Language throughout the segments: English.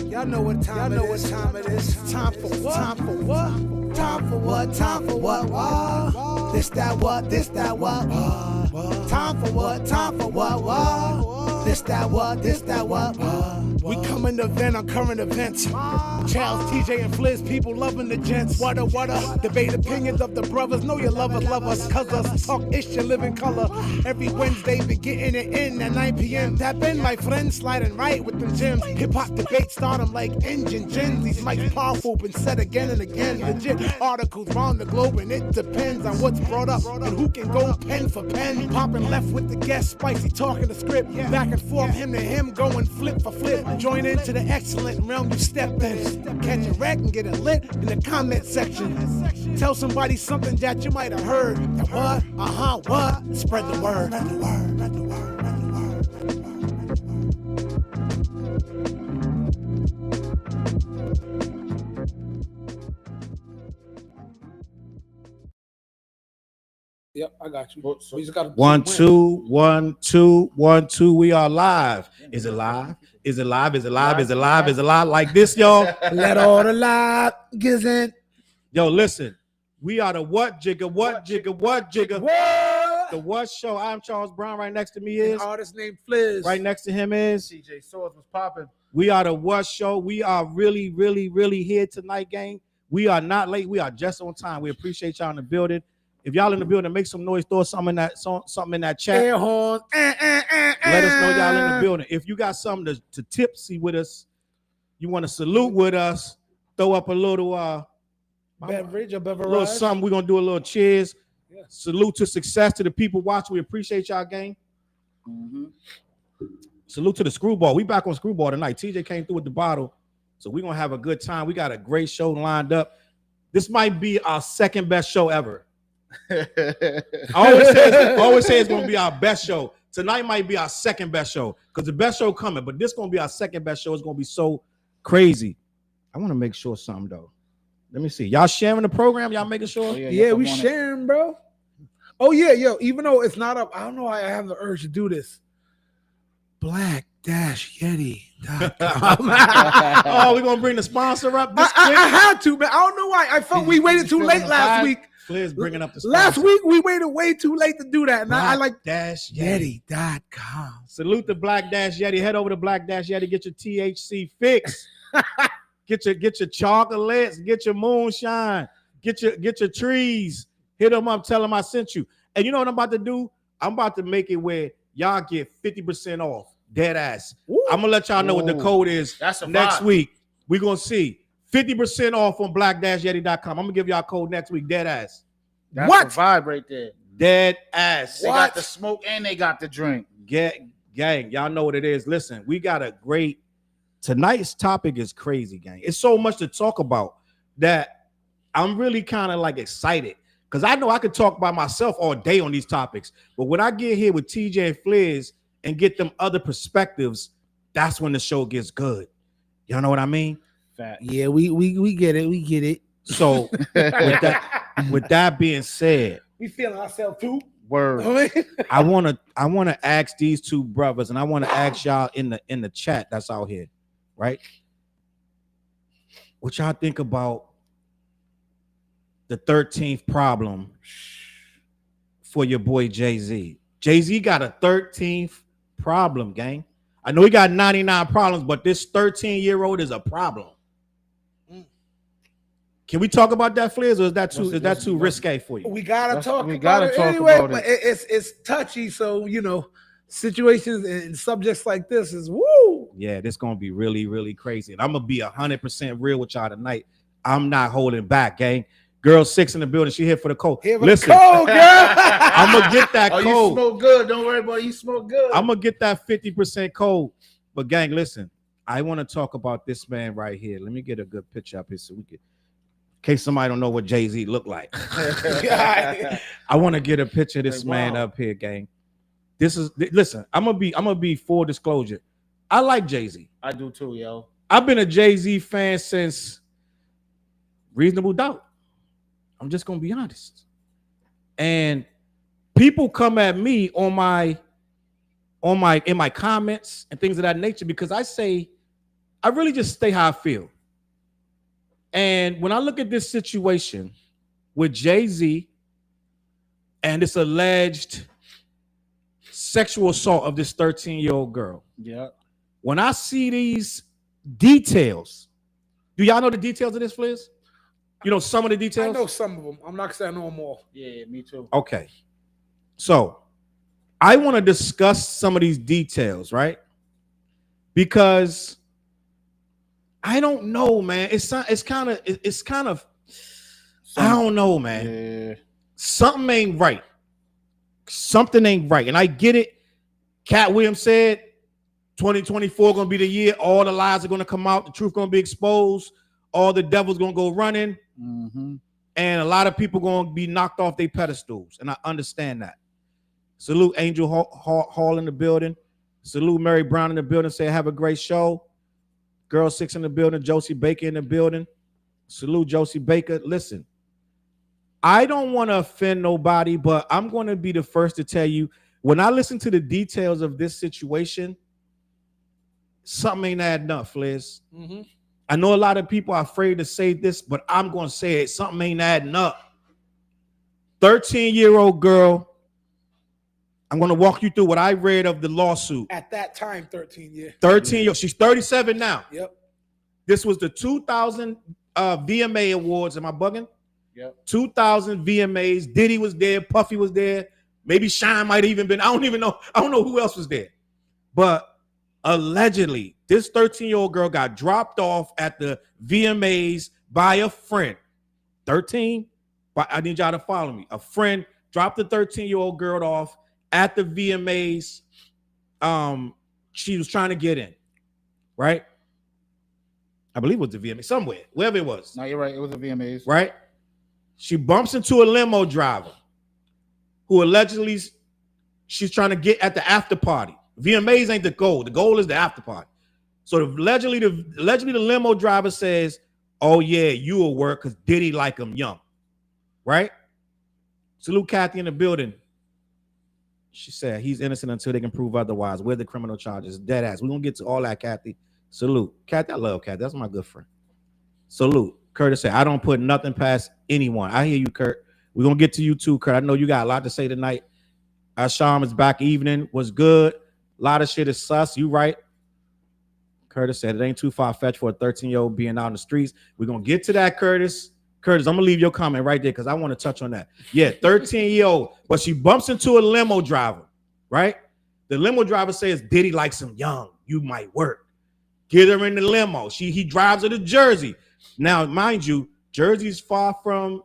Y'all know what time it is. Time for what? Time for what? Time for what? Time for what? This that what? This that what? Time for what? Time for what? This that what? This that what? We coming to vent on current events. Challz, TJ, and Flizz, people loving the gents. What a debate opinions of the brothers. Know your lovers love us, cause us talk ish and live in color. Every Wednesday, be getting it in at 9 p.m. Tap in, my friends, sliding right with them gems. Hip hop debate start them like engine gens. These mics powerful, been said again and again. Legit articles round the globe, and it depends on what's brought up and who can go pen for pen. Popping left with the guest, spicy talking the script. Back and forth, him to him, going flip for flip. Join into the excellent realm you stepped in. Catch a wreck and get it lit in the comment section. Tell somebody something that you might have heard. The what? What? Spread the word. Spread the word. Spread the word. Yep, I got you. So you just got 1 2 1 2 1 2. We are live. Is it live? Is it live? Is it live? Is it live? Is it live? Like this, y'all. Let all the live get in. Yo, listen. We are the what jigger, what jigger, what jigger. What? The what show. I'm Charles Brown. Right next to me is artist named Flizz. Right next to him is CJ Soares was popping. We are the what show. We are really, really, really here tonight, gang. We are not late. We are just on time. We appreciate y'all in the building. If y'all in the building, make some noise. Throw something in that chat. Air horn. Let us know y'all in the building. If you got something to tipsy with us, you want to salute with us, throw up a little beverage. A little something. We're gonna do a little cheers. Yeah. Salute to success to the people watching. We appreciate y'all, gang. Mm-hmm. Salute to the Screwball. We back on Screwball tonight. TJ came through with the bottle, so we're gonna have a good time. We got a great show lined up. This might be our second best show ever. I always say it's gonna be our best show. Tonight might be our second best show because the best show coming, but this gonna be our second best show. It's gonna be so crazy. I want to make sure something though. Let me see. Y'all sharing the program? Y'all making sure? Oh, yeah, we sharing, bro. Oh yeah, yo. Even though it's not up, I don't know why I have the urge to do this. Black-Yeti.com. Oh, we're gonna bring the sponsor up. I had to, man. I don't know why. I felt we waited too late last week. Flizz bringing up the sponsor. Last week we waited way too late to do that. And I like Yeti.com. Salute the Black-Yeti. Head over to Black-Yeti. Get your THC fix. Get your chocolates. Get your moonshine. Get your trees. Hit them up. Tell them I sent you. And you know what I'm about to do? I'm about to make it where y'all get 50% off. Dead ass. Ooh. I'm gonna let y'all know what the code is. That's a next vibe. week. We're gonna see 50% off on Black-Yeti.com. I'm gonna give y'all a code next week. Dead ass. That's what? The vibe right there. Dead ass. They got the smoke and they got the drink. Gang, y'all know what it is. Listen, we got a great. Tonight's topic is crazy, gang. It's so much to talk about that I'm really kind of like excited because I know I could talk by myself all day on these topics, but when I get here with TJ and Flizz and get them other perspectives, that's when the show gets good. Y'all know what I mean? Fact. Yeah, we get it. We get it. So with that being said, we feeling ourselves too. Word. I wanna ask these two brothers, and I want to ask y'all in the chat that's out here, right? What y'all think about the 13th problem for your boy Jay-Z? Jay-Z got a 13th problem, gang. I know he got 99 problems, but this 13-year-old is a problem. Can we talk about that, Flizz, or is that too risque for you? We gotta talk about it anyway, but it's touchy. So situations and subjects like this is woo. Yeah, this gonna be really, really crazy, and I'm gonna be 100% real with y'all tonight. I'm not holding back, gang. Girl 6 in the building. She here for the code. Listen, code, girl. I'm gonna get that code. You smoke good. Don't worry about it. You smoke good. I'm gonna get that 50% code. But gang, listen, I want to talk about this man right here. Let me get a good picture up here so we can. In case somebody don't know what Jay-Z look like. I want to get a picture of this man up here, gang. Listen, I'm gonna be full disclosure. I like Jay-Z. I do too, yo. I've been a Jay-Z fan since Reasonable Doubt. I'm just gonna be honest. And people come at me in my comments and things of that nature because I really just stay how I feel. And when I look at this situation with Jay-Z and this alleged sexual assault of this 13-year-old girl, when I see these details, do y'all know the details of this, Flizz? You know some of the details? I know some of them. I'm not saying I know them all. Yeah, me too. Okay. So I want to discuss some of these details, right? Because I don't know, man. It's kind of I don't know, man. Yeah. Something ain't right. Something ain't right. And I get it. Cat Williams said 2024 gonna be the year. All the lies are gonna come out. The truth gonna be exposed. All the devil's gonna go running. Mm-hmm. And a lot of people gonna be knocked off their pedestals. And I understand that. Salute Angel Hall in the building. Salute Mary Brown in the building. Say have a great show. Girl 6 in the building. Josie Baker in the building. Salute Josie Baker. Listen, I don't want to offend nobody, but I'm going to be the first to tell you, when I listen to the details of this situation, something ain't adding up, Flizz. Mm-hmm. I know a lot of people are afraid to say this, but I'm going to say it. Something ain't adding up. 13-year-old girl. I'm going to walk you through what I read of the lawsuit. At that time, 13 years. 13 years. She's 37 now. Yep. This was the 2000 VMA Awards. Am I bugging? Yep. 2000 VMAs. Diddy was there. Puffy was there. Maybe Shine might have even been. I don't even know. I don't know who else was there. But allegedly, this 13-year-old girl got dropped off at the VMAs by a friend. 13? But I need y'all to follow me. A friend dropped the 13-year-old girl off at the VMAs. She was trying to get in, right? I believe it was the VMA, somewhere, wherever it was. No, you're right. It was the VMAs. Right? She bumps into a limo driver who allegedly she's trying to get at the after party. VMAs ain't the goal. The goal is the after party. So allegedly the limo driver says, oh yeah, you will work because Diddy like him young. Right? Salute Kathy in the building. She said he's innocent until they can prove otherwise. Where the criminal charges? Dead ass. We're going to get to all that, Kathy. Salute. Kathy, I love Kathy. That's my good friend. Salute. Curtis said, I don't put nothing past anyone. I hear you, Kurt. We're going to get to you too, Kurt. I know you got a lot to say tonight. Asham is back. Evening was good. A lot of shit is sus. You right. Curtis said it ain't too far-fetched for a 13-year-old being out in the streets. We're going to get to that, Curtis. Curtis, I'm going to leave your comment right there because I want to touch on that. Yeah, 13-year-old. But she bumps into a limo driver, right? The limo driver says, Diddy likes him young. You might work. Get her in the limo. He drives her to Jersey. Now, mind you, Jersey's far from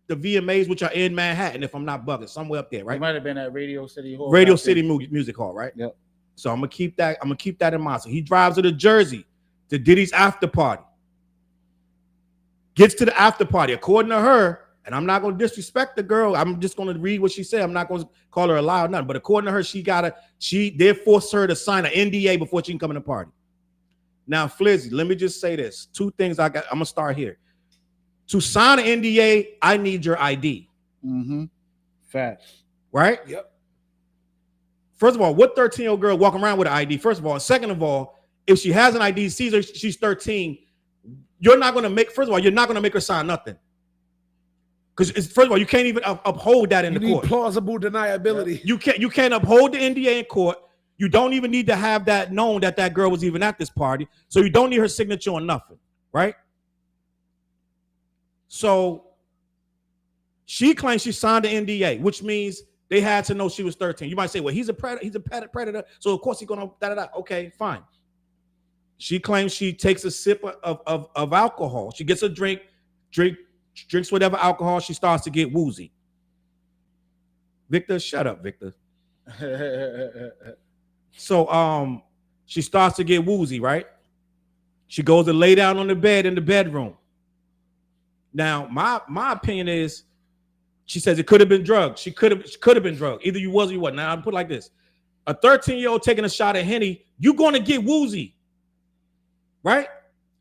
the VMAs, which are in Manhattan, if I'm not bugging, somewhere up there, right? It might have been at Radio City Hall. Radio City Music Hall, right? Yep. So I'm gonna keep that in mind. So he drives her to Jersey to Diddy's after party. Gets to the after party, according to her, and I'm not gonna disrespect the girl. I'm just gonna read what she said. I'm not gonna call her a lie or nothing. But according to her, they forced her to sign an NDA before she can come in the party. Now, Flizzy, let me just say this. Two things I'm gonna start here. To sign an NDA, I need your ID. Mm-hmm. Facts. Right? Yep. First of all, what 13-year-old girl walking around with an ID? First of all, and second of all, if she has an ID, sees her, she's 13. You're not gonna make her sign nothing. Because first of all, you can't even uphold that in the court. You need plausible deniability. You can't uphold the NDA in court. You don't even need to have that known that girl was even at this party. So you don't need her signature on nothing, right? So she claims she signed the NDA, which means they had to know she was 13. You might say, well, he's a predator, so of course he's gonna da-da-da. Okay, fine. She claims she takes a sip of alcohol. She gets a drinks whatever alcohol. She starts to get woozy. Victor, shut up, Victor. So she starts to get woozy, right? She goes to lay down on the bed in the bedroom. Now, my opinion is, she says it could have been drugs. She could have been drugged. Either you was or you wasn't. Now, I'll put it like this. A 13-year-old taking a shot at Henny, you're going to get woozy, right?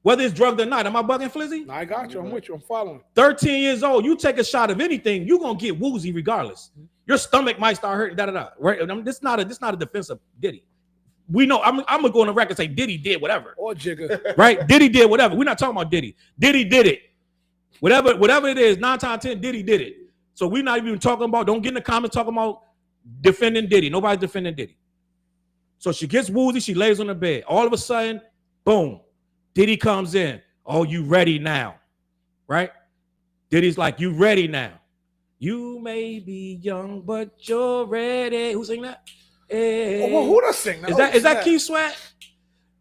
whether it's drugged or not. Am I bugging, Flizzy? I got you. I'm with you. I'm following. 13 years old, you take a shot of anything, you're gonna get woozy regardless. Your stomach might start hurting, right? This not a defense of Diddy. We know I'm gonna go on the record and say Diddy did whatever. Or Jigga. Right? Diddy did whatever. We're not talking about Diddy. Diddy did it. Whatever it is, 9 times 10, Diddy did it. So we're not even talking about, don't get in the comments talking about defending Diddy. Nobody's defending Diddy. So she gets woozy, she lays on the bed. All of a sudden, boom, Diddy comes in. Oh, you ready now? Right? Diddy's like, you ready now? You may be young, but you're ready. Who sing that? Hey. Well, who does sing that? Is that Keith Sweat?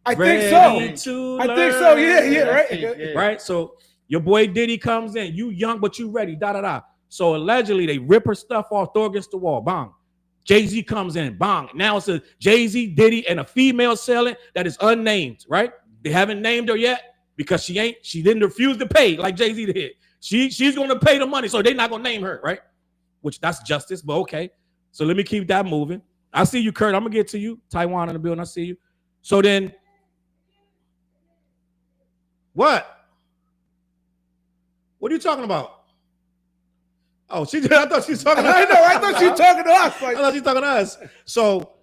I think so. I think so. Yeah, right. Right. So your boy Diddy comes in. You young, but you ready. Da da da. So allegedly they rip her stuff off, throw against the wall. Bang. Jay-Z comes in. Bang. Now it's a Jay-Z, Diddy, and a female selling that is unnamed. Right. They haven't named her yet because she didn't refuse to pay like Jay-Z did. She's going to pay the money, so they're not going to name her, right? Which that's justice, but okay. So let me keep that moving. I see you, Kurt. I'm going to get to you. Taiwan in the building. I see you. So then, what? What are you talking about? Oh, I thought she was talking to us. I thought she was talking to us. I thought she was talking to us. So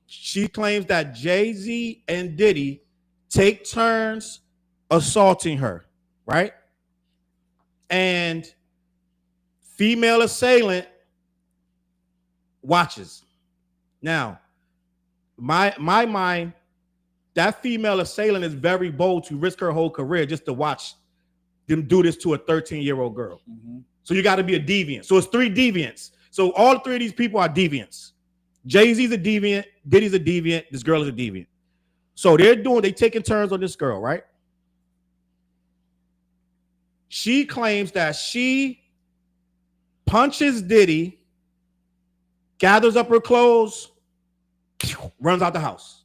she claims that Jay-Z and Diddy take turns assaulting her, right? And female assailant watches. Now, my mind, that female assailant is very bold to risk her whole career just to watch them do this to a 13-year-old girl. Mm-hmm. So you got to be a deviant. So it's 3 deviants. So all 3 of these people are deviants. Jay-Z's a deviant, Diddy's a deviant, this girl is a deviant. So they taking turns on this girl, right? She claims that she punches Diddy, gathers up her clothes, runs out the house.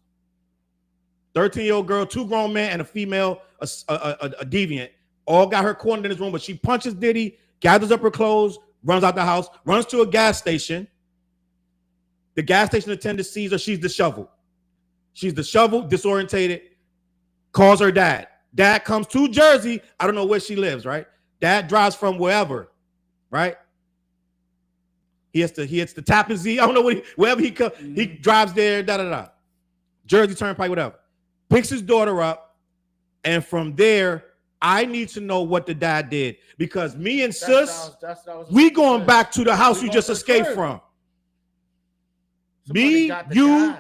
13-year-old girl, 2 grown men, and a female, a deviant, all got her cornered in this room, but she punches Diddy, gathers up her clothes, runs out the house, runs to a gas station. The gas station attendant sees her. She's disheveled. Disorientated, calls her dad. Dad comes to Jersey. I don't know where she lives, right? Dad drives from wherever, right? He hits the Tappan Zee. I don't know wherever he comes. Mm-hmm. He drives there, da-da-da. Jersey Turnpike, whatever. Picks his daughter up. And from there, I need to know what the dad did. Because me and sis, we going back to the house you just escaped from. Me, you,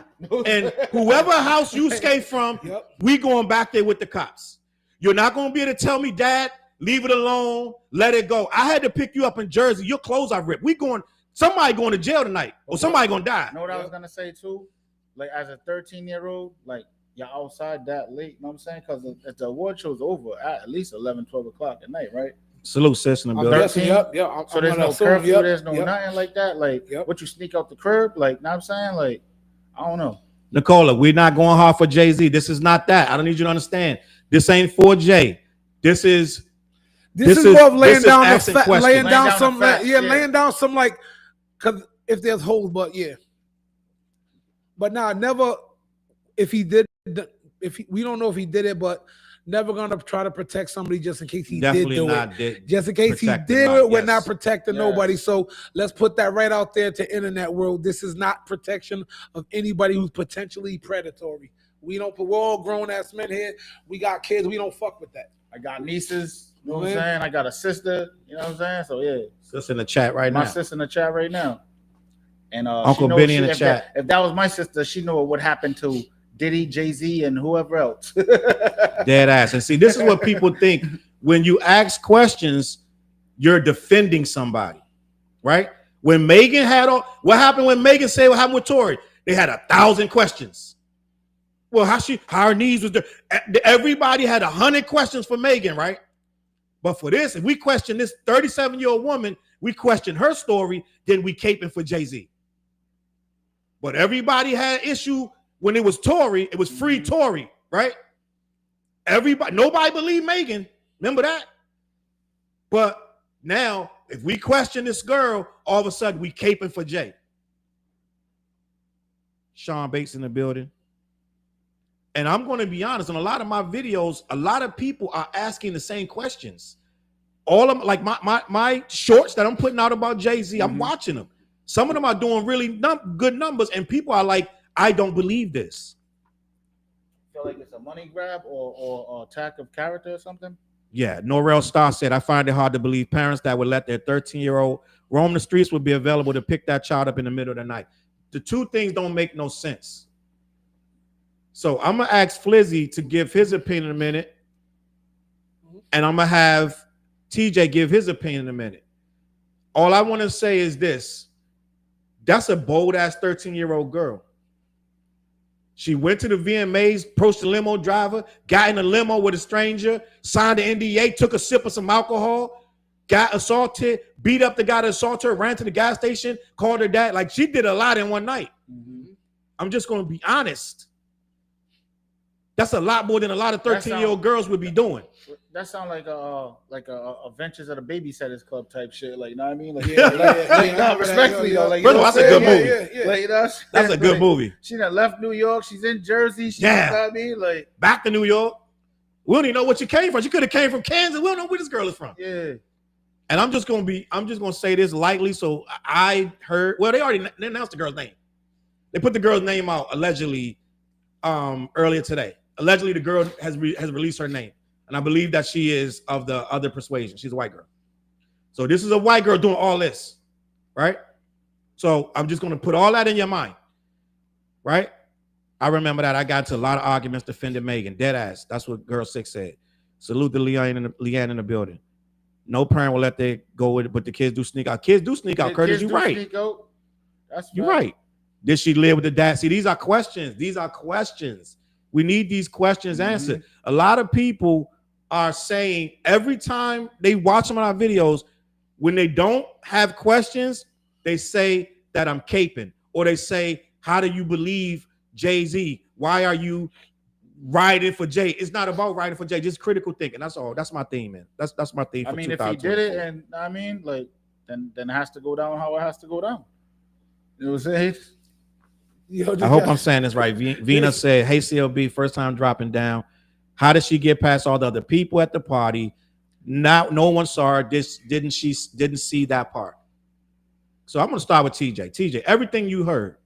and whoever house you escaped from, we going back there with the cops. You're not going to be able to tell me, Dad, leave it alone, let it go. I had to pick you up in Jersey. Your clothes are ripped. Somebody going to jail tonight, or somebody going to die. You know what I was going to say, too? Like, as a 13-year-old, like, you're outside that late, you know what I'm saying? Because if the award show's over at least 11, 12 o'clock at night, right? Salute, sis, in the building. So there's no curfew, there's no nothing like that. Like, what, you sneak out the curb? Like, know what I'm saying? Like, I don't know. Nicola, we're not going hard for Jay-Z. This is not that. I don't need you to understand. This ain't for Jay. This is more of laying down some like, because if there's holes, but yeah. But now, never, if he did, we don't know if he did it, but never gonna try to protect somebody just in case he Definitely did do it. Just in case he did it, we're not protecting nobody. So let's put that right out there to internet world. This is not protection of anybody who's potentially predatory. We're all grown ass men here. We got kids. We don't fuck with that. I got nieces. You know what I'm saying? I got a sister. You know what I'm saying? So yeah, sister in the chat right now. My sister in the chat right now. And Uncle Benny in the chat. If that was my sister, she knew what happened to Diddy, Jay-Z, and whoever else. Dead ass. And see, this is what people think. When you ask questions, you're defending somebody, right? When Megan what happened when Megan said what happened with Tory? They had 1,000 questions. Well, how her knees was there. Everybody had 100 questions for Megan, right? But for this, if we question this 37-year-old woman, we question her story, then we caping for Jay-Z. But everybody had issue when it was Tory. It was free Tory, right? Nobody believed Megan. Remember that? But now, if we question this girl, all of a sudden we caping for Jay. Sean Bates in the building. And I'm going to be honest, in a lot of my videos, a lot of people are asking the same questions. All of like my shorts that I'm putting out about Jay-Z, I'm watching them. Some of them are doing really good numbers, and people are like, I don't believe this. Feel like it's a money grab or attack of character or something? Yeah, Norrell Star said, I find it hard to believe parents that would let their 13-year-old roam the streets would be available to pick that child up in the middle of the night. The two things don't make no sense. So I'm going to ask Flizzy to give his opinion in a minute, and I'm going to have TJ give his opinion in a minute. All I want to say is this. That's a bold-ass 13-year-old girl. She went to the VMAs, approached the limo driver, got in a limo with a stranger, signed the NDA, took a sip of some alcohol, got assaulted, beat up the guy that assaulted her, ran to the gas station, called her dad. Like, she did a lot in one night. I'm just going to be honest. That's a lot more than a lot of 13-year-old girls would be doing. That sounds like a Adventures of the Babysitters Club type shit. Like, you know what I mean? Like, respectfully, though. Like, that's a good movie. Like, you know, that's a good movie. She done left New York. She's in Jersey. You know what I mean? Like, back to New York. We don't even know where she came from. She could have came from Kansas. We don't know where this girl is from. Yeah. And I'm just gonna say this lightly. So I heard. Well, they already announced the girl's name. They put the girl's name out allegedly earlier today. Allegedly, the girl has released her name. And I believe that she is of the other persuasion. She's a white girl. So this is a white girl doing all this, right? So I'm just going to put all that in your mind, right? I remember that I got into a lot of arguments defending Megan. Dead ass. That's what Girl 6 said. Salute to Leanne in the building. No parent will let they go with it, but the kids do sneak out. Kids do sneak out, Curtis. You're right. You're right. Did she live with the dad? See, these are questions. These are questions. We need these questions answered. A lot of people are saying every time they watch them on our videos, when they don't have questions, they say that I'm caping. Or they say, how do you believe Jay-Z? Why are you riding for Jay? It's not about riding for Jay, just critical thinking. That's all. That's my theme, man. That's my theme. I mean, if he did it, and I mean, like, then it has to go down how it has to go down. You know what I'm saying? I hope I'm saying this right. Vina said, hey, CLB, first time dropping down. How did she get past all the other people at the party? No one saw her. Didn't see that part. So I'm going to start with TJ. TJ, everything you heard.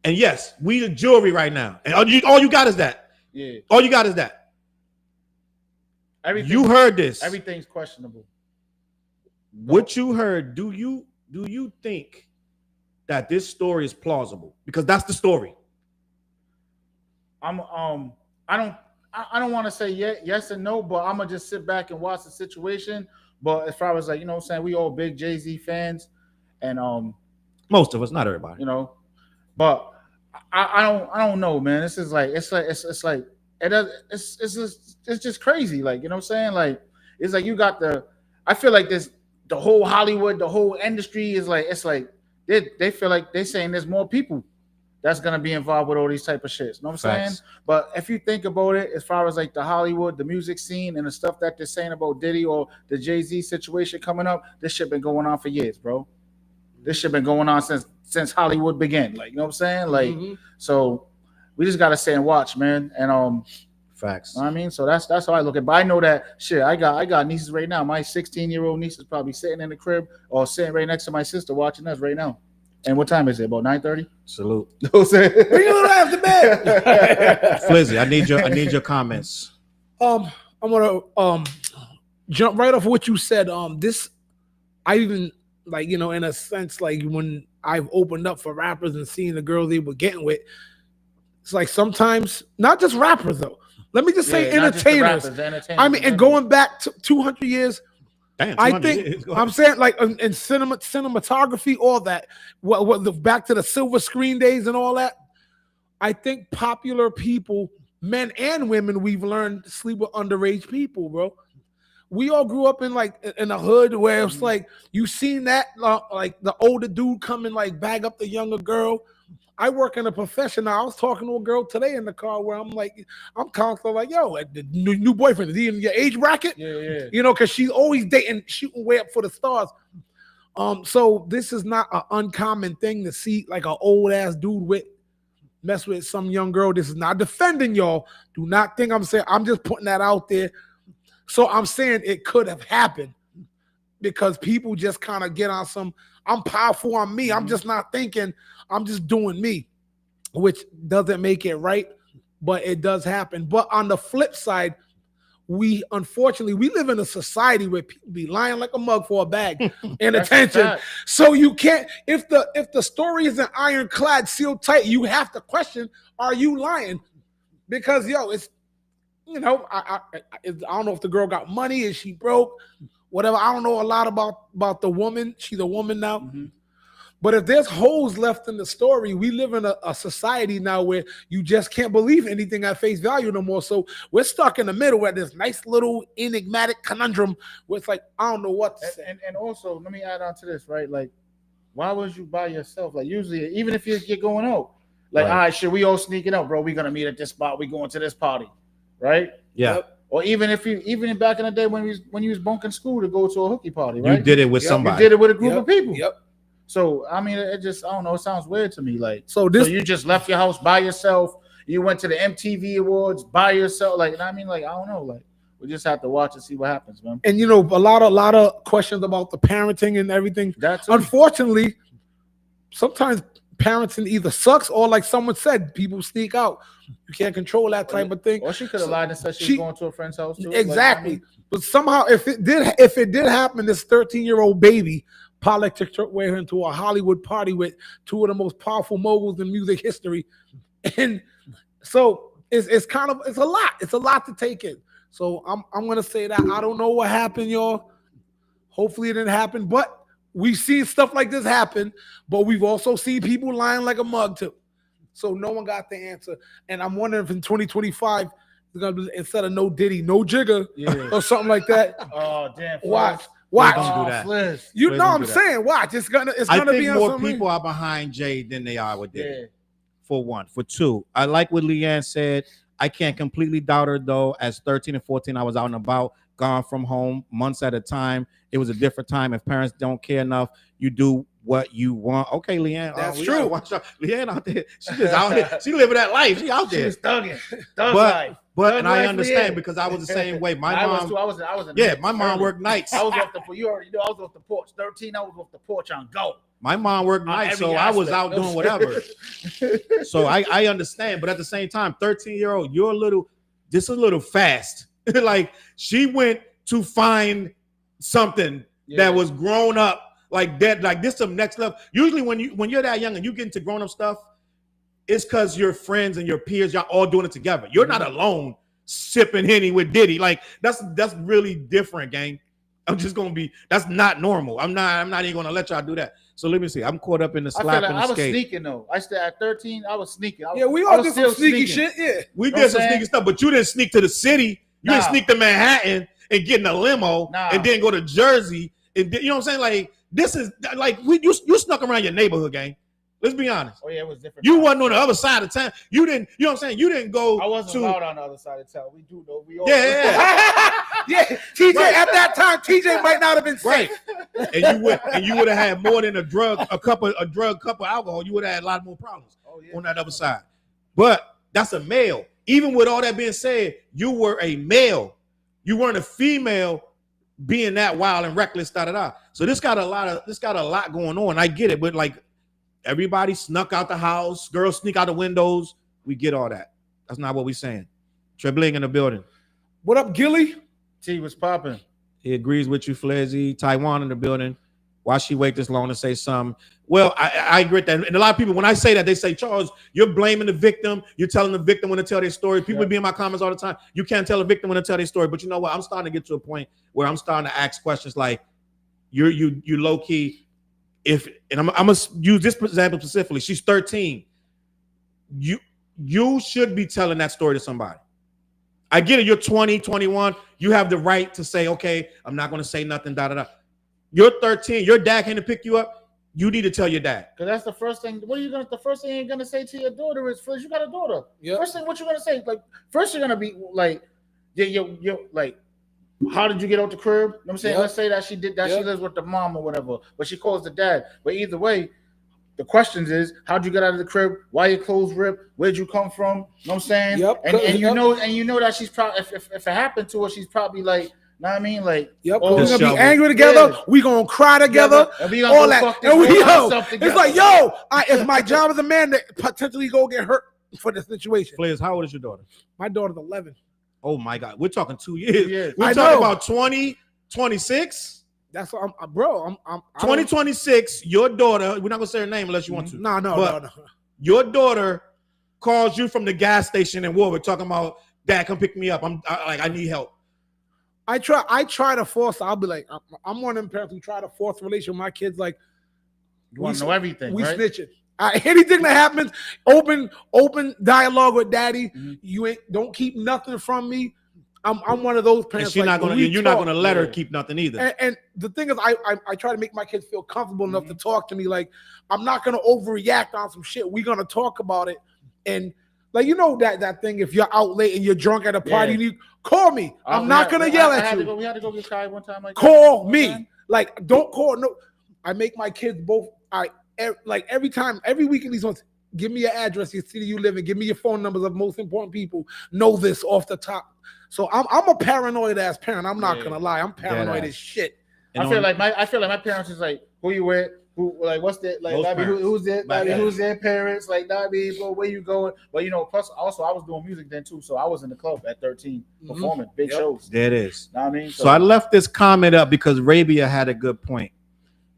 And yes, we the jury right now. And all you got is that. Yeah. All you got is that. You heard this. Everything's questionable. What you heard, do you think that this story is plausible? Because that's the story. I don't want to say yes and no, but I'm gonna just sit back and watch the situation. But as far as, like, you know what I'm saying, we all big Jay-Z fans, and most of us, not everybody. You know, but I don't know, man. This is like it's just crazy. Like, you know what I'm saying? Like, it's like you got I feel like the whole Hollywood, the whole industry is like, it's like they feel like they're saying there's more people that's gonna be involved with all these type of shit. You know what I'm saying? But if you think about it, as far as like the Hollywood, the music scene, and the stuff that they're saying about Diddy or the Jay-Z situation coming up, this shit been going on for years, bro. This shit been going on since Hollywood began. Like, you know what I'm saying? Like, so we just gotta sit and watch, man. And facts. You know what I mean? So that's how I look at it. But I know that shit. I got nieces right now. My 16-year-old niece is probably sitting in the crib or sitting right next to my sister watching us right now. And what time is it? About 9:30? Salute. You know what I'm saying? Bring it on after bed. Flizzy, I need your comments. I'm gonna jump right off what you said. This, I even, like, you know, in a sense, like when I've opened up for rappers and seeing the girls they were getting with, it's like sometimes not just rappers though. Let me just say entertainers. I mean, and going back to 200 years. Damn, I think I'm saying, like, in cinematography, all that. What back to the silver screen days and all that. I think popular people, men and women, we've learned to sleep with underage people, bro. We all grew up in a hood where it's like you seen that, like the older dude come and like bag up the younger girl. I work in a profession now. I was talking to a girl today in the car where I'm constantly like, yo, the new boyfriend, is he in your age bracket? Yeah. You know, because she's always dating, shooting way up for the stars. So this is not an uncommon thing to see, like an old ass dude with mess with some young girl. This is not defending y'all. Do not think I'm saying, I'm just putting that out there. So I'm saying it could have happened because people just kind of get on some, I'm powerful on me. I'm just not thinking, I'm just doing me, which doesn't make it right, but it does happen. But on the flip side, unfortunately, we live in a society where people be lying like a mug for a bag and attention. So you can't, if the story isn't ironclad, sealed tight, you have to question, are you lying? Because it's, I don't know if the girl got money, is she broke, whatever. I don't know a lot about the woman. She's a woman now. Mm-hmm. But if there's holes left in the story, we live in a society now where you just can't believe anything at face value no more. So we're stuck in the middle at this nice little enigmatic conundrum where it's like, I don't know what to say. And also, let me add on to this, right? Like, why was you by yourself? Like, usually, even if you're going out, like, all right, shit, we all sneaking out, bro. We're going to meet at this spot. We going to this party, right? Yeah. Yep. Or even back in the day when you was bunking school to go to a hookie party, right? You did it with somebody. You did it with a group of people. Yep. So, I mean, it just, I don't know, it sounds weird to me. Like, so you just left your house by yourself. You went to the MTV Awards by yourself. Like, I mean, like, I don't know. Like, we just have to watch and see what happens, man. And, a lot of questions about the parenting and everything. Unfortunately, sometimes parenting either sucks or, like someone said, people sneak out. You can't control that type of thing. Or she could have lied and said she was going to a friend's house, too. Exactly. Like, but somehow, if it did happen, this 13-year-old baby probably took her into a Hollywood party with two of the most powerful moguls in music history. And so it's a lot. It's a lot to take in. So I'm gonna say that I don't know what happened, y'all. Hopefully it didn't happen, but we've seen stuff like this happen, but we've also seen people lying like a mug too. So no one got the answer. And I'm wondering if in 2025 it's gonna be, instead of no Diddy, no Jigga, or something like that. Oh damn! Watch. Don't do that. Flizz. You know what I'm saying? Watch. It's gonna be on more people are behind Jay than they are with Diddy. Yeah. For one. For two, I like what Leanne said. I can't completely doubt her though. As 13 and 14, I was out and about, gone from home months at a time. It was a different time. If parents don't care enough, you do what you want. Okay, Leanne. That's true. Watch out. Leanne out there. She just out here. She living that life. She out there. She was thugging. But and I understand because I was the same way. My mom. I was my mom worked nights. I was off the. You already know I was off the porch. 13. I was off the porch on go. My mom worked nights, so I was out doing whatever. So I understand, but at the same time, 13-year-old, you're a little fast. Like she went to find something that was grown up like that. Like this, some next level. Usually, when you're that young and you get into grown up stuff, it's because your friends and your peers, y'all all doing it together. You're not alone sipping Henny with Diddy. Like that's really different, gang. That's not normal. I'm not even gonna let y'all do that. So let me see. I'm caught up in the slap and the skate. I was sneaking though. I still at 13. I was sneaking. We all did some sneaky shit. Yeah, we did some sneaky stuff, but you didn't sneak to the city. You didn't sneak to Manhattan and get in a limo and then go to Jersey. And you know what I'm saying? Like this is like you snuck around your neighborhood, gang. Let's be honest. Oh yeah, it was different. You wasn't on the other side of town. You didn't. You know what I'm saying? You didn't go. I wasn't allowed on the other side of town. We do though. We all. Yeah. TJ at that time, TJ might not have been safe. And you would have had more than a cup of alcohol. You would have had a lot more problems on that other side. But that's a male. Even with all that being said, you were a male. You weren't a female being that wild and reckless. So this got a lot going on. I get it, but like. Everybody snuck out the house. Girls sneak out the windows. We get all that. That's not what we're saying. Trebling in the building. What up, Gilly? T was popping. He agrees with you, Flizzy. Taiwan in the building. Why she wait this long to say something? Well, I agree with that. And a lot of people, when I say that, they say, Charles, you're blaming the victim. You're telling the victim when to tell their story. People be in my comments all the time. You can't tell a victim when to tell their story. But you know what? I'm starting to get to a point where I'm starting to ask questions like, you low key. I'm gonna use this example specifically. She's 13. You should be telling that story to somebody. I get it. You're 20, 21. You have the right to say, okay, I'm not going to say nothing. You're 13. Your dad came to pick you up. You need to tell your dad. Because that's the first thing. The first thing you're gonna say to your daughter is, "First, you got a daughter." Yep. First thing, what you're gonna say? Like, first you're gonna be like, you're like. How did you get out the crib? You know what I'm saying? Let's say that she did that. She lives with the mom or whatever, but she calls the dad. But either way, The questions is, how'd you get out of the crib? Why your clothes ripped? Where'd you come from? You know what I'm saying? Yep. And you know that she's probably if it happened to her, she's probably like, know what I mean? Like, yep, oh, we're gonna be angry together. We gonna cry together. And we gonna all go that. fuck this And we together. it's like, yo, it's my job as a man to potentially go get hurt for the situation. Flizz, how old is your daughter? My daughter's 11. Oh my God, we're talking 2 years. years. We're talking about 2026. That's what I'm bro. I'm 2026. Your daughter. We're not gonna say her name unless you want to. No. Your daughter calls you from the gas station in Warwick, talking about, Dad, come pick me up. I need help. I try to force. I'll be like, I'm one of them parents who try to force a relationship with my kids. Like, you want to know everything. We right? snitching. Anything that happens, open dialogue with daddy. Mm-hmm. You don't keep nothing from me. I'm one of those parents. And you're not gonna let her keep nothing either. And the thing is, I try to make my kids feel comfortable enough to talk to me. Like, I'm not gonna overreact on some shit. We're gonna talk about it. And like, you know that thing, if you're out late and you're drunk at a party, you call me. I'm not gonna yell at you. We had to go get Kai one time. Like call me. Like, don't call. No, I make my kids both. Like every week in these months, give me your address, your city you live in, give me your phone numbers of most important people. Know this off the top. So I'm a paranoid ass parent. I'm not gonna lie. I'm paranoid as shit. I feel like my parents is like, who you with? Who, like, what's that? Like, who's it? Who's their parents? Like, bro, where you going? But plus also I was doing music then too, so I was in the club at 13 performing big shows. There it is. Know what I mean? So I left this comment up because Rabia had a good point.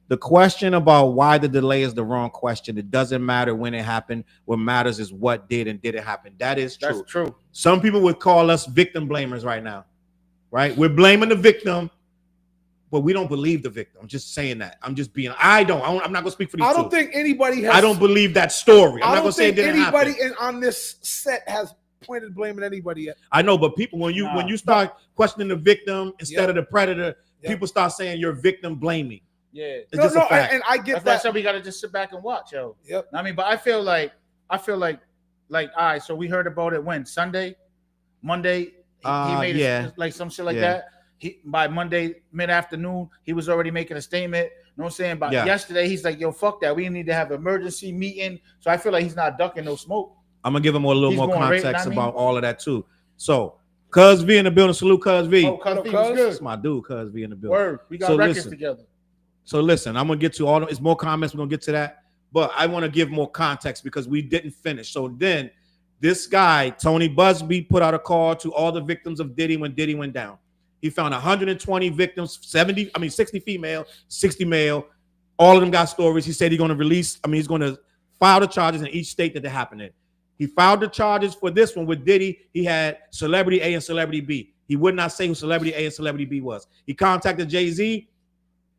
The question about why the delay is the wrong question. It doesn't matter when it happened. What matters is what did and didn't happen. That is true. That's true. Some people would call us victim blamers right now, right? We're blaming the victim, but we don't believe the victim. I'm just saying that. I'm just being. I'm not gonna speak for these. I don't think anybody has. I don't believe that story. I'm not gonna say it didn't happen. Anybody on this set has pointed blaming anybody yet. I know, but people, when you start questioning the victim instead of the predator, people start saying you're victim blaming. Yeah, it's just a fact. And I get that's why we gotta just sit back and watch, yo. Yep. I mean, but I feel like, all right. So we heard about it when Sunday, Monday. He made like some shit like that. By Monday mid-afternoon, he was already making a statement. You know what I'm saying? By yesterday, he's like, yo, fuck that. We need to have an emergency meeting. So I feel like he's not ducking no smoke. I'm gonna give him a little more context about all of that too. So, Cuz V in the building. Salute Cuz V. Oh, Cuz V was good. It's my dude, Cuz V in the building. Word. We got records together. So listen, I'm gonna get to all. It's more comments. We're gonna get to that, but I want to give more context because we didn't finish. So then, this guy Tony Busby put out a call to all the victims of Diddy when Diddy went down. He found 120 victims, 60 female, 60 male. All of them got stories. He said he's gonna he's gonna file the charges in each state that they happened in. He filed the charges for this one with Diddy. He had Celebrity A and Celebrity B. He would not say who Celebrity A and Celebrity B was. He contacted Jay-Z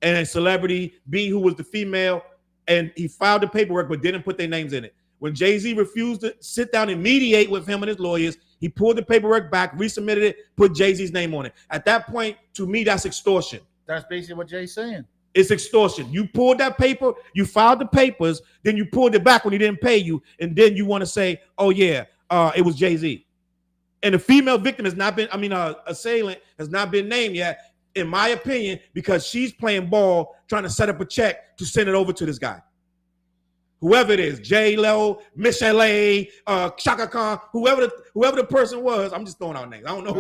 and Celebrity B, who was the female, and he filed the paperwork but didn't put their names in it. When Jay-Z refused to sit down and mediate with him and his lawyers, he pulled the paperwork back, resubmitted it, put Jay-Z's name on it. At that point, to me, that's extortion. That's basically what Jay's saying. It's extortion. You pulled that paper, you filed the papers, then you pulled it back when he didn't pay you, and then you want to say, oh yeah, it was Jay-Z. And the female victim has not been, assailant has not been named yet, in my opinion, because she's playing ball, trying to set up a check to send it over to this guy. Whoever it is, J-Lo, Michelle A, Chaka Khan, whoever the person was, I'm just throwing out names. I don't know.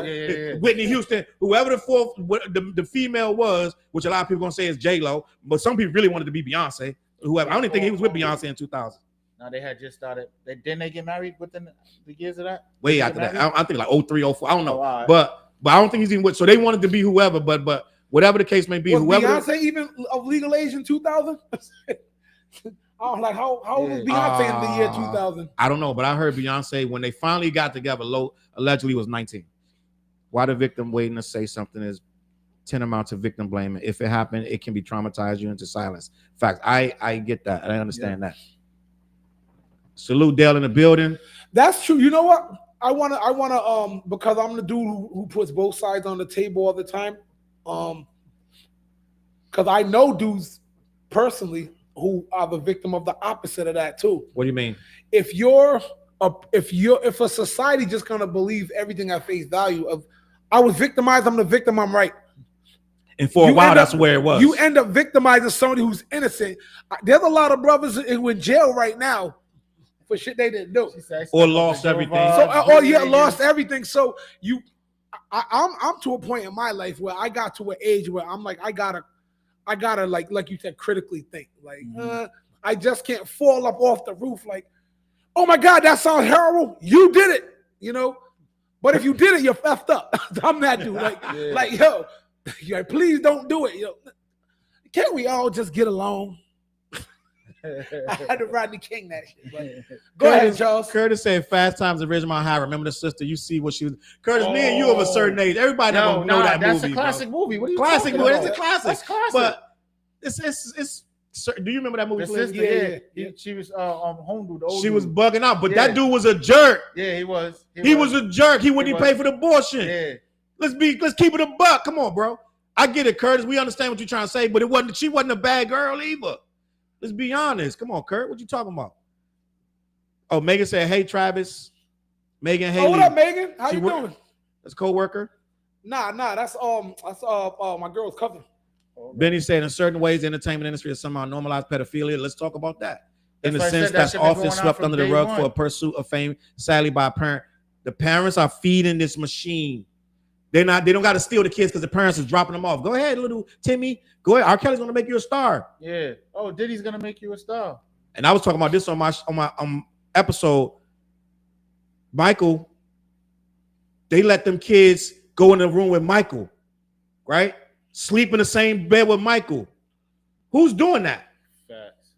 Whitney Houston, whoever the female was, which a lot of people gonna say is J-Lo, but some people really wanted to be Beyonce. Whoever, I don't even think he was with Beyonce in 2000. No, they had just started. Didn't they get married within the years of that? Way after that, I think like 03, 04. I don't know, but I don't think he's even with. So they wanted to be whoever, but whatever the case may be, was whoever. Beyonce even of legal age in 2000? Oh, like how old was Beyonce in the year 2000? I don't know, but I heard Beyonce when they finally got together, allegedly was 19. Why the victim waiting to say something is tantamount to victim blaming. If it happened, it can be traumatized you into silence. In fact, I get that. I understand that. Salute Dale in the building. That's true. You know what? I wanna because I'm the dude who puts both sides on the table all the time. Because I know dudes personally who are the victim of the opposite of that too. What do you mean? If a society just gonna believe everything at face value of I was victimized, I'm the victim, I'm right. And for a while, that's where it was. You end up victimizing somebody who's innocent. There's a lot of brothers in jail right now for shit they didn't do. Or lost everything. Lost everything. So I'm to a point in my life where I got to an age where I'm like, I gotta like you said, critically think. Like, I just can't fall up off the roof like, oh my God, that sounds horrible. You did it, you know? But if you did it, you're effed up. I'm that dude. Like, yo, please don't do it. Yo, can't we all just get along? I had to Rodney King that shit. But go ahead, Charles. Curtis said, "Fast Times at Ridgemont High." Remember the sister? You see what she was. Curtis, me and you of a certain age. Everybody don't know that movie. That's a classic movie. What are you classic talking movie? about? It's a classic. That's classic. But it's. Do you remember that movie? The sister, yeah. She was home dude. She was bugging out, but that dude was a jerk. Yeah, he was. He was a jerk. He wouldn't even pay for the abortion. Yeah. Let's keep it a buck. Come on, bro. I get it, Curtis. We understand what you're trying to say, but she wasn't a bad girl either. Let's be honest. Come on, Kurt. What you talking about? Oh, Megan said, "Hey, Travis." Megan, hey. Oh, what up, Megan? How you doing? That's co-worker. Nah. That's my girl's cousin. Benny said, "In certain ways, the entertainment industry has somehow normalized pedophilia." Let's talk about that. In a sense, that's often swept under the rug for a pursuit of fame, sadly by a parent. The parents are feeding this machine. They don't got to steal the kids because the parents is dropping them off. Go ahead, little Timmy. Go ahead. R. Kelly's gonna make you a star. Yeah. Oh, Diddy's gonna make you a star. And I was talking about this on my episode. Michael, they let them kids go in the room with Michael, right? Sleep in the same bed with Michael. Who's doing that? Facts.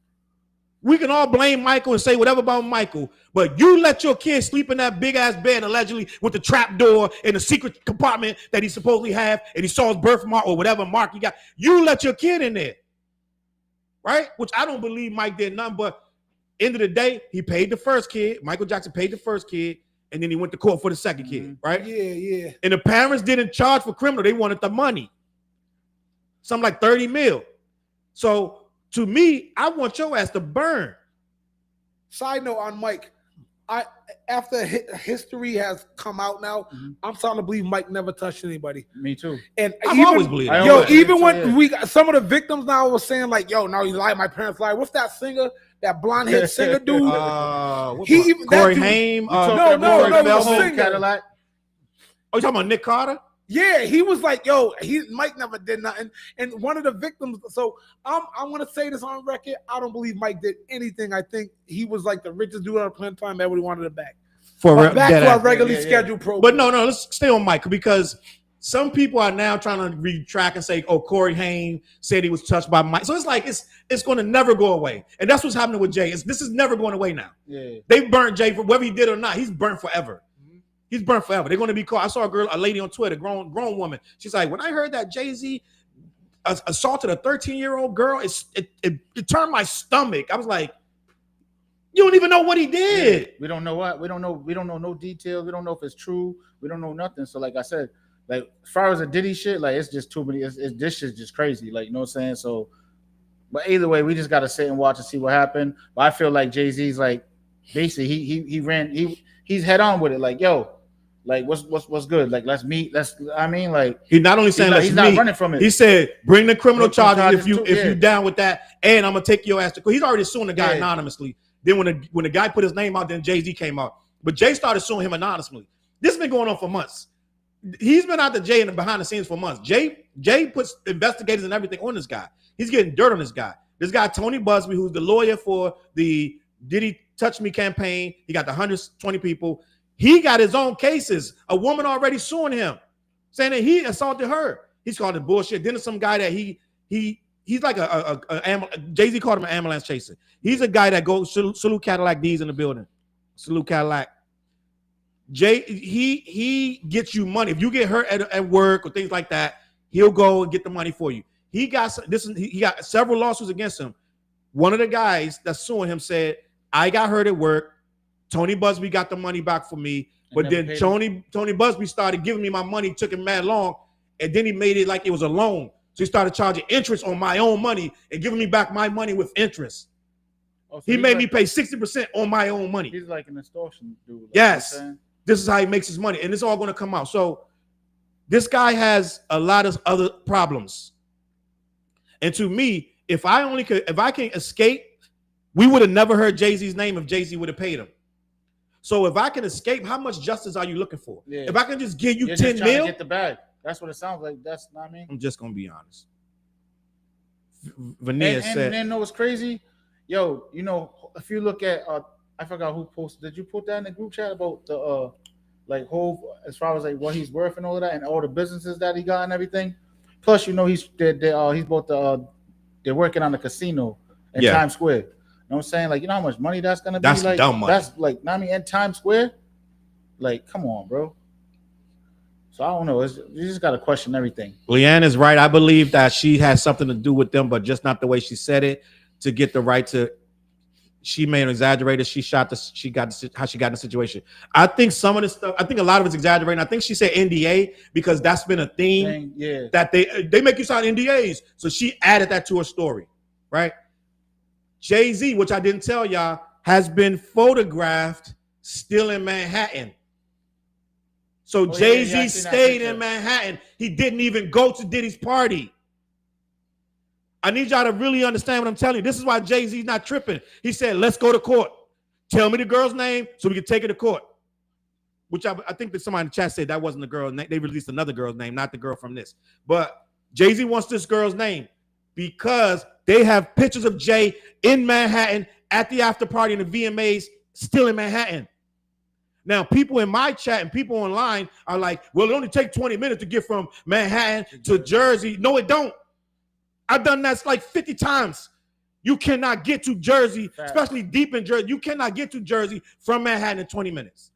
We can all blame Michael and say whatever about Michael, but you let your kid sleep in that big ass bed allegedly with the trap door in the secret compartment that he supposedly have, and he saw his birthmark or whatever mark he got. You let your kid in there, right? Which I don't believe Mike did nothing, but end of the day, he paid the first kid. Michael Jackson paid the first kid, and then he went to court for the second kid, right? Yeah. And the parents didn't charge for criminal; they wanted the money. Something like 30 mil. So to me, I want your ass to burn. Side note on Mike, after history has come out now, I'm starting to believe Mike never touched anybody. Me too. And I've always believed. Even when we got some of the victims now was saying like, "Yo, now he lied. My parents lied." What's that singer? That blonde haired singer dude? Corey Haim. No, singer. Cadillac. Oh, you talking about Nick Carter? Yeah, he was like, yo, Mike never did nothing. And one of the victims, so I'm going to say this on record. I don't believe Mike did anything. I think he was like the richest dude on the planet time. Everybody wanted it back. Back to our regularly scheduled program. But no, let's stay on Mike because some people are now trying to retract and say, oh, Corey Haim said he was touched by Mike. So it's like, it's going to never go away. And that's what's happening with Jay. This is never going away now. Yeah. They burnt Jay for whether he did or not. He's burnt forever. He's burnt forever. They're going to be caught. I saw a lady on Twitter, grown woman. She's like, when I heard that Jay-Z assaulted a 13-year-old girl, it turned my stomach. I was like, you don't even know what he did. Yeah, we don't know what. We don't know no details. We don't know if it's true. We don't know nothing. So like I said, like as far as the Diddy shit, like it's just too many. This shit's just crazy. Like, you know what I'm saying? So, but either way, we just got to sit and watch and see what happened. But I feel like Jay-Z's like, basically he's head on with it. Like, yo, like what's good? Like, let's meet. Like he's not only saying he's not running from it. He said bring the criminal charges if you're down with that, and I'm gonna take your ass to court. He's already suing the guy anonymously. Then when the guy put his name out, then Jay-Z came out. But Jay started suing him anonymously. This has been going on for months. He's been out to Jay in the behind the scenes for months. Jay puts investigators and everything on this guy. He's getting dirt on this guy. This guy Tony Busby, who's the lawyer for the Diddy Touch Me campaign. He got the 120 people. He got his own cases. A woman already suing him, saying that he assaulted her. He's called it bullshit. Then there's some guy that he's like Jay-Z called him an ambulance chaser. He's a guy that goes salute Cadillac D's in the building. Salute Cadillac. Jay, he gets you money. If you get hurt at work or things like that, he'll go and get the money for you. He got several lawsuits against him. One of the guys that's suing him said, I got hurt at work. Tony Busby got the money back for me. But then Tony Busby started giving me my money, took him mad long, and then he made it like it was a loan. So he started charging interest on my own money and giving me back my money with interest. Oh, so he made me pay 60% on my own money. He's like an extortion dude. Like yes. This is how he makes his money. And it's all going to come out. So This guy has a lot of other problems. And to me, if I can escape, we would have never heard Jay-Z's name if Jay-Z would have paid him. So if I can escape, how much justice are you looking for? Yeah. If I can just give you 10 mil, get the bag. That's what it sounds like. That's not me. I'm just gonna be honest. Veneer said, and then know what's crazy? Yo, you know, if you look at I forgot who posted. Did you put that in the group chat about the like whole as far as like what he's worth and all of that and all the businesses that he got and everything? Plus, you know, he's bought they're working on the casino in Times Square. You know what I'm saying? Like, you know how much money that's gonna be? That's like dumb money. That's like, I mean, in Times Square. Like, come on, bro. So I don't know. You just gotta question everything. Leanne is right. I believe that she has something to do with them, but just not the way she said it to get the right to. She may have exaggerated. How she got in the situation. I think some of this stuff. I think a lot of it's exaggerating. I think she said NDA because that's been a theme. That they make you sign NDAs. So she added that to her story, right? Jay-Z, which I didn't tell y'all, has been photographed still in Manhattan. So Jay-Z stayed in Manhattan. He didn't even go to Diddy's party. I need y'all to really understand what I'm telling you. This is why Jay-Z's not tripping. He said, let's go to court. Tell me the girl's name so we can take her to court. Which I think that somebody in the chat said that wasn't the girl's name. They released another girl's name, not the girl from this. But Jay-Z wants this girl's name because they have pictures of Jay in Manhattan at the after party in the VMAs still in Manhattan. Now, people in my chat and people online are like, well, it only takes 20 minutes to get from Manhattan to Jersey. No, it don't. I've done that like 50 times. You cannot get to Jersey, especially deep in Jersey. You cannot get to Jersey from Manhattan in 20 minutes.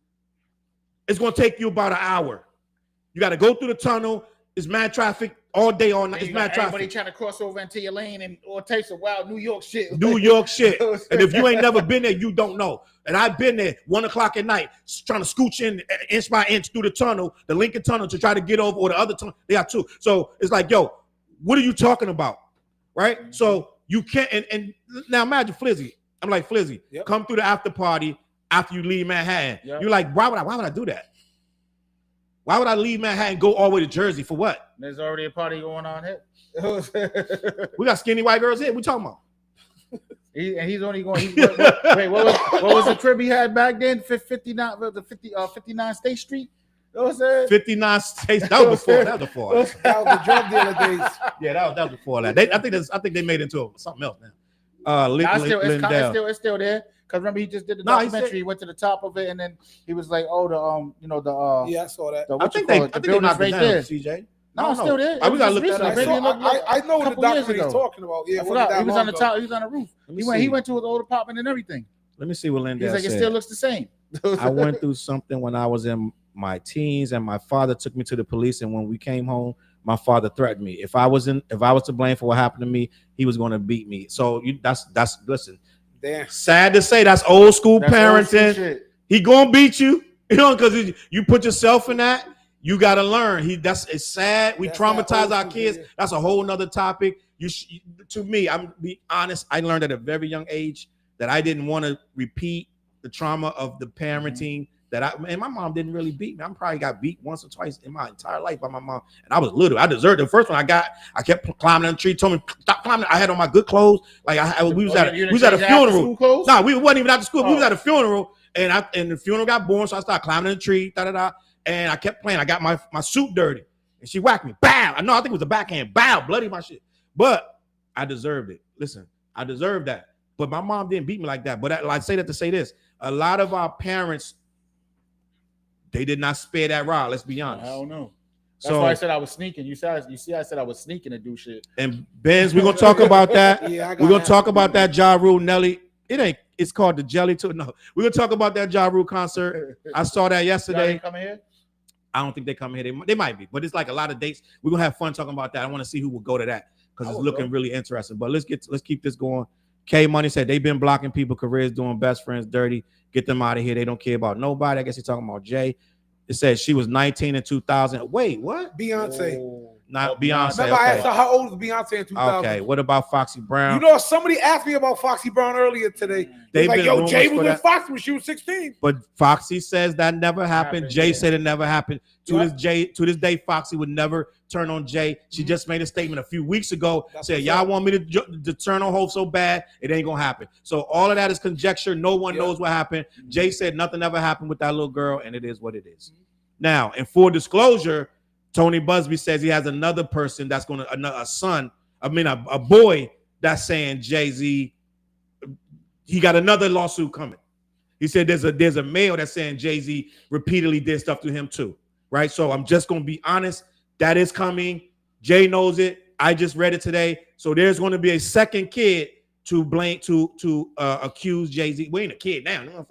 It's going to take you about an hour. You got to go through the tunnel. It's mad traffic all day, all night. It's mad traffic. Everybody trying to cross over into your lane and all types of wild New York shit. New York shit. And if you ain't never been there, you don't know. And I've been there 1 o'clock at night, trying to scooch in inch by inch through the tunnel, the Lincoln Tunnel, to try to get over, or the other tunnel. They got two. So it's like, yo, what are you talking about? Right? Mm-hmm. So you can't, and now imagine Flizzy. I'm like, Flizzy, come through the after party after you leave Manhattan. Yep. You're like, why would I do that? Why would I leave Manhattan and go all the way to Jersey for what? There's already a party going on here. We got skinny white girls here. We talking about? He's only going. Wait, what was the crib he had back then? 59 State Street. You know what I'm saying? 59 States. That was before. That was before. That was the drug dealer days. Yeah, that was before that. I think they made it into something else now. It's still there. Because remember, he just did the documentary. He went to the top of it, and then he was like, "Oh, yeah, I saw that. I think they knocked it down, CJ. No, it's still there. We gotta look that up. I know what the documentary he's talking about. Yeah, I forgot. He was on the top. He was on the roof. He went to his old apartment and everything. Let me see what Lindell said. He's like, it still looks the same. I went through something when I was in my teens, and my father took me to the police. And when we came home, my father threatened me. If I was to blame for what happened to me, he was going to beat me. So that's listen. Damn. Sad to say, that's old school parenting. He gonna beat you, because you put yourself in that. You gotta learn. It's sad. We traumatize our kids. Yeah. That's a whole nother topic. To me, I'm be honest. I learned at a very young age that I didn't want to repeat the trauma of the parenting and my mom didn't really beat me. I probably got beat once or twice in my entire life by my mom, and I was little. I deserved it. The first one I kept climbing the tree. Told me stop climbing. I had on my good clothes. Like we was at a funeral. No, we wasn't even at the school. We was at a funeral, and the funeral got born. So I started climbing the tree. And I kept playing. I got my suit dirty, and she whacked me. Bow. I think it was a backhand. Bow, bloody my shit. But I deserved it. Listen, I deserved that. But my mom didn't beat me like that. But I say that to say this: a lot of our parents, they did not spare that rod. Let's be honest. I don't know. That's why I said I was sneaking. You see, I said I was sneaking to do shit. And Benz, we're gonna talk about that. We're gonna talk about that JaRule Nelly. It's called the Jelly too. No, we're gonna talk about that JaRule concert. I saw that yesterday. Coming here? I don't think they come here. They might be, but it's like a lot of dates. We're gonna have fun talking about that. I want to see who will go to that because it's looking really interesting. But let's keep this going. K Money said they've been blocking people careers, doing best friends dirty. Get them out of here. They don't care about nobody. I guess he's talking about Jay. It says she was 19 in 2000. Wait, what? Beyonce. Not Beyonce. Remember, I asked her how old was Beyonce in 2000. Okay, what about Foxy Brown? You know, somebody asked me about Foxy Brown earlier today. They like, yo, Jay was with Foxy when she was 16. But Foxy says that never happened. Jay said it never happened. To this day, Foxy would never turn on Jay. She just made a statement a few weeks ago, said, y'all want me to turn on Hope so bad, it ain't gonna happen. So all of that is conjecture. No one knows what happened. Jay said nothing ever happened with that little girl, and it is what it is. Now, in full disclosure, Tony Busby says he has another person that's going to, a boy that's saying Jay-Z, he got another lawsuit coming. He said there's a male that's saying Jay-Z repeatedly did stuff to him too, right? So I'm just going to be honest, that is coming. Jay knows it. I just read it today. So there's going to be a second kid to accuse Jay-Z. We ain't a kid now. No,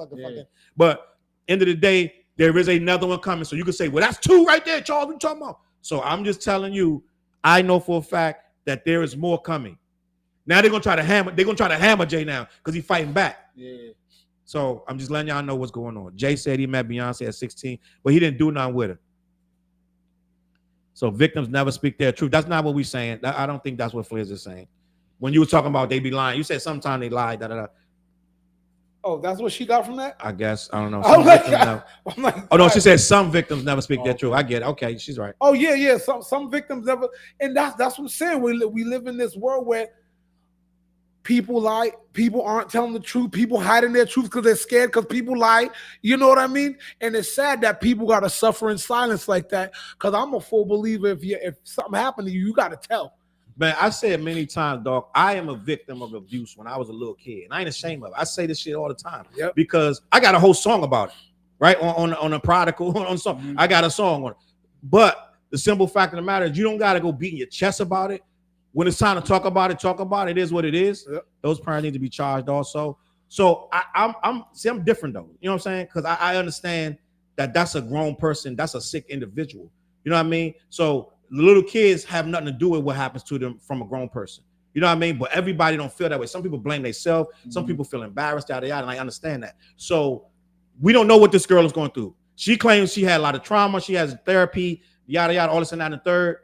but end of the day, there is another one coming. So you can say, well, that's two right there, Charles. What you talking about? So I'm just telling you, I know for a fact that there is more coming. Now they're gonna try to hammer Jay now because he's fighting back. Yeah. So I'm just letting y'all know what's going on. Jay said he met Beyonce at 16, but he didn't do nothing with her. So victims never speak their truth. That's not what we're saying. I don't think that's what Flizz is saying. When you were talking about they be lying, you said sometimes they lie. Oh, that's what she got from that? I guess. I don't know. I'm like, oh, no, she said some victims never speak their truth. I get it. Okay, she's right. Oh, yeah. Some victims never. And that's what I'm saying. We live in this world where people lie. People aren't telling the truth. People hiding their truth because they're scared because people lie. You know what I mean? And it's sad that people got to suffer in silence like that because I'm a full believer if something happened to you, you got to tell. Man, I said many times, dog, I am a victim of abuse when I was a little kid. And I ain't ashamed of it. I say this shit all the time because I got a whole song about it, right? On a Prodigal, on song. Mm-hmm. I got a song on it. But the simple fact of the matter is you don't got to go beating your chest about it. When it's time to talk about it, talk about it. It is what it is. Yep. Those parents need to be charged also. So I'm different though. You know what I'm saying? Because I understand that that's a grown person. That's a sick individual. You know what I mean? So the little kids have nothing to do with what happens to them from a grown person. You know what I mean? But everybody don't feel that way. Some people blame themselves. Mm-hmm. Some people feel embarrassed, yada, yada, and I understand that. So we don't know what this girl is going through. She claims she had a lot of trauma. She has therapy, yada, yada, all this and that and the third.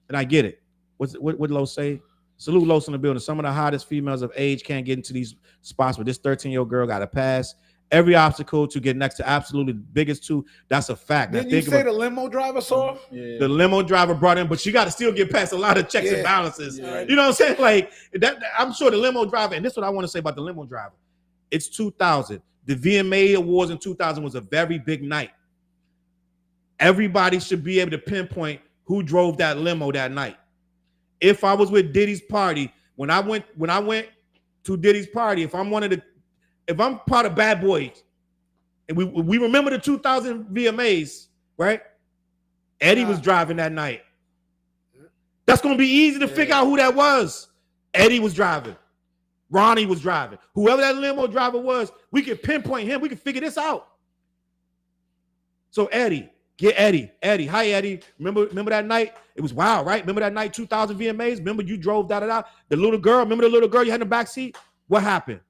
And I get it. What Lo say? Salute Los in the building. Some of the hottest females of age can't get into these spots, but this 13-year-old girl got a pass. Every obstacle to get next to absolutely biggest two. That's a fact. Didn't you say the limo driver saw? Yeah. The limo driver brought in, but you got to still get past a lot of checks and balances. Yeah. You know what I'm saying? Like that. I'm sure the limo driver, and this is what I want to say about the limo driver. It's 2000. The VMA Awards in 2000 was a very big night. Everybody should be able to pinpoint who drove that limo that night. If I was with Diddy's party, when I went to Diddy's party, if I'm part of Bad Boys, and we remember the 2000 VMAs, right? Eddie was driving that night. That's gonna be easy to figure out who that was. Eddie was driving. Ronnie was driving. Whoever that limo driver was, we could pinpoint him. We could figure this out. So Eddie, get Eddie. Eddie, hi Eddie. Remember that night? It was wild, right? Remember that night, 2000 VMAs? Remember you drove da-da-da? The little girl, remember the little girl you had in the back seat? What happened?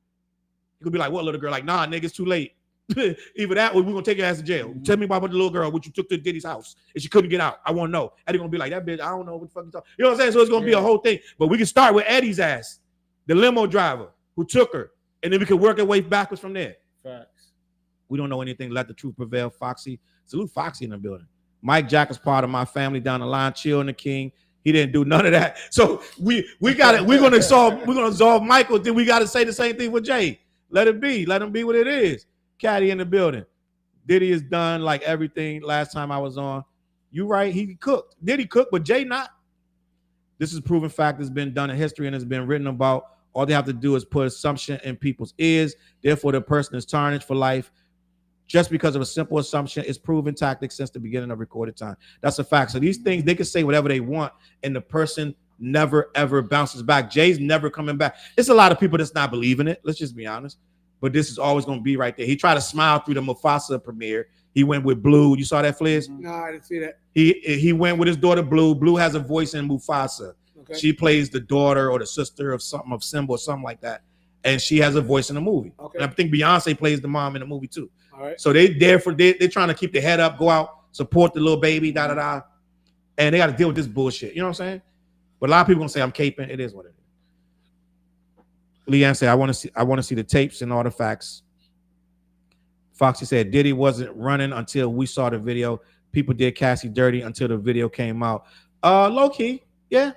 You could be like, what little girl? Like, nah, nigga, it's too late. Either that or we're going to take your ass to jail. Tell me about the little girl, what you took to Diddy's house and she couldn't get out. I want to know. Eddie going to be like, that bitch, I don't know what the fuck you talking. You know what I'm saying? So it's going to be a whole thing. But we can start with Eddie's ass, the limo driver who took her, and then we could work our way backwards from there. Facts. We don't know anything. Let the truth prevail. Foxy. Salute Foxy in the building. Mike Jack is part of my family down the line. Chill and the King. He didn't do none of that. So we got it. We're gonna solve Michael. Then we gotta say the same thing with Jay. Let it be. Let him be what it is. Caddy in the building. Diddy is done like everything last time I was on. You right. He cooked. Diddy cooked, but Jay not. This is a proven fact that's been done in history and has been written about. All they have to do is put assumption in people's ears. Therefore, the person is tarnished for life. Just because of a simple assumption, it's proven tactic since the beginning of recorded time. That's a fact. So these things, they can say whatever they want, and the person never, ever bounces back. Jay's never coming back. It's a lot of people that's not believing it. Let's just be honest. But this is always going to be right there. He tried to smile through the Mufasa premiere. He went with Blue. You saw that, Flizz? No, I didn't see that. He went with his daughter, Blue. Blue has a voice in Mufasa. Okay. She plays the daughter or the sister of something, of Simba or something like that. And she has a voice in the movie. Okay. And I think Beyonce plays the mom in the movie too. All right. So they're trying to keep their head up, go out, support the little baby, da-da-da. and they got to deal with this bullshit. You know what I'm saying? But a lot of people gonna say I'm caping. It is what it is. Leanne said, I want to see the tapes and all the facts. Foxy said Diddy wasn't running until we saw the video. People did Cassie dirty until the video came out. Low key, yeah.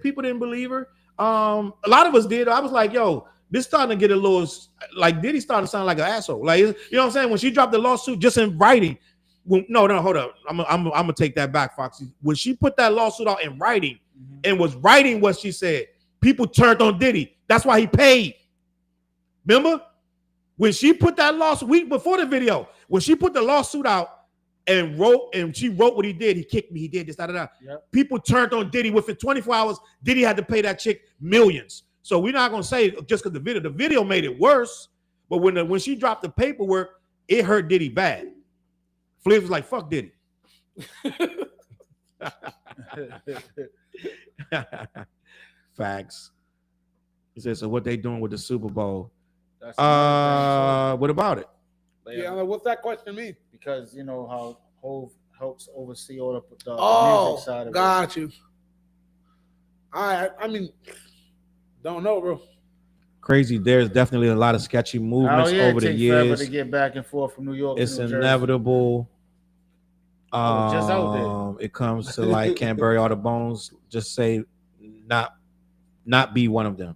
People didn't believe her. A lot of us did. I was like, yo, this starting to get a little like Diddy starting to sound like an asshole. Like, you know what I'm saying? When she dropped the lawsuit just in writing. No, hold up. I'm gonna take that back, Foxy. When she put that lawsuit out in writing and was writing what she said, people turned on Diddy. That's why he paid. Remember? When she put that lawsuit, week before the video, when she put the lawsuit out and she wrote what he did, he kicked me, he did this, Yep. People turned on Diddy. Within 24 hours, Diddy had to pay that chick millions. So we're not gonna say just because the video made it worse, but when she dropped the paperwork, it hurt Diddy bad. Flizz was like, fuck Diddy. Facts. He said, so what they doing with the Super Bowl? What about it? Yeah, what's that question mean? Because you know how Hov helps oversee all the music side of it. Got you. I mean, don't know, bro. Crazy. There's definitely a lot of sketchy movements over the years. To get back and forth from New York. It's to New inevitable. Just out there. It comes to like can't bury all the bones. Just say not be one of them.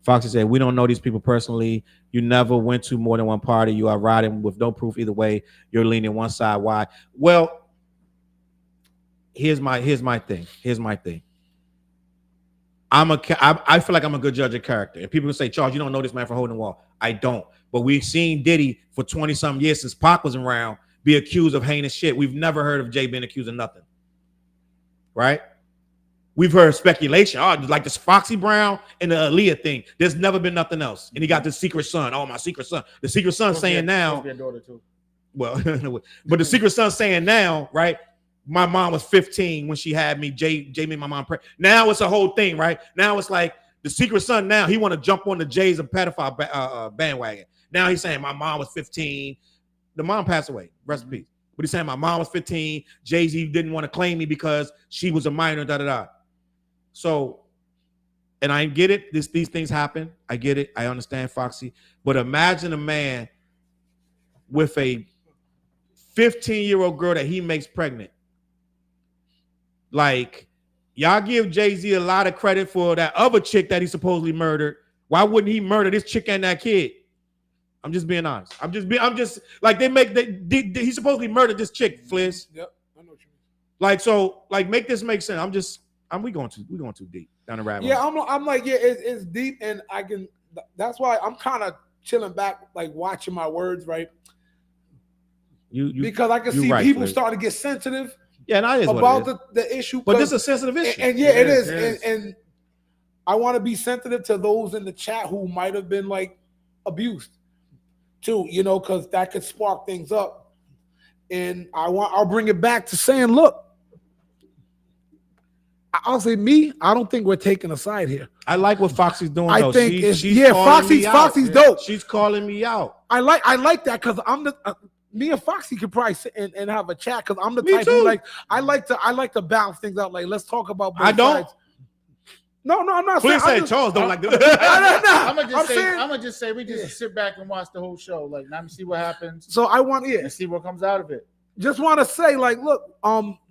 Foxy said, we don't know these people personally. You never went to more than one party. You are riding with no proof either way. You're leaning one side. Why? Well, here's my thing. I feel like I'm a good judge of character. And people can say, Charles, you don't know this man for holding the wall. I don't. But we've seen Diddy for 20-something years since Pac was around be accused of heinous shit. We've never heard of Jay being accused of nothing. Right? We've heard speculation. Oh, like this Foxy Brown and the Aaliyah thing. There's never been nothing else. And he got this secret son. Oh, my secret son. The secret son saying now. Be a daughter too. Well, but the secret son saying now, right? My mom was 15 when she had me. Jay made my mom pregnant. Now it's a whole thing, right? Now it's like the secret son. Now he want to jump on the Jay's and pedophile bandwagon. Now he's saying my mom was 15. The mom passed away. Rest in peace. But he's saying my mom was 15. Jay-Z didn't want to claim me because she was a minor. Da da da. So, and I get it. These things happen. I get it. I understand, Foxy. But imagine a man with a 15-year-old girl that he makes pregnant. Like, y'all give Jay-Z a lot of credit for that other chick that he supposedly murdered. Why wouldn't he murder this chick and that kid? I'm just being honest. I'm just like he supposedly murdered this chick, Flizz. Yep, I know what you mean. Like, so, like, make this make sense. We going too deep down the rabbit hole. Yeah, I'm like, yeah, it's deep, and I can. That's why I'm kind of chilling back, like watching my words, right? Because I can see right, people Flizz. starting to get sensitive. Yeah, and that is about the issue. But this is a sensitive issue. And yeah, it is. And I want to be sensitive to those in the chat who might have been like abused too, you know, because that could spark things up. And I'll bring it back to saying, look, I'll say I don't think we're taking a side here. I like what Foxy's doing. I though. think Foxy's dope. She's calling me out. I like that because I'm the me and Foxy could probably sit and have a chat because I'm the type who I like to balance things out. Like, let's talk about both sides. No, I'm not saying. Please say Charles don't like this. I'm gonna just say we just sit back and watch the whole show. Like, let me see what happens. So I want and see what comes out of it. Just want to say, like, look,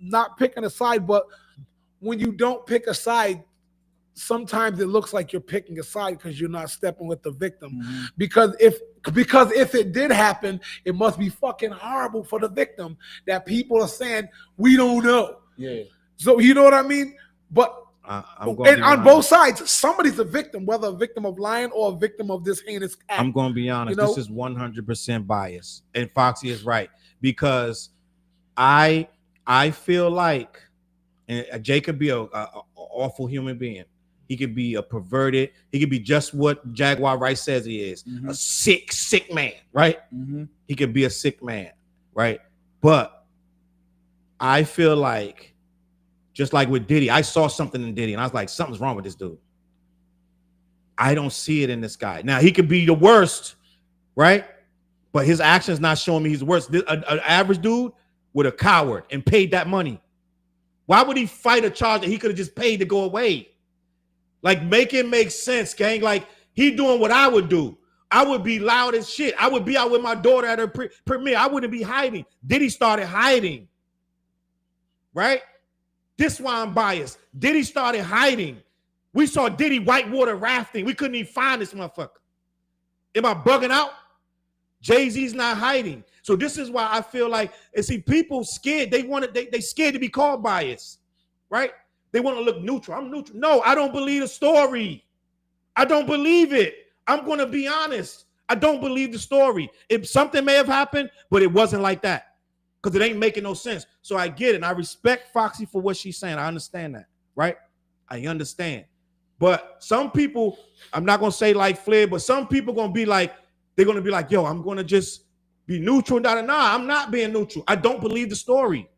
not picking a side, but when you don't pick a side, sometimes it looks like you're picking a side because you're not stepping with the victim. Mm-hmm. Because if it did happen, it must be fucking horrible for the victim that people are saying we don't know. Yeah. So you know what I mean? But and on both sides, somebody's a victim, whether a victim of lying or a victim of this heinous act. I'm going to be honest. You know? This is 100% bias, and Foxy is right because I feel like. And Jay could be a awful human being. He could be a perverted. He could be just what Jaguar Rice says he is. Mm-hmm. A sick man, right? Mm-hmm. He could be a sick man, right? But I feel like, just like with Diddy, I saw something in Diddy, and I was like, something's wrong with this dude. I don't see it in this guy. Now, he could be the worst, right? But his actions not showing me he's the worst. An average dude with a coward and paid that money. Why would he fight a charge that he could have just paid to go away? Like, make it make sense, gang. Like, he doing what I would do. I would be loud as shit. I would be out with my daughter at her premiere. I wouldn't be hiding. Diddy started hiding, right? This is why I'm biased. Diddy started hiding. We saw Diddy whitewater rafting. We couldn't even find this motherfucker. Am I bugging out? Jay-Z's not hiding. So this is why I feel like, and see, people scared. They scared to be called biased, right? They want to look neutral. I'm neutral. No, I don't believe the story. I don't believe it. I'm going to be honest. I don't believe the story. If something may have happened, but it wasn't like that because it ain't making no sense. So I get it. And I respect Foxy for what she's saying. I understand that, right? I understand. But some people, I'm not going to say like Flizz, but some people going to be like, they're going to be like, yo, I'm going to just be neutral. Nah, I'm not being neutral. I don't believe the story.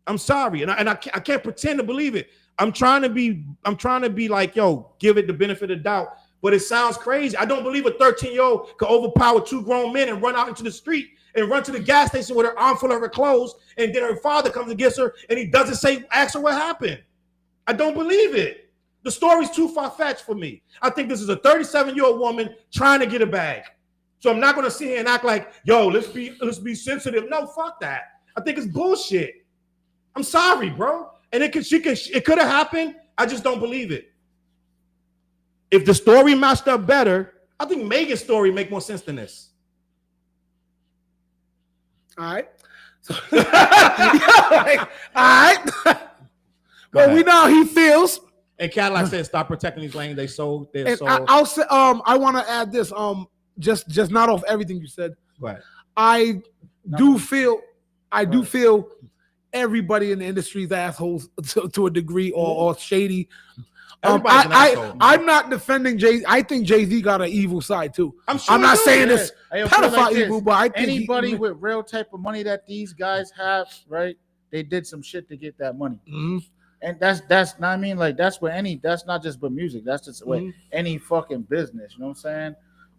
I'm sorry. And I can't pretend to believe it. I'm trying to be like, yo, give it the benefit of the doubt. But it sounds crazy. I don't believe a 13-year-old could overpower 2 grown men and run out into the street and run to the gas station with her arm full of her clothes. And then her father comes and gets her and he doesn't ask her what happened. I don't believe it. The story's too far-fetched for me. I think this is a 37-year-old woman trying to get a bag. So I'm not going to sit here and act like, yo, let's be sensitive. No, fuck that. I think it's bullshit. I'm sorry, bro. And it could have happened. I just don't believe it. If the story matched up better, I think Megan's story make more sense than this. All right. All right. Well, we know how he feels. And Cadillac said, "Stop protecting these lanes. They sold. They're sold." I'll say, I want to add this. Just not off everything you said. Go ahead. I do feel everybody in the industry is assholes to a degree or shady. I'm not defending Jay. I think Jay-Z got an evil side too. I'm not saying this pedophile evil, but I think anybody with real type of money that these guys have, right? They did some shit to get that money. Mm-hmm. And that's not, I mean, like, that's not just with music. That's just with any fucking business. You know what I'm saying?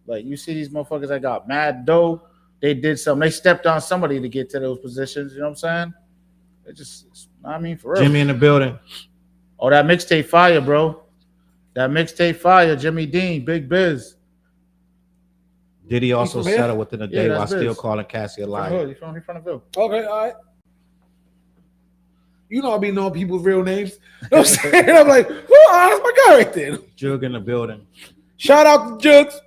Like, you see these motherfuckers that got mad dough. They did something. They stepped on somebody to get to those positions. You know what I'm saying? It just, I mean, for real. Jimmy in the building. Oh, that mixtape fire, bro. That mixtape fire. Jimmy Dean, Big Biz. Diddy also settled within a day while Biz. still calling Cassie a liar. He's from the Ville. Okay, all right. You know I be knowing people's real names. You know what I'm saying? I'm like, that's my guy right there. Jug in the building. Shout out to Jugs.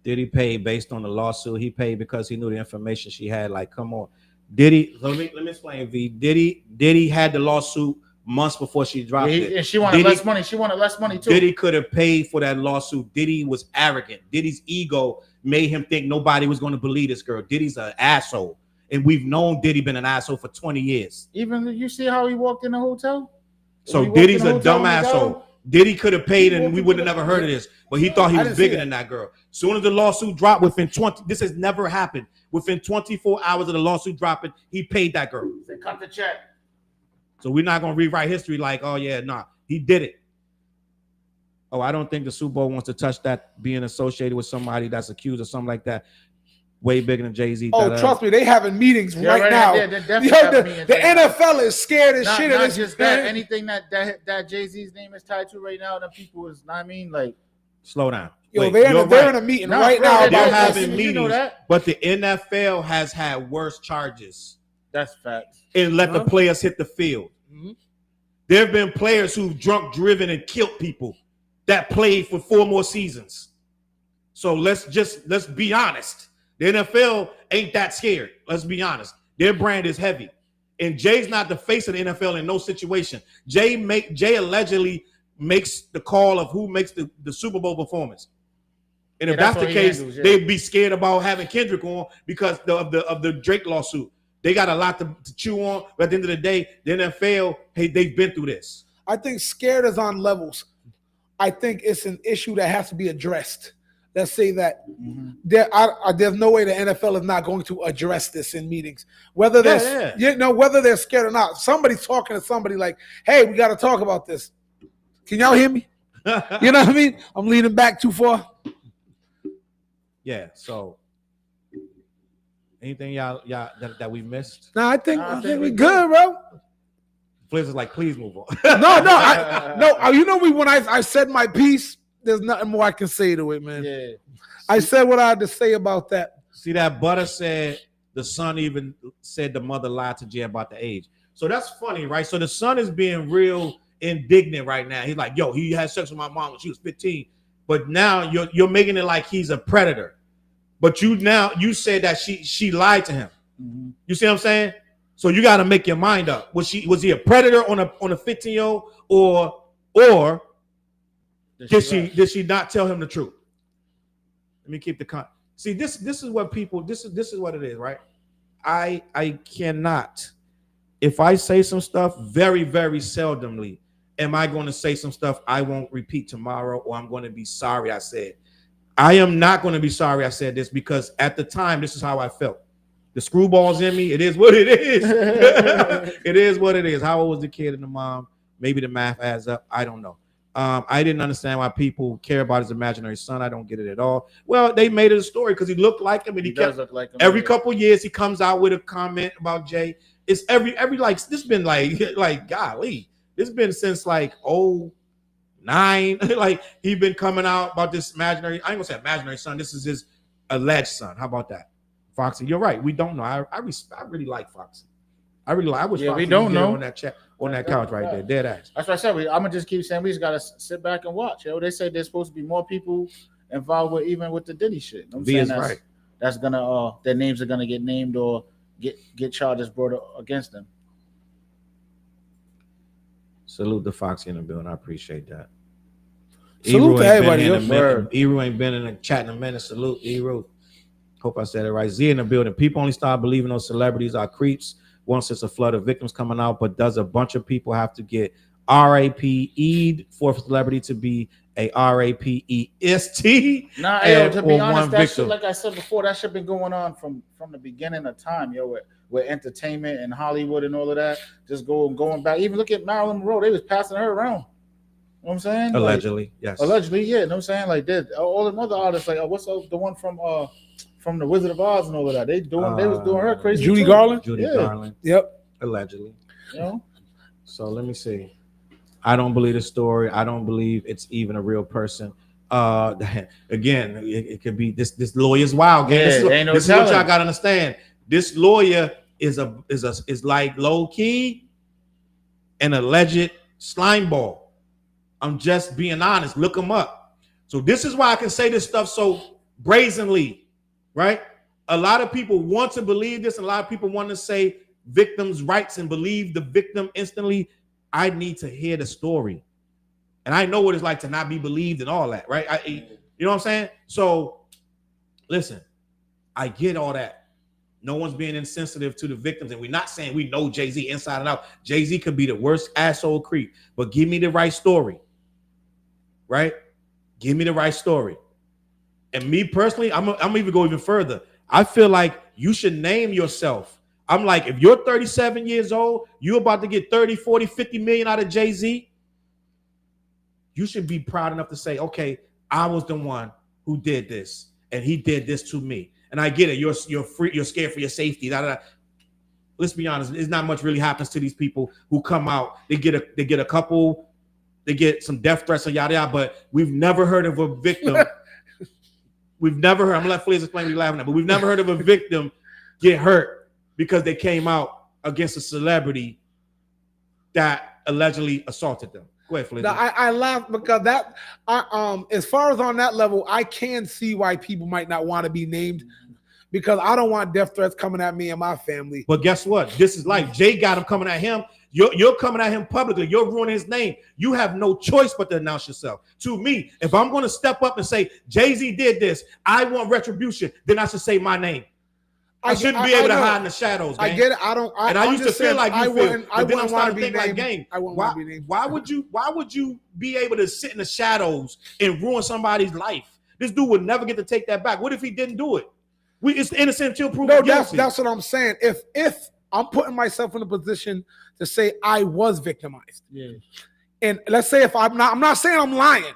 Diddy paid based on the lawsuit. He paid because he knew the information she had. Like, come on. Diddy, let me explain, V. Diddy had the lawsuit months before she dropped it. And she wanted less money. She wanted less money too. Diddy could have paid for that lawsuit. Diddy was arrogant. Diddy's ego made him think nobody was going to believe this girl. Diddy's an asshole. And we've known Diddy been an asshole for 20 years. Even you see how he walked in the hotel? So Diddy's a dumb asshole. Diddy could have paid and we would have never heard of this. But he thought he was bigger than that girl. Soon as the lawsuit dropped, this has never happened. Within 24 hours of the lawsuit dropping, he paid that girl. They cut the check. So we're not going to rewrite history like, oh yeah, nah, he did it. Oh, I don't think the Super Bowl wants to touch that being associated with somebody that's accused of something like that. Way bigger than Jay-Z. Oh, trust me, they having meetings right now. The NFL is scared as shit. Not just that. Anything that Jay-Z's name is tied to right now, the people is, I mean, like, slow down. Yo, they're in a meeting right now. They're having meetings, but the NFL has had worse charges. That's facts. And let the players hit the field. Mm-hmm. There have been players who've drunk, driven, and killed people that played for 4 more seasons. So let's be honest. The NFL ain't that scared. Let's be honest. Their brand is heavy. And Jay's not the face of the NFL in no situation. Jay allegedly makes the call of who makes the Super Bowl performance. And if that's the case, they'd be scared about having Kendrick on because of the Drake lawsuit. They got a lot to chew on. But at the end of the day, the NFL, hey, they've been through this. I think scared is on levels. I think it's an issue that has to be addressed. Let's say that there's no way the NFL is not going to address this in meetings, whether whether they're scared or not. Somebody's talking to somebody like, "Hey, we got to talk about this." Can y'all hear me? You know what I mean? I'm leaning back too far. Yeah. So, anything y'all that we missed? No, I think we good, bro. Flizz is like, please move on. No. You know me when I said my piece. There's nothing more I can say to it, man. Yeah. I said what I had to say about that. See that Butter said the son even said the mother lied to Jay about the age. So that's funny, right? So the son is being real indignant right now. He's like, yo, he had sex with my mom when she was 15. But now you're making it like he's a predator. But you said that she lied to him. Mm-hmm. You see what I'm saying? So you got to make your mind up. Was he a predator on a 15-year-old or did she not tell him the truth? Let me keep the con. See, this is what people. This is what it is, right? I cannot. If I say some stuff, very very seldomly, am I going to say some stuff I won't repeat tomorrow, or I'm going to be sorry I said. I am not going to be sorry I said this because at the time this is how I felt. The screwball's in me. It is what it is. It is what it is. How old was the kid and the mom? Maybe the math adds up. I don't know. I didn't understand why people care about his imaginary son. I don't get it at all. Well, they made it a story because he looked like him, and he kept, look like him. Every couple years he comes out with a comment about Jay. It's every like this been like golly. This been since like 09. Like he been coming out about this imaginary. I ain't gonna say imaginary son. This is his alleged son. How about that? Foxy, you're right. We don't know. I really like Foxy. I wish Foxy we don't know on that couch right there. Dead ass. That's what I said. I'm gonna just keep saying we just gotta sit back and watch. Yo, they say there's supposed to be more people involved with even with the Diddy shit. I'm saying that's, that's gonna their names are gonna get named or get charges brought against them. Salute the Foxy in the building. I appreciate that. Salute to everybody. Eru ain't been in the chat in a minute. Salute Eru. Hope I said it right. Z in the building. People only start believing those celebrities are creeps once it's a flood of victims coming out. But does a bunch of people have to get RAPE'd for a celebrity to be a RAPEST? Nah, yo, to be honest, that shit, like I said before, that shit been going on from the beginning of time, yo, with entertainment and Hollywood and all of that. Just going back. Even look at Marilyn Monroe. They was passing her around. You know what I'm saying? Allegedly, like, yes. Allegedly, yeah. You know what I'm saying? Like, all them other artists, like, what's the one from the Wizard of Oz and all of that? They was doing her crazy. Judy Garland? Judy Garland. Yep. Allegedly. You know? So let me see. I don't believe the story. I don't believe it's even a real person. Again, it could be this lawyer's wild. Yeah, this is what y'all gotta understand. This lawyer is like low key an alleged slime ball. I'm just being honest. Look him up. So this is why I can say this stuff so brazenly, right? A lot of people want to believe this, and a lot of people want to say victims' rights and believe the victim instantly. I need to hear the story. And I know what it's like to not be believed and all that, right? You know what I'm saying? So listen, I get all that. No one's being insensitive to the victims, and we're not saying we know Jay-Z inside and out. Jay-Z could be the worst asshole creep, but give me the right story, right? Give me the right story. And me personally, I'm even go even further. I feel like you should name yourself. I'm like, if you're 37 years old, you're about to get 30, 40, 50 million out of Jay-Z, you should be proud enough to say, okay, I was the one who did this, and he did this to me. And I get it. You're free. You're scared for your safety. Let's be honest. It's not much really happens to these people who come out. They get a couple. They get some death threats and yada yada. But we've never heard of a victim. We've never heard. I'm gonna let Flizz explain what he's laughing at. But we've never heard of a victim get hurt because they came out against a celebrity that allegedly assaulted them. Go ahead, Flizz. I laugh because that, as far as on that level, I can see why people might not want to be named, because I don't want death threats coming at me and my family. But guess what? This is life. Jay got him coming at him. You're coming at him publicly. You're ruining his name. You have no choice but to announce yourself. To me, if I'm going to step up and say Jay-Z did this, I want retribution, then I should say my name. I shouldn't be able to hide in the shadows. Gang. I get it. I used to feel like you feel. I then I'm wouldn't want starting to to be think like, named. gang. I wouldn't want to be named. Why would you be able to sit in the shadows and ruin somebody's life? This dude would never get to take that back. What if he didn't do it? It's innocent until proven guilty. That's what I'm saying. If I'm putting myself in a position to say I was victimized, and let's say if I'm not saying I'm lying.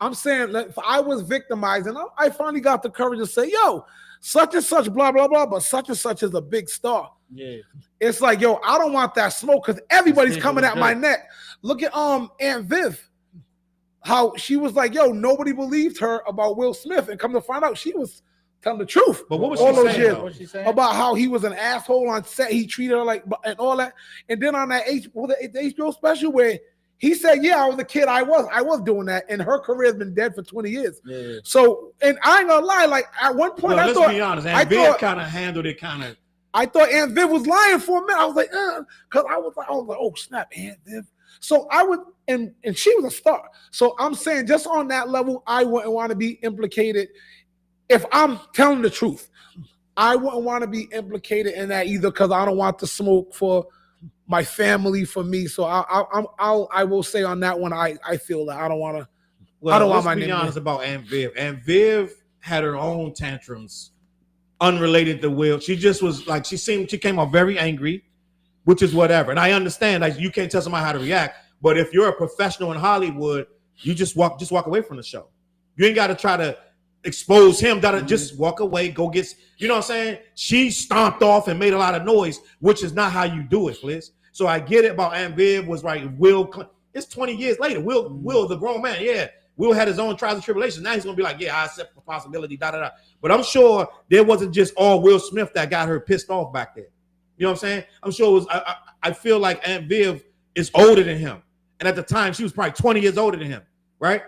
I'm saying if I was victimized and I finally got the courage to say, yo, such and such, blah, blah, blah, but such and such is a big star. Yeah. It's like, yo, I don't want that smoke because everybody's coming at my neck. Look at Aunt Viv. How she was like, yo, nobody believed her about Will Smith, and come to find out she was telling the truth. But what was all she those saying, years though? What's she saying? about how he was an asshole on set, he treated her like, and all that. And then on that the HBO special where he said, yeah, I was a kid, I was doing that, and her career has been dead for 20 years. Yeah. So, and I ain't gonna lie, like at one point, Let's be honest, Aunt Viv kind of handled it kind of. I thought Aunt Viv was lying for a minute. I was like, because I was like, oh snap, Aunt Viv. So I would, and she was a star. So I'm saying, just on that level, I wouldn't want to be implicated. If I'm telling the truth, I wouldn't want to be implicated in that either, because I don't want the smoke for my family, for me. So I will say on that one, I feel that I don't want to. Well, I don't want my let's be name honest about Aunt Viv. Aunt Viv had her own tantrums, unrelated to Will. She just was like, she came off very angry, which is whatever. And I understand, like, you can't tell somebody how to react. But if you're a professional in Hollywood, you just walk away from the show. You ain't got to try to expose him. Just walk away, go get, you know what I'm saying? She stomped off and made a lot of noise, which is not how you do it, Flizz. So I get it about Aunt Viv was right. Will, it's 20 years later. Will, the grown man, yeah. Will had his own trials and tribulations. Now he's gonna be like, yeah, I accept the possibility, da. But I'm sure there wasn't just all Will Smith that got her pissed off back there. You know what I'm saying? I'm sure it was. I feel like Aunt Viv is older than him, and at the time she was probably 20 years older than him, right?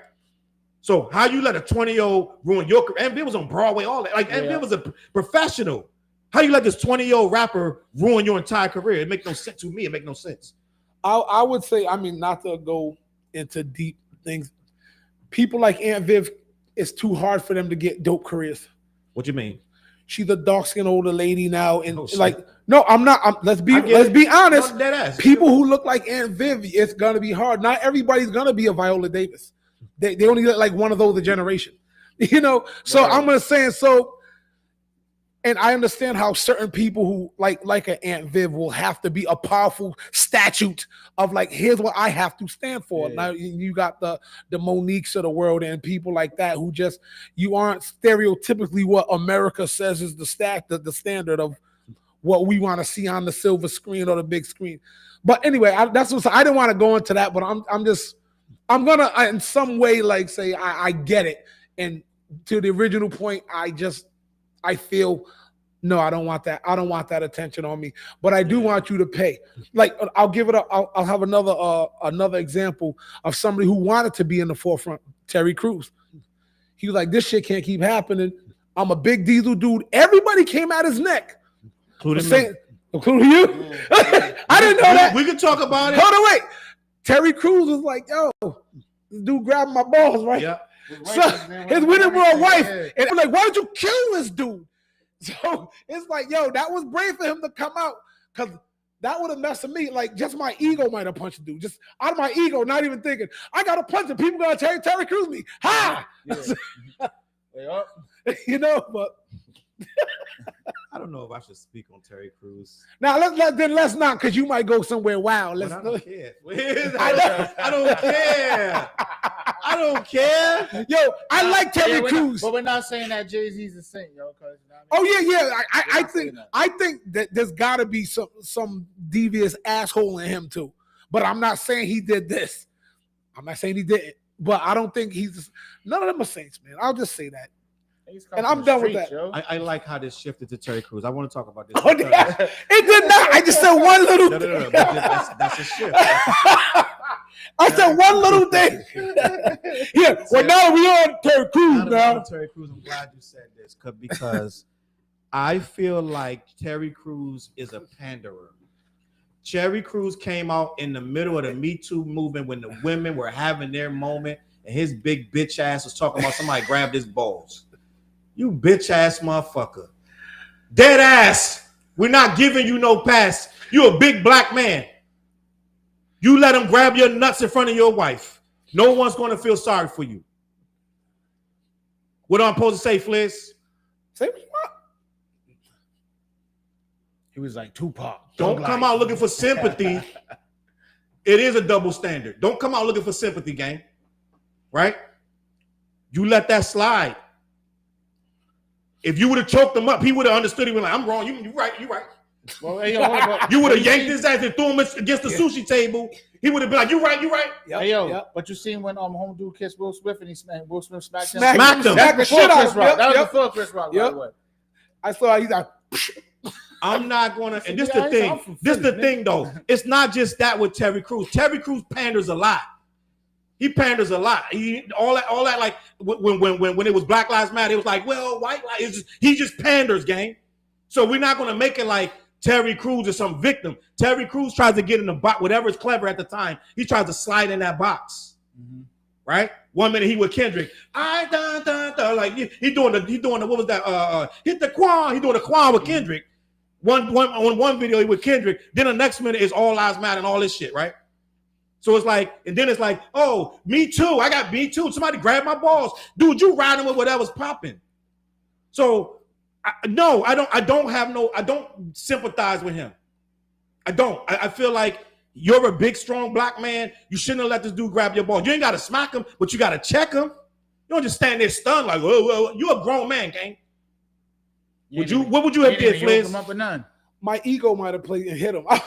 So how you let a 20-year-old ruin your career? Aunt Viv was on Broadway, all that. Like Aunt Viv was a professional. How you let this 20-year-old rapper ruin your entire career? It makes no sense to me. It makes no sense. I would say, I mean, not to go into deep things. People like Aunt Viv, it's too hard for them to get dope careers. What you mean? She's a dark-skinned older lady now, and Oh, like, no, I'm not. Let's be honest. No, deadass. People who look like Aunt Viv, it's gonna be hard. Not everybody's gonna be a Viola Davis. They only look like one of those a generation, you know. So Right. I'm gonna say so. And I understand how certain people who like an Aunt Viv will have to be a powerful statute of like, here's what I have to stand for. Yeah. Now you got the Moniques of the world and people like that who just, you aren't stereotypically what America says is the standard of what we want to see on the silver screen or the big screen. But anyway, I didn't want to go into that, but I'm gonna in some way like say I get it. And to the original point, I feel, no, I don't want that. I don't want that attention on me. But I do want you to pay. Like, I'll give it up. I'll have another example of somebody who wanted to be in the forefront. Terry Cruz. He was like, this shit can't keep happening. I'm a big diesel dude. Everybody came at his neck. Including you? I didn't know that. We can talk about it. Hold on, wait. Terry Cruz was like, yo, this dude grabbing my balls, right? Yeah. So his winning world wife, and I'm like, why did you kill this dude? So it's like, yo, that was brave for him to come out, because that would have messed with me. Like, just my ego might have punched the dude, just out of my ego, not even thinking I got to punch him. People gonna Terry Crews me, ha! Yeah. You know, but I don't know if I should speak on Terry Crews. now let's not, because you might go somewhere wild. But Let's I don't care. I don't care. I don't care. Yo, I like Terry Crews. But we're not saying that Jay-Z's a saint, yo. Oh yeah. I think that there's got to be some devious asshole in him too. But I'm not saying he did this. I'm not saying he didn't. But I don't think none of them are saints, man. I'll just say that. And I'm done with that. I like how this shifted to Terry Crews. I want to talk about this. Oh, yeah. It did not. I just said one little. No. That's a shift. I said one little thing. Yeah. Well, now we on Terry Crews now. Terry Crews. I'm glad you said this because I feel like Terry Crews is a panderer. Terry Crews came out in the middle of the Me Too movement when the women were having their moment, and his big bitch ass was talking about somebody grabbed his balls. You bitch ass motherfucker. Dead ass. We're not giving you no pass. You a big black man. You let him grab your nuts in front of your wife. No one's going to feel sorry for you. What am I supposed to say, Flizz? Say what? He was like Tupac. Don't come out looking for sympathy. It is a double standard. Don't come out looking for sympathy, gang. Right? You let that slide. If you would have choked him up, he would have understood. He was like, I'm wrong. You right. Well, hey, yo, You would have yanked his ass and threw him against the sushi table. He would have been like, "You right, you right." Yep, hey, yo, yep. but you seen when Home Dude kissed Will Smith and Will Smith smacked him? Smacked him. That's before Shit out Chris of him. Rock. Yep, That was yep. before Chris Rock. By Yep. the way. I saw he's like, I'm not gonna. And this Yeah, the thing. I'm from This the Philly, thing though. It's not just that with Terry Crews. Terry Crews panders a lot. He panders a lot. All that. Like when it was Black Lives Matter, it was like, well, white lives. He just panders, gang. So we're not gonna make it like Terry Crews is some victim. Terry Crews tries to get in the box, whatever is clever at the time. He tries to slide in that box, right? 1 minute he with Kendrick, like he doing the what was that? Hit the Quan. He doing the Quan with Kendrick. One video he with Kendrick. Then the next minute is All Lives Matter and all this shit, right? So it's like, and then it's like, oh, me too. I got me too. Somebody grab my balls, dude. You riding with whatever's popping. So I don't sympathize with him. I don't. I feel like you're a big, strong black man. You shouldn't have let this dude grab your ball. You ain't got to smack him, but you got to check him. You don't just stand there stunned like, whoa. You're a grown man, gang. What would you have did, Flizz? Up or none. my ego might have played and hit him. I'm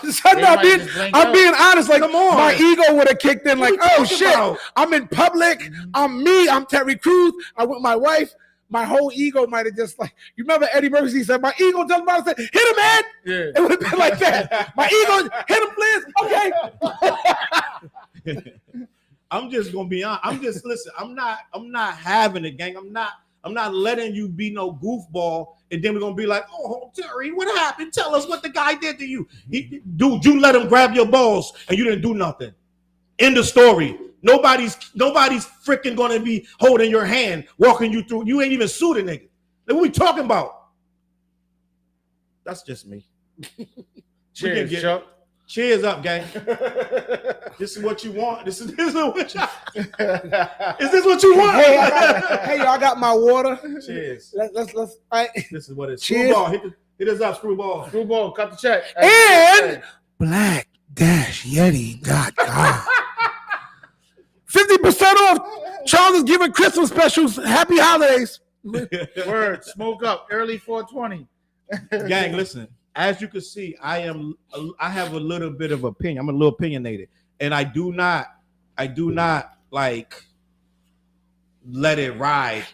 being honest. Like, come on, my ego would have kicked in. Like, oh shit, about? I'm in public. I'm me. I'm Terry Crews. I'm with my wife. My whole ego might have just like, you remember Eddie Murphy said, my ego just might have said, hit him, man. Yeah. It would have been like that. My ego, hit him, Flizz. Okay. I'm just gonna be honest. Listen, I'm not having it, gang. I'm not letting you be no goofball, and then we're gonna be like, oh, Terry, what happened? Tell us what the guy did to you. Dude, you let him grab your balls and you didn't do nothing. End of story. Nobody's freaking gonna be holding your hand, walking you through. You ain't even sued a nigga. Like, what we talking about? That's just me. Cheers, Chuck. Cheers up, gang. This is what you want. This is what you Is this what you want? Hey, y'all, I got my water. Cheers. Let's all right. This is what it's. Cheers. Screwball. Hit us up, Screwball. Screwball, cut the check. And black-yeti.com. 50% off. Challz is giving Christmas specials. Happy holidays. Word, smoke up. Early 420. Gang, listen. As you can see, I have a little bit of opinion. I'm a little opinionated, and I do not like let it ride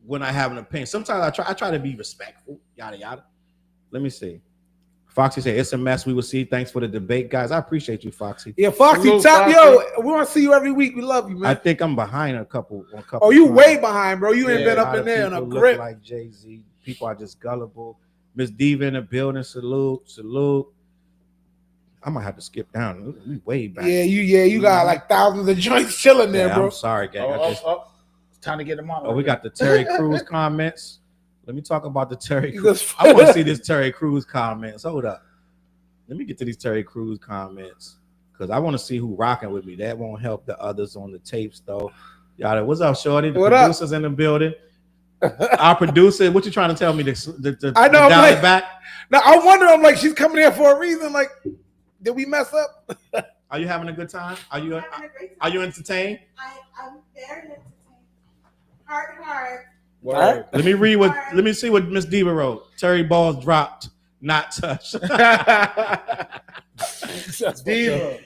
when I have an opinion. Sometimes I try to be respectful. Yada yada. Let me see. Foxy said it's a mess. We will see. Thanks for the debate, guys. I appreciate you, Foxy. Yeah, Foxy, Salute, top, Foxy. yo, we want to see you every week. We love you, man. I think I'm behind a couple. Oh, you times. way behind, bro. You ain't Yeah, been A up lot in of there in a people look grip. like Jay-Z. People are just gullible. Miss Diva in the building. Salute. I might have to skip down. We way back. You got like thousands of joints chilling there, Yeah, bro. I'm sorry, gang. It's time to get them on. Oh, we got the Terry Crews comments. Let me talk about the Terry You Crews. just- I want to see this Terry Crews comments. Hold up. Let me get to these Terry Crews comments because I want to see who rocking with me. That won't help the others on the tapes, though. Y'all, what's up, Shorty? The What up? producers in the building. Our producer, what you trying to tell me? I know, I'm dial like- it back? Now I wonder. I'm like, she's coming here for a reason. Like, did we mess up? Are you having a good time? Are you Having a great time. are you entertained? I'm very entertained. Heart. Word. Let me see what Miss Diva wrote. Terry balls dropped, not touched. Diva.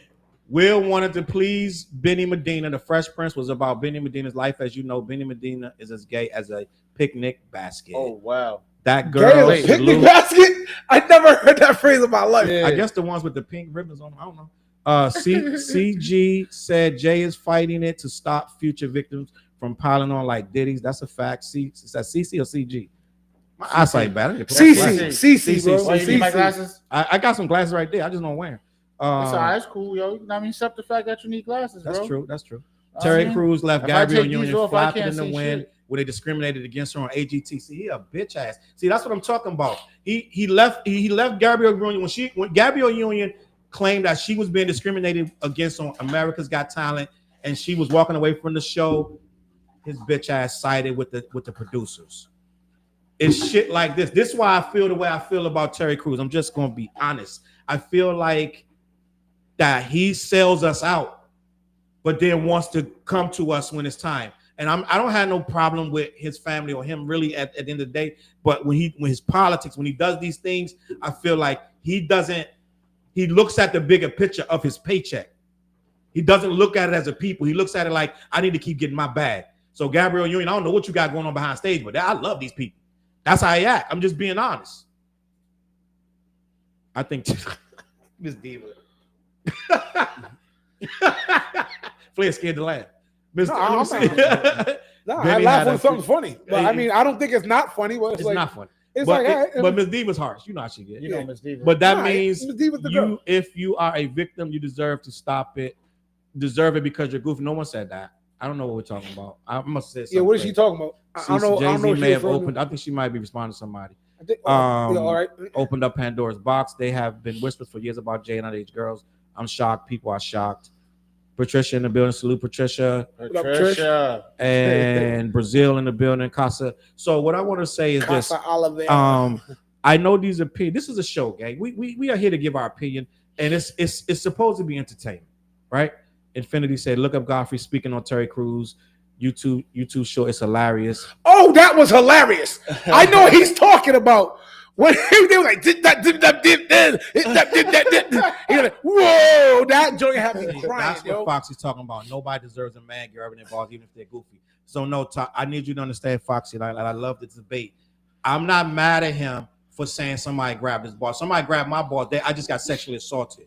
Will wanted to please Benny Medina. The Fresh Prince was about Benny Medina's life. As you know, Benny Medina is as gay as a picnic basket. Oh, wow. That Gay girl, as a picnic salute. basket. I never heard that phrase in my life. Yeah. I guess the ones with the pink ribbons on them. I don't know. CG said Jay is fighting it to stop future victims from piling on like Diddy's. That's a fact. Is that CC or CG? My eyesight bad. I need to put my glasses. CC, bro. Oh, you need my CC. glasses? I got some glasses right there. I just don't wear them. It's all right. It's cool, yo. I mean, accept the fact that you need glasses, bro. That's true. That's true. I Terry mean, Crews left if I Gabrielle take these Union off, I flapping can't in the see wind shit. where they discriminated against her on AGTC. He a bitch ass. See, that's what I'm talking about. He left Gabrielle Union when Gabrielle Union claimed that she was being discriminated against on America's Got Talent, and she was walking away from the show. His bitch ass sided with the producers. It's shit like this. This is why I feel the way I feel about Terry Crews. I'm just gonna be honest. I feel like that he sells us out, but then wants to come to us when it's time. And I don't have no problem with his family or him really at the end of the day. But when his politics, when he does these things, I feel like he looks at the bigger picture of his paycheck. He doesn't look at it as a people. He looks at it like, I need to keep getting my bag. So Gabrielle Union, I don't know what you got going on behind stage, but I love these people. That's how I act. I'm just being honest. I think Miss Diva. Flizz scared to laugh. No, I laugh when something's funny. But I mean, I don't think it's not funny. But it's like, not funny. It's but like, but Miss Diva's harsh. You know how she gets. You know Miss Diva. But that means Miss Diva's the girl. if you are a victim, you deserve to stop it. Deserve it because you're goofy. No one said that. I don't know what we're talking about. I must say something. Yeah, what is she talking about? I don't know. Jay-Z may have opened. I think she might be responding to somebody. I think, all right. Opened up Pandora's box. They have been whispers for years about Jay and underage girls. I'm shocked. People are shocked. Patricia in the building. Salute Patricia. And Brazil in the building. Casa. So what I want to say is this. I know these opinions. This is a show, gang. We are here to give our opinion, and it's supposed to be entertainment, right? Infinity said, "Look up Godfrey speaking on Terry Crews. YouTube show. It's hilarious." Oh, that was hilarious. I know what he's talking about. When they were like, did that. He's like, whoa, that joint had me crying. That's what Foxy's talking about. Nobody deserves a man grabbing their balls, even if they're goofy. So no, I need you to understand, Foxy. I love the debate. I'm not mad at him for saying somebody grabbed his balls. Somebody grabbed my balls. I just got sexually assaulted.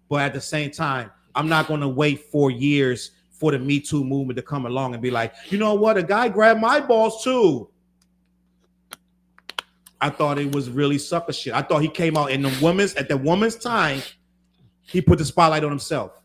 But at the same time, I'm not going to wait 4 years for the Me Too movement to come along and be like, you know what? A guy grabbed my balls too. I thought it was really sucker shit. I thought he came out at the woman's time, he put the spotlight on himself.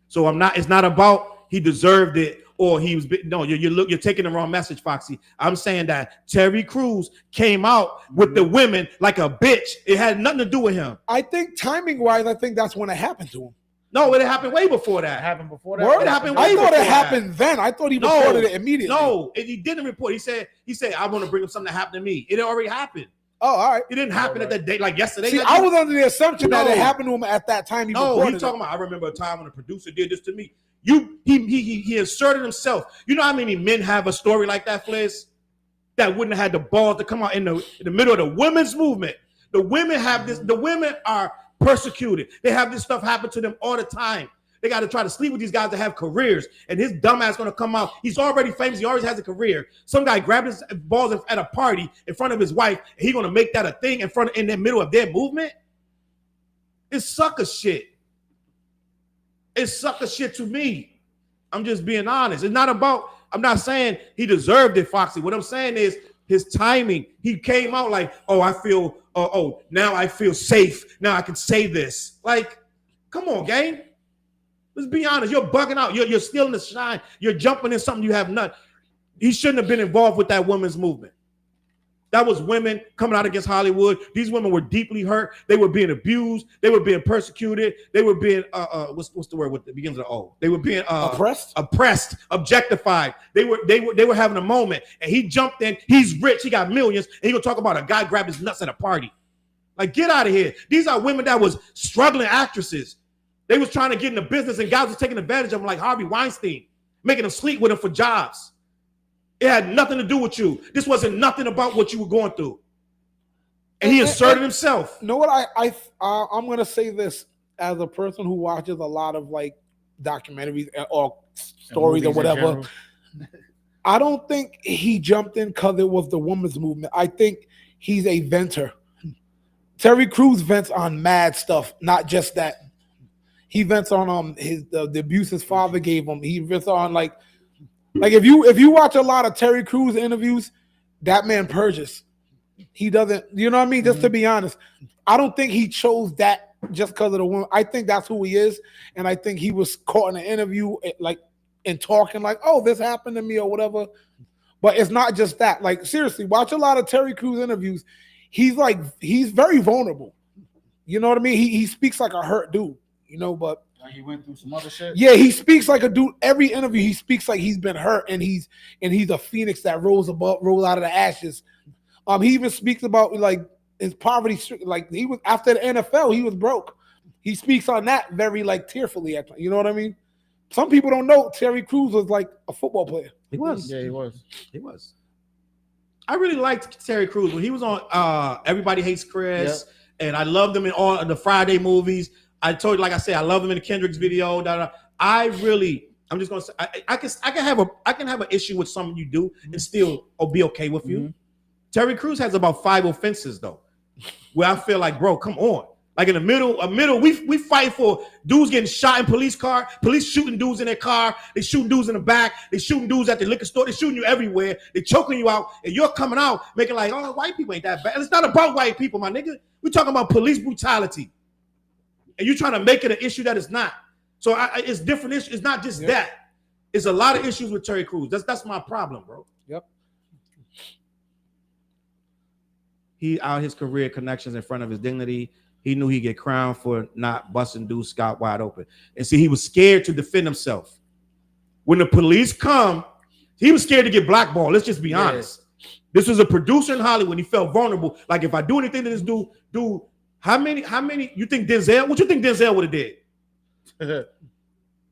So it's not about he deserved it or he was, no, you're taking the wrong message, Foxy. I'm saying that Terry Crews came out with the women like a bitch. It had nothing to do with him. I think timing wise, I think that's when it happened to him. No, it happened way before that. It happened before that. I thought it happened then. I thought he reported it immediately. No, he didn't report. He said, I want to bring up something that happened to me. It already happened. Oh, all right. It didn't happen at that day, like yesterday. See, I was under the assumption that it happened to him at that time. He's talking about, I remember a time when a producer did this to me. He inserted himself. You know how many men have a story like that, Flizz? That wouldn't have had the balls to come out in the middle of the women's movement. The women have this. The women are persecuted. They have this stuff happen to them all the time. They got to try to sleep with these guys that have careers, and his dumbass going to come out. He's already famous. He already has a career. Some guy grabbed his balls at a party in front of his wife, and he's going to make that a thing in the middle of their movement. It's sucker shit. It's sucker shit to me. I'm just being honest. It's not about. I'm not saying he deserved it, Foxy. What I'm saying is his timing. He came out like, oh, I feel. Now I feel safe. Now I can say this. Like, come on, gang. Let's be honest. You're bugging out. You're stealing the shine. You're jumping in something you have not. He shouldn't have been involved with that women's movement. That was women coming out against Hollywood. These women were deeply hurt. They were being abused. They were being persecuted. They were being what's the word with the begins with O? They were being oppressed, objectified. They were having a moment, and he jumped in. He's rich. He got millions, and he gonna talk about a guy grabbed his nuts at a party. Like, get out of here. These are women that was struggling actresses. They was trying to get in the business, and guys was taking advantage of them like Harvey Weinstein, making them sleep with them for jobs. It had nothing to do with you. This wasn't nothing about what you were going through. And he asserted himself. You know what? I'm going to say this as a person who watches a lot of like documentaries or stories or whatever. I don't think he jumped in because it was the women's movement. I think he's a venter. Terry Crews vents on mad stuff, not just that. He vents on the abuse his father gave him. He vents on like if you watch a lot of Terry Crews interviews, that man purges. He doesn't, you know what I mean? Just to be honest, I don't think he chose that just because of the woman. I think that's who he is, and I think he was caught in an interview like and talking like, "Oh, this happened to me" or whatever. But it's not just that. Like, seriously, watch a lot of Terry Crews interviews. He's very vulnerable. You know what I mean? He speaks like a hurt dude. You know, but like he went through some other shit. Yeah, he speaks like a dude. Every interview, he speaks like he's been hurt, and he's a phoenix that rolls out of the ashes. He even speaks about like his poverty. Like he was after the NFL, he was broke. He speaks on that very like tearfully. You know what I mean? Some people don't know Terry Crews was like a football player. He was. Yeah, he was. He was. I really liked Terry Crews when he was on Everybody Hates Chris. and I love them in all of the Friday movies. I told you, like I said, I love them in the Kendrick's video. I'm just gonna say, I can have an issue with something you do and still be okay with you. Terry Crews has about 5 offenses though, where I feel like, bro, come on. Like in the middle, we fight for dudes getting shot in police car, police shooting dudes in their car, they shooting dudes in the back, they shooting dudes at the liquor store, they shooting you everywhere, they choking you out, and you're coming out making like, oh, white people ain't that bad. And it's not about white people, my nigga. We're talking about police brutality. And you're trying to make it an issue that it's not. So it's different issues. It's not just that. It's a lot of issues with Terry Crews. That's my problem, bro. Yep. He out his career connections in front of his dignity. He knew he'd get crowned for not busting dudes scot wide open. And see, he was scared to defend himself. When the police come, he was scared to get blackballed. Let's just be honest. This was a producer in Hollywood. He felt vulnerable. Like, if I do anything to this dude, how many, you think Denzel, what you think Denzel would have did?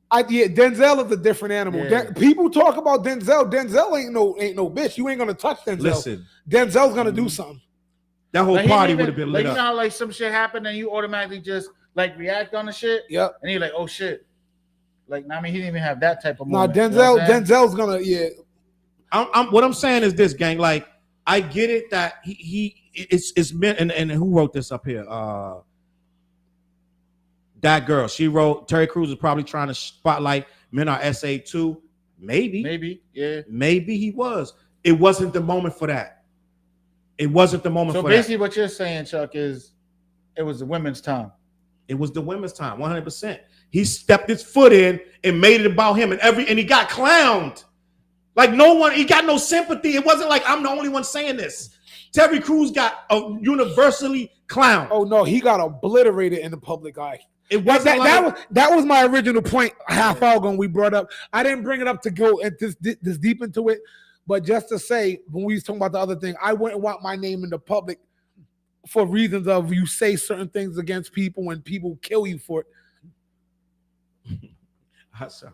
Denzel is a different animal. Yeah. People talk about Denzel. Denzel ain't no bitch. You ain't gonna touch Denzel. Listen, Denzel's gonna do something. that whole party would have been lit like, up. You know how like some shit happened and you automatically just like react on the shit? Yep. And you're like, oh shit. Like, I mean, he didn't even have that type of Nah, moment. You know what I'm saying? Denzel's gonna, What I'm saying is this, gang. Like, I get it that it's meant, and who wrote this up here? That girl. She wrote, Terry Crews is probably trying to spotlight men are SA too. Maybe, yeah. Maybe he was. It wasn't the moment for that. It wasn't the moment for that. So basically what you're saying, Chuck, is it was the women's time. It was the women's time, 100%. He stepped his foot in and made it about him, and he got clowned. Like, he got no sympathy. It wasn't like I'm the only one saying this. Terry Crews got universally clowned. Oh no, he got obliterated in the public eye. It wasn't that was my original point half hour ago when we brought up. I didn't bring it up to go this deep into it, but just to say, when we was talking about the other thing, I wouldn't want my name in the public for reasons of you say certain things against people when people kill you for it. I'm saying,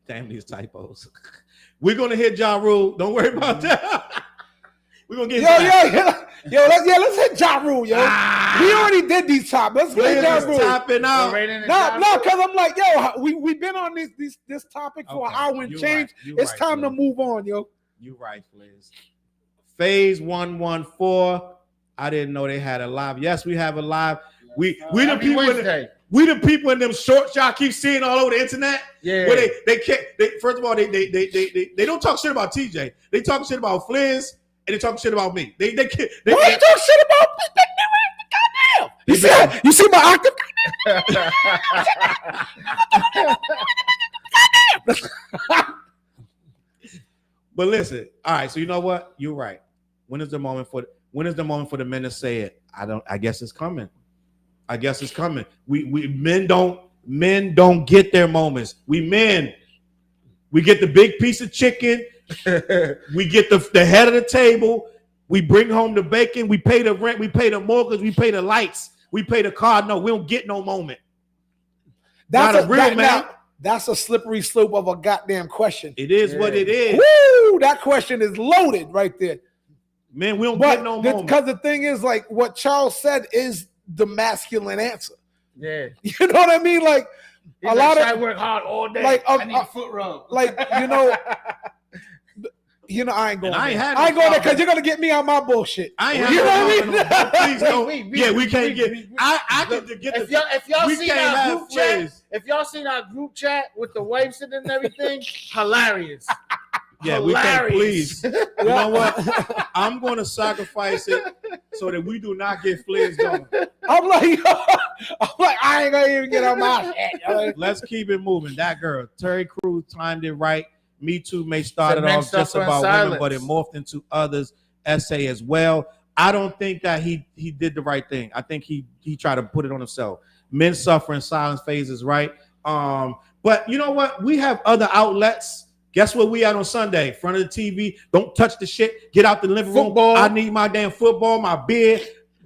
damn these typos. We're gonna hit JaRule. Don't worry about that. We're gonna get let's hit JaRule, yo. We already did these topics. Let's hit JaRule. Topping out. No, because I'm like, yo, we've been on this topic for an hour and change. It's time to move on, yo. You right, Flizz. Phase 114. I didn't know they had a live. Yes, we have a live. We the people in them shorts y'all keep seeing all over the internet. Yeah. Where they can't. First of all, they don't talk shit about TJ. They talk shit about Flizz and they talk shit about me. They talk shit about me. Goddamn. You see my octave? But listen, all right. So you know what? You're right. When is the moment for the men to say it? I guess it's coming. I guess it's coming. We men don't get their moments. We get the big piece of chicken. We get the head of the table. We bring home the bacon. We pay the rent. We pay the mortgage. We pay the lights. We pay the car. No, we don't get no moment. That's a slippery slope of a goddamn question. It is what it is. Woo! That question is loaded right there. Man, we don't get no moment. Because the thing is, like, what Challz said is the masculine answer. Yeah. You know what I mean? Like, he's I work hard all day. Like, I need a foot rub. Like, I ain't going there. I ain't going there because you're going to get me on my bullshit. I ain't you know what I mean? Please don't. We can't get. I can get if y'all seen our group chat, if y'all seen our group chat with the wives and everything, hilarious. Yeah, we can, please. You know what? I'm going to sacrifice it so that we do not get Flizz going. I'm like, I ain't gonna even get on my head. Let's keep it moving. That girl, Terry Crews, timed it right. Me Too may started off just about women, but it morphed into others' essay as well. I don't think that he did the right thing. I think he tried to put it on himself. Men suffer in silence phases, right? But you know what? We have other outlets. Guess what we at on Sunday? Front of the TV. Don't touch the shit. Get out the living room. I need my damn football, my beer.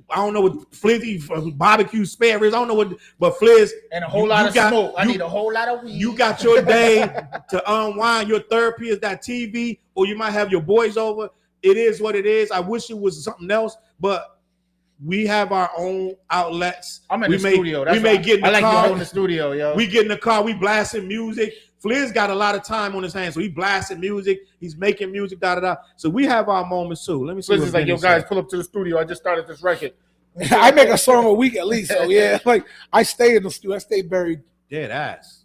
I don't know what Flizzy barbecue spare ribs. I don't know what, but Flizz and a whole lot of smoke. I need a whole lot of weed. You got your day to unwind. Your therapy is that TV, or you might have your boys over. It is what it is. I wish it was something else, but we have our own outlets. I'm in the studio. We may get in the I like car. you in the studio, yo. We get in the car. We blasting music. Flizz got a lot of time on his hands, so he blasting music. He's making music. Da da da. So we have our moments too. Let me see. Flizz is like, yo, guys, pull up to the studio. I just started this record. I make a song a week at least. So yeah, like I stay in the studio. I stay buried. Dead ass.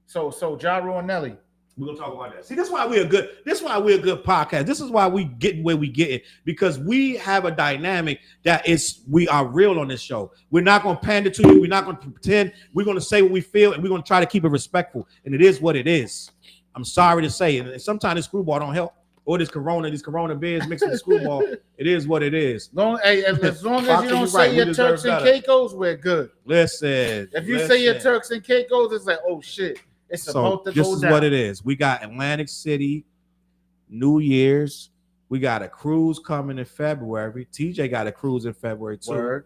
So JaRule and Nelly. We're gonna talk about that. See, this is why we're a good podcast. This is why we getting where we get it, because we have a dynamic that we are real on this show. We're not gonna pander to you, we're not gonna pretend, we're gonna say what we feel, and we're gonna try to keep it respectful. And it is what it is. I'm sorry to say, and sometimes this screwball don't help. Or these corona beers mixed with the screwball. It is what it is. As long as you don't say your Turks and Caicos, we're good. Listen. If you say your Turks and Caicos, it's like, oh shit. It's about to go down. This is what it is. We got Atlantic City, New Year's. We got a cruise coming in February. TJ got a cruise in February too. Word.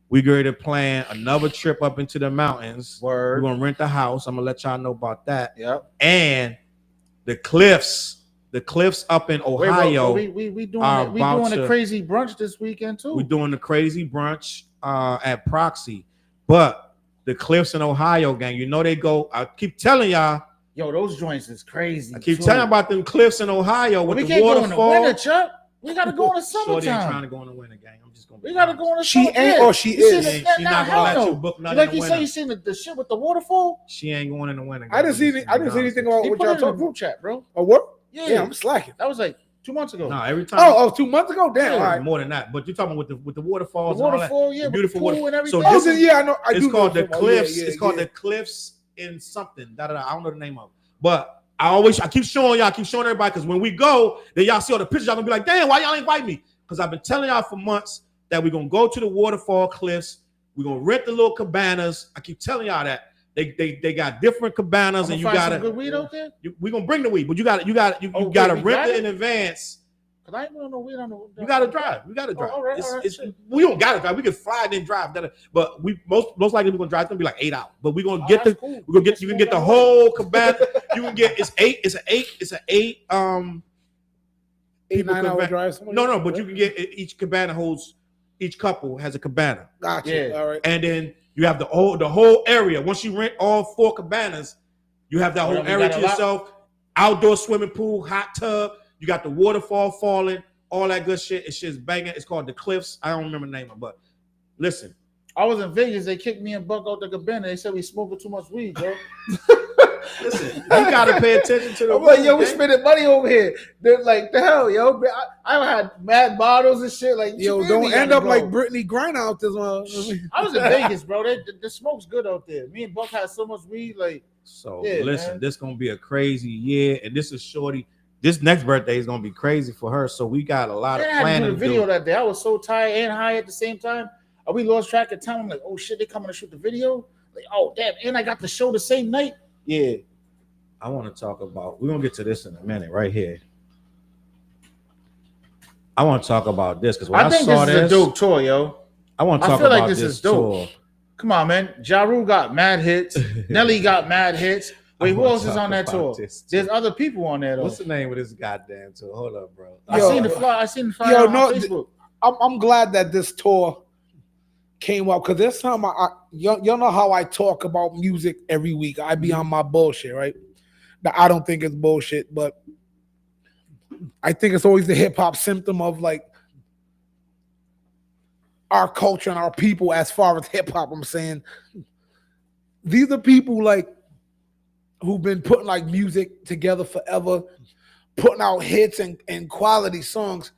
We're going to plan another trip up into the mountains. Word. We're going to rent a house. I'm going to let y'all know about that. Yep. And the cliffs up in Ohio. We doing a crazy brunch this weekend too. We're doing the crazy brunch at Proxy. But the cliffs in Ohio, gang, you know they go. I keep telling y'all. Yo, those joints is crazy. I keep telling about them cliffs in Ohio with we the waterfall. We can't go in the winter, Chuck. We gotta go in the summertime. Shorty ain't trying to go in the winter, gang. I'm just gonna. We gotta go in the She summer. ain't, or she is. She's not gonna let you book nothing. Like in the you winter. say, you seen the shit with the waterfall. She ain't going in the winter. Gang. I didn't see anything about what y'all talking about. Group chat, bro. Oh what? Yeah, I'm slacking. That was like 2 months ago. No, every time. Oh, 2 months ago. Damn, all right. More than that. But you're talking with the waterfalls. The waterfall, and all that. yeah, Beautiful waterfall and everything. So this is, yeah, I know. It's called the cliffs. It's called the cliffs in something. I don't know the name of it. But I keep showing everybody, because when we go, then y'all see all the pictures, y'all gonna be like, damn, why y'all ain't invite me? Because I've been telling y'all for months that we're gonna go to the waterfall cliffs. We're gonna rent the little cabanas. I keep telling y'all that. They got different cabanas, and you gotta good weed out there. We're gonna bring the weed, but you gotta rent it in advance. Cause I ain't want no weed on the. You gotta drive. We gotta drive. All right, we don't gotta drive. We can fly then drive. But we most likely we're gonna drive. It's gonna be like 8 hours. But we're gonna get cool. we're gonna get you can get the whole cabana. You can get it's an eight 9 hour drive. No, but you can get each cabana holds, each couple has a cabana. Gotcha. Yeah. All right. And then you have the whole area. Once you rent all 4 cabanas, you have that whole area to yourself. Outdoor swimming pool, hot tub. You got the waterfall falling, all that good shit. It's just banging. It's called the Cliffs. I don't remember the name of it, but listen. I was in Vegas. They kicked me and Buck out the cabana. They said we smoking too much weed, bro. Listen, you gotta pay attention to the. I'm like, yo, we spending money over here. They're like, the hell, yo. I had mad bottles and shit. Like, yo, don't end up like Brittany Griner out this one. I was in Vegas, bro. The smoke's good out there. Me and Buck had so much weed, like. So listen, this gonna be a crazy year, and this is Shorty. This next birthday is gonna be crazy for her. So we got a lot of planning. I had to do the video that day. I was so tired and high at the same time. We lost track of time. I'm like, oh shit, they coming to shoot the video. Like, oh damn, and I got the show the same night. Yeah. I want to talk about. We're gonna get to this in a minute, right here. I want to talk about this because I think this is a dope tour, yo. I want to talk about like this is dope. Tour. Come on, man. JaRule got mad hits. Nelly got mad hits. Wait, who else is on that tour? There's other people on there though. What's the name of this goddamn tour? Hold up, bro. I seen the flyer on Facebook. I'm glad that this tour came up because this time y'all know how I talk about music every week. I be on my bullshit, right? Now, I don't think it's bullshit, but I think it's always the hip hop symptom of like our culture and our people as far as hip hop. I'm saying these are people like who've been putting like music together forever, putting out hits and quality songs.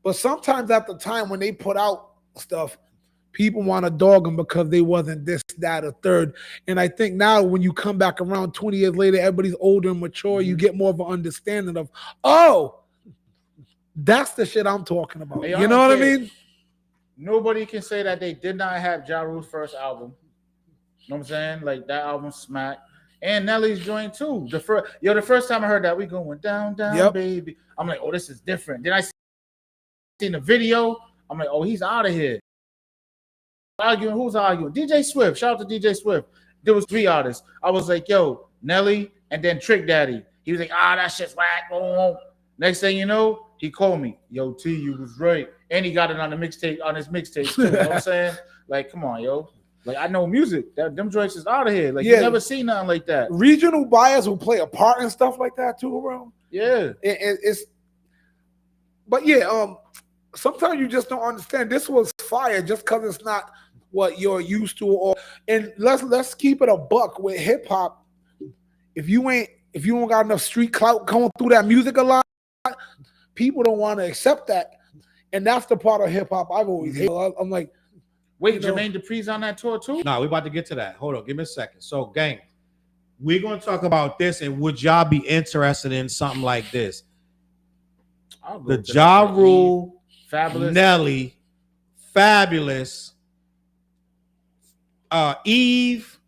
But sometimes at the time when they put out stuff, people want to dog them because they wasn't this, that, or third. And I think now when you come back around 20 years later, everybody's older and mature, you get more of an understanding of, oh, that's the shit I'm talking about. Hey, you know what I mean? Nobody can say that they did not have JaRule's first album. You know what I'm saying? Like that album smacked. And Nelly's joint too. The first time I heard that, we going down, baby. I'm like, oh, this is different. Then I seen the video. I'm like, oh, he's out of here. Who's arguing? DJ Swift. Shout out to DJ Swift. There was 3 artists. I was like, yo, Nelly and then Trick Daddy. He was like, that shit's whack. Next thing you know, he called me, yo, T, you was right. And he got it on the mixtape, on his mixtape too. You know what I'm saying? Like, come on, yo. Like, I know music. Them joints is out of here. Like, you never seen nothing like that. Regional buyers who play a part and stuff like that too, bro. Yeah. But yeah, sometimes you just don't understand. This was fire just because it's not what you're used to. And let's keep it a buck with hip hop. If you don't got enough street clout going through that music a lot, people don't want to accept that. And that's the part of hip hop I've always hated. I'm like, wait, Jermaine Dupri's on that tour too? No, we're about to get to that. Hold on, give me a second. So, gang, we're gonna talk about this, and would y'all be interested in something like this? The JaRule, Fabolous, Nelly, Fabolous, Eve,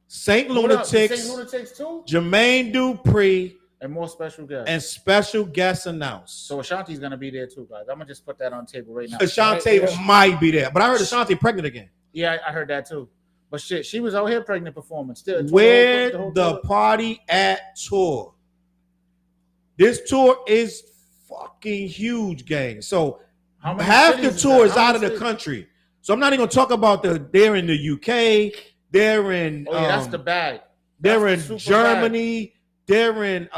Saint Lunatics too, Jermaine Dupri, and more special guests. And special guests announced. So Ashanti's gonna be there too, guys. I'm gonna just put that on the table right now. Ashanti might be there, but I heard Ashanti pregnant again. Yeah, I heard that too. But shit, she was out here pregnant performing. Still, where the party at tour? This tour is fucking huge, gang. So half the tour is out of the country. So I'm not even gonna talk about they're in the UK, they're in that's the bag. They're in Germany, bag. They're in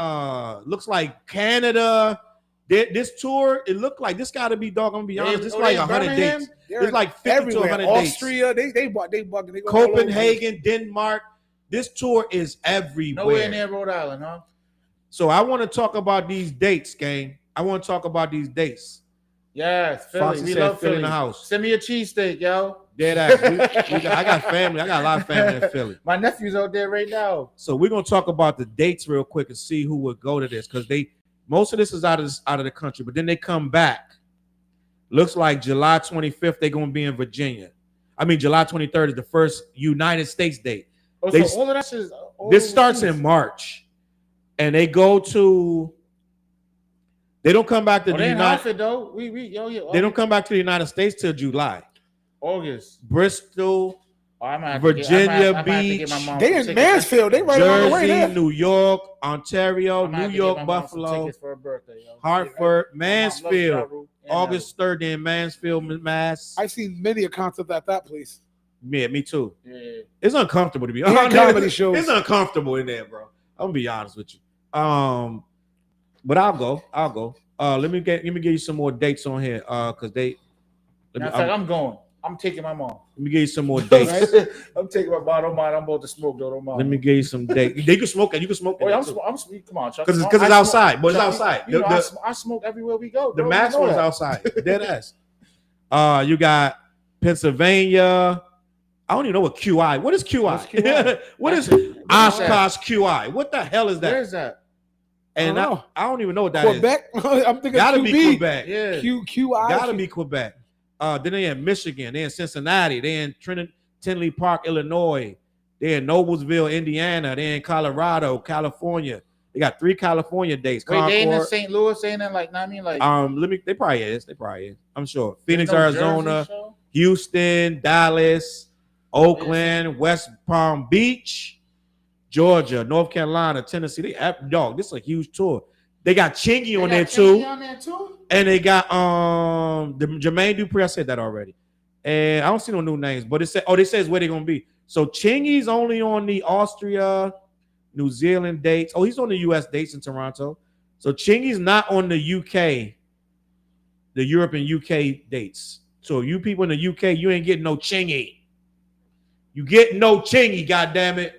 looks like Canada. This tour, it looked like this gotta be dog. I'm gonna be honest, it's like 100 dates. It's like 50 to 100 dates. Austria, they bugging. They Copenhagen, Denmark. This tour is everywhere. Nowhere near Rhode Island, huh? So I want to talk about these dates, gang. I want to talk about these dates. Yes, Philly. Foxy We said love Philly in the house. Send me a cheesesteak, yo. Dead ass. I got family. I got a lot of family in Philly. My nephew's out there right now. So we're gonna talk about the dates real quick and see who would go to this, because most of this is out of the country, but then they come back. Looks like July 25th they're gonna be in Virginia. I mean, July 23rd is the first United States date. Oh, so all of that is this starts in March, and they go to. They don't come back to the United. Though. They don't come back to the United States till July. August. Bristol, Virginia Beach. They in Mansfield. They right Jersey, on the way there. New York, Ontario, New York, Buffalo, Hartford, Mansfield. August 3rd in Mansfield, Mass. I've seen many a concert at that place. Yeah, me too. Yeah. It's uncomfortable to be honest. Comedy shows. It's uncomfortable in there, bro. I'm gonna be honest with you. But I'll go. Let me give you some more dates on here. Cause I'm going. I'm taking my mom. Let me give you some more dates. I'm taking my mom. Don't mind. I'm about to smoke though. Don't mind. Let me give you some dates. You can smoke it. You can smoke it. I'm come on, Chuck. Because it's outside. But it's outside. I smoke everywhere we go. The max one's outside. Dead ass. You got Pennsylvania. I don't even know what QI. What is QI? What is Oshkosh QI? What the hell is that? Where is that? And I don't even know what that Quebec? is. I'm thinking Gotta QB. be Quebec. Yeah. QI. Gotta be Quebec. Then they in Michigan. They in Cincinnati. They in Tinley Park, Illinois. They in Noblesville, Indiana. They in Colorado, California. They got 3 California dates. Wait, they in St. Louis, saying that like, I mean, like. They probably is. I'm sure. Phoenix, Arizona, Houston, Dallas, Oakland, West Palm Beach, Georgia, North Carolina, Tennessee. This is a huge tour. They got Chingy on there too. And they got the Jermaine Dupri. I said that already. And I don't see no new names, but they says where they're gonna be. So Chingy's only on the Austria, New Zealand dates. Oh, he's on the US dates in Toronto. So Chingy's not on the UK, the Europe and UK dates. So you people in the UK, you ain't getting no Chingy. You get no Chingy, goddammit.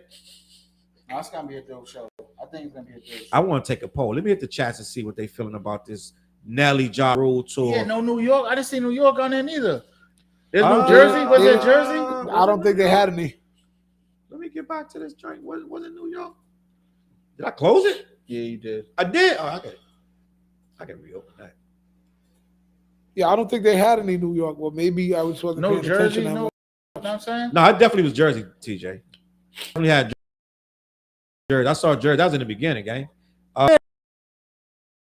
No, it's gonna be a dope show. I think it's gonna be a dope show. I want to take a poll. Let me hit the chats and see what they feeling about this Nelly JaRule tour. Yeah, no New York. I didn't see New York on there neither. There's no Jersey. Was there Jersey? I don't think they had any. Let me get back to this joint. Was it New York? Did I close it? Yeah, you did. I did. Oh, okay. I can reopen that. Yeah, I don't think they had any New York. Well, maybe I was wasn't no paying Jersey. attention. No, you know what I'm saying? No, I definitely was Jersey, TJ. I only had Jersey. I saw Jersey. That was in the beginning, gang.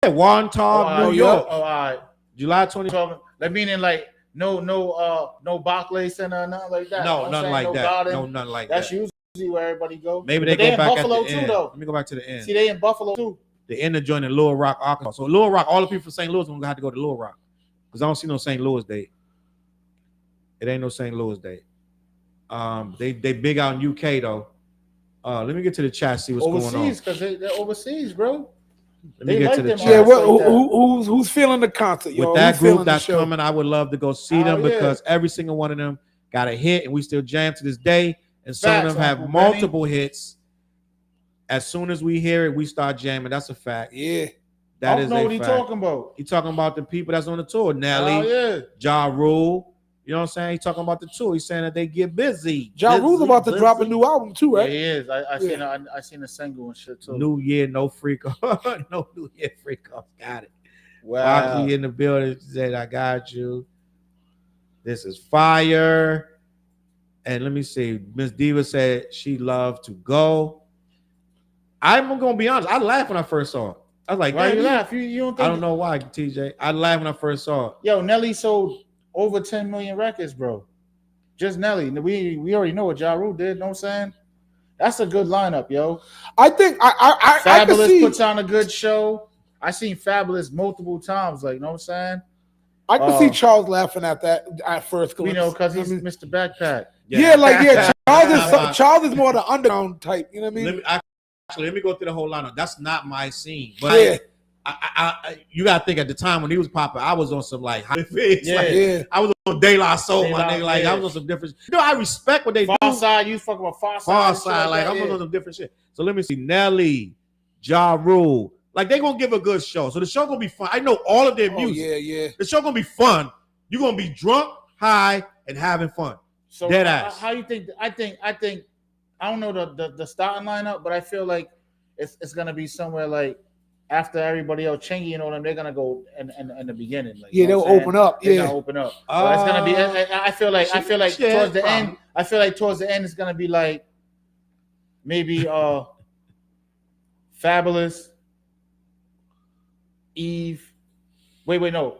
Wantagh, New York. Oh, all right. July 20th. That meaning like no Barclays Center or nothing like that. No, nothing like that. Garden. No, nothing like That's that. usually where everybody go. Maybe they go back Buffalo at the too, end. though. Let me go back to the end. See, they in Buffalo too. the inner joint in Little Rock, Arkansas. So Little Rock, all the people from St. Louis are gonna have to go to Little Rock because I don't see no St. Louis date. It ain't no St. Louis date. They big out in UK though. Let me get to the chat, see what's overseas, going on. Because they're overseas, bro. Let me They get like to the them chat. Yeah, artists who's feeling the concert? With Yo? that Who's feeling group the that's show? coming, I would love to go see them yeah. because every single one of them got a hit, and we still jam to this day. And some Facts, of them have Uncle multiple hits. As soon as we hear it, we start jamming. That's a fact. Yeah, That I is don't know a what he fact. talking about. He talking about the people that's on the tour. Oh Nelly, yeah. JaRule. You know what I'm saying? He talking about the tour. He's saying that they get busy. JaRule's about to drop a new album too, Yeah, right? he is. I seen a single and shit too. New year, no freak off. No New Year freak off. Got it. Wow. Rocky in the building said, I got you. This is fire. And let me see. Miss Diva said she loved to go. I'm gonna be honest. I laughed when I first saw it. I was like, Why damn, you laugh? You don't think? I don't know why, TJ. I laughed when I first saw it. Yo, Nelly sold over 10 million records, bro. Just Nelly. We already know what JaRule did. Know what I'm saying? That's a good lineup, yo. I think I can Fabolous see. puts on a good show. I seen Fabolous multiple times. Like, you know what I'm saying? I can see Challz laughing at that at first. You know, because he's Mr. Backpack. Challz is more the underground type. You know what I mean? Let me go through the whole lineup. That's not my scene, but Yeah. You gotta think at the time when he was popping, I was on some like high fix. Yeah. Like, Yeah. I was on De La Soul, De my La- nigga. Like yeah. I was on some different. You know, I respect what they do. Far Side, you fucking with Far Side. Far and shit Side, like that, I'm yeah. on some different shit. So let me see, Nelly, JaRule, like they gonna give a good show. So the show gonna be fun. I know all of their Oh, music. yeah. The show gonna be fun. You're gonna be drunk, high, and having fun. So Dead ass. how you think? I think I don't know the starting lineup, but I feel like it's gonna be somewhere like after everybody else, Chingy and all them, they're gonna go in the beginning. Like, Yeah, you know they'll what I'm open saying? up. They're Yeah. gonna open up. But it's gonna be. I feel like shit, towards the probably. end. I feel like towards the end it's gonna be like maybe Fabolous, Eve. Wait, no.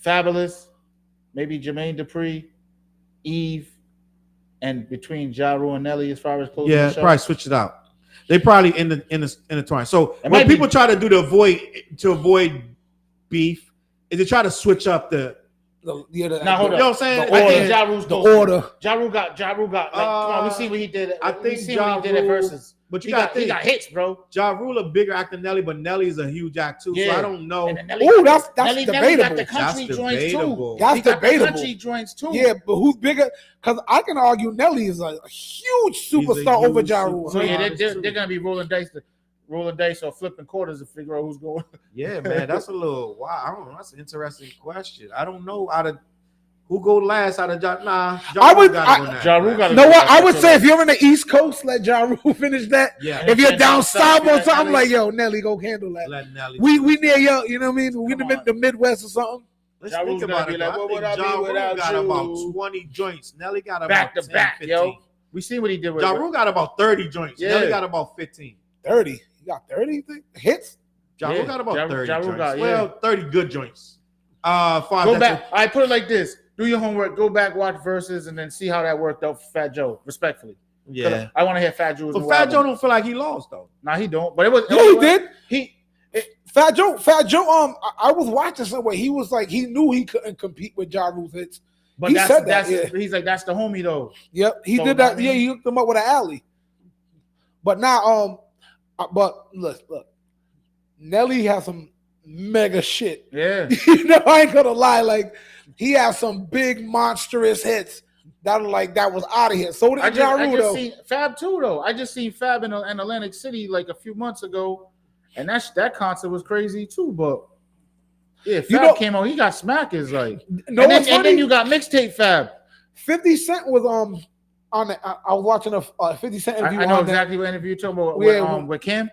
Fabolous, maybe Jermaine Dupri, Eve, and between JaRule and Nelly as far as closing Yeah, the show. probably switch it out. They probably in the twine. So It when might be- people try to do to avoid beef, is they try to switch up the. Now hold You up. know what I'm saying? I think JaRule's the close. order. JaRule got like come on, we see what he did. I We think see what he did at JaRule- Versus. But He you got got, he got hits, bro. JaRule a bigger act than Nelly, but Nelly is a huge act too. Yeah. So I don't know. And then Nelly Ooh, got- that's Nelly got debatable. the country That's joints debatable. too. That's He got the debatable. country joints too. Yeah, but who's bigger? Because I can argue Nelly is a huge superstar huge over JaRule. So yeah, Honest, they're gonna be rolling dice or flipping quarters to figure out who's going. Yeah, man, that's a little wow. I don't know. That's an interesting question. I don't know who go last out of I JaRule would- gotta go next. JaRule gotta No, go what next, I would feel say like. if you're in the East Coast, let JaRule finish that. Yeah, If you're And down then south or let something, Nelly- like yo, Nelly, go handle that. let Nelly. We near you know what I mean? We in Come the Midwest or something. Let's JaRule's think gonna about be it. like, Though. what would I I think be JaRule without got you? about 20 joints. Nelly got about Back to 10, back, 15. yo. We see what he did with JaRule got about 30 joints. Yeah. Nelly got about 15. 30. You got 30 hits? JaRule Yeah, got about JaRule 30 got, joints. yeah. Well, 30 good joints. Go back. I put it like this: do your homework, go back, watch Versus, and then see how that worked out for Fat Joe. Respectfully, Yeah. I want to hear Fat Joe's. But Fat Joe don't feel like he lost though. Nah, he don't. But it was. Yeah, he did. He. Fat Joe, I was watching somewhere. He was like, he knew he couldn't compete with JaRule's hits. But He that's, said that, that's yeah. he's like that's the homie though. Yep, he So, did that. I mean- Yeah, he hooked him up with an alley. But now, but look, Nelly has some mega shit. Yeah. You know, I ain't gonna lie. Like, he has some big monstrous hits that was out of here. So I did just JaRule though. seen Fab too though. I just seen Fab in Atlantic City like a few months ago, and that concert was crazy too. But yeah, Fab came on. He got smackers like. No, and what's then funny? you got mixtape Fab. 50 Cent was on the, I was watching a 50 Cent interview. I know on exactly what interview you're talking about. Yeah, with Kim.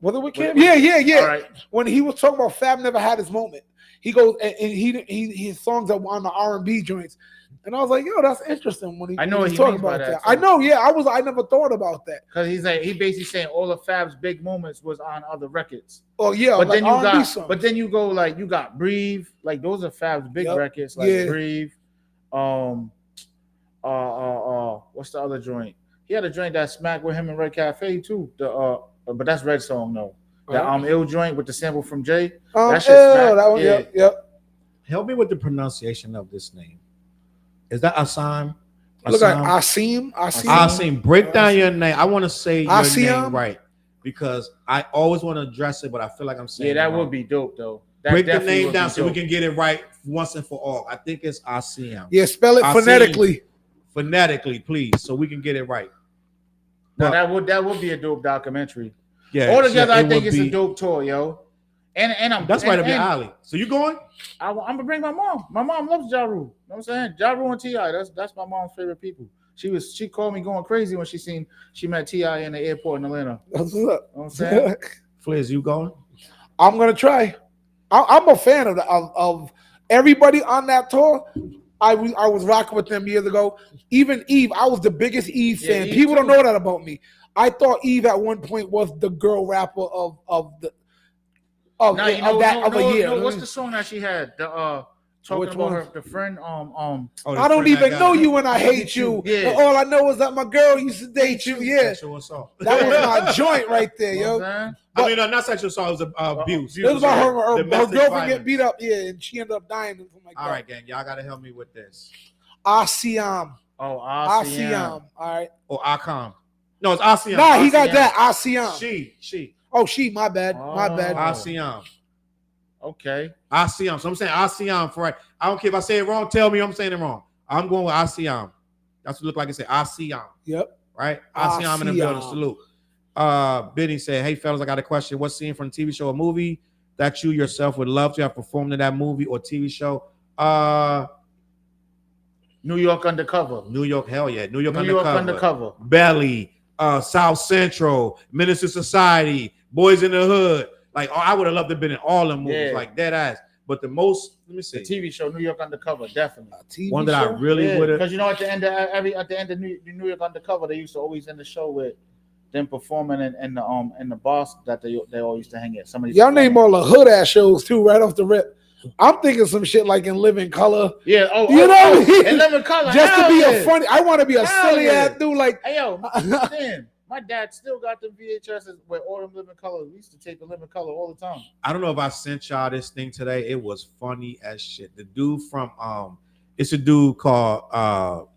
Was it with Kim? With- Yeah. All right. When he was talking about Fab never had his moment, he goes and his songs are on the R&B joints, and I was like, yo, that's interesting. When he I know when what he's he talking means by about that, that. I too. know, yeah, I never thought about that. Because he basically saying all of Fab's big moments was on other records. Oh yeah, But like then you R&B got, songs. but then you go like you got Breathe, like those are Fab's big Yep. records, like Yeah. Breathe. What's the other joint? He had a joint that smacked with him in Red Cafe too. The but that's Red Song though. That ill joint with the sample from Jay. That shit's that smack. one. Yeah. Yep. Help me with the pronunciation of this name. Is that Assam? Look like Asim. Asim. Break down your name. I want to say your Asim? name right because I always want to address it, but I feel like I'm saying Yeah, that it wrong. would be dope though. That Break the definitely name would down be so we dope. can get it right once and for all. I think it's Asim. Yeah, spell it Asim. phonetically. Phonetically, please, so we can get it right. No, that would be a dope documentary. Yeah. Altogether, yeah, I think it's a dope tour, yo. And That's right up your alley. So you going? I'm gonna bring my mom. My mom loves JaRule. You know what I'm saying? JaRule and T.I. That's my mom's favorite people. She called me going crazy when she met T.I. in the airport in Atlanta. That's what's up. You know what I'm saying? Flizz, you going? I'm gonna try. I'm a fan of everybody on that tour. I was rocking with them years ago. Even Eve, I was the biggest Eve fan. Eve People too. don't know that about me. I thought Eve at one point was the girl rapper of a year. What's the song that she had? The talking Which about one? her the friend Oh, I don't even know you when I hate you. Yeah. And all I know is that my girl used to date you. Yeah, Sexual assault. that was my joint right there, You know yo. what I'm saying? I mean, not sexual assault. It was abuse. It was about her Domestic girlfriend violence. getting beat up, yeah, and she ended up dying and something like All that. right, gang, y'all gotta help me with this. Asiam. Oh, Asiam. All right. Or Akam. No, it's Asiam. Nah, he got Asiam. that. Asiam. She. Oh, she. My bad. My bad. Asiam. Okay. Asiam. So I'm saying Asiam for right. I don't care if I say it wrong. Tell me I'm saying it wrong. I'm going with Asiam. That's what it look like. It say Asiam. Yep. Right. Asiam in the building. Salute. Benny said, "Hey fellas, I got a question. What scene from a TV show or movie that you yourself would love to have performed in that movie or TV show?" New York Undercover. New York, hell yeah. New York New York Undercover. Undercover. Belly, South Central, Minister Society, Boys in the Hood. Like, I would have loved to have been in all the movies, Yeah. like dead ass. But the most, let me The see, TV show New York Undercover, definitely. one that I really would have. Because you know, at the end of New York Undercover, they used to always end the show with them performing in the boss that they all used to hang at. Somebody Y'all name all the hood ass shows too, right off the rip. I'm thinking some shit like In Living Color. Yeah. You know what I mean? In Living Color. Just to hell be yeah. a funny. I want to be a Hell silly yeah. ass dude. Like, Hey yo, man, my dad still got the VHSs with all them Living Color. We used to take the Living Color all the time. I don't know if I sent y'all this thing today. It was funny as shit. The dude from it's a dude called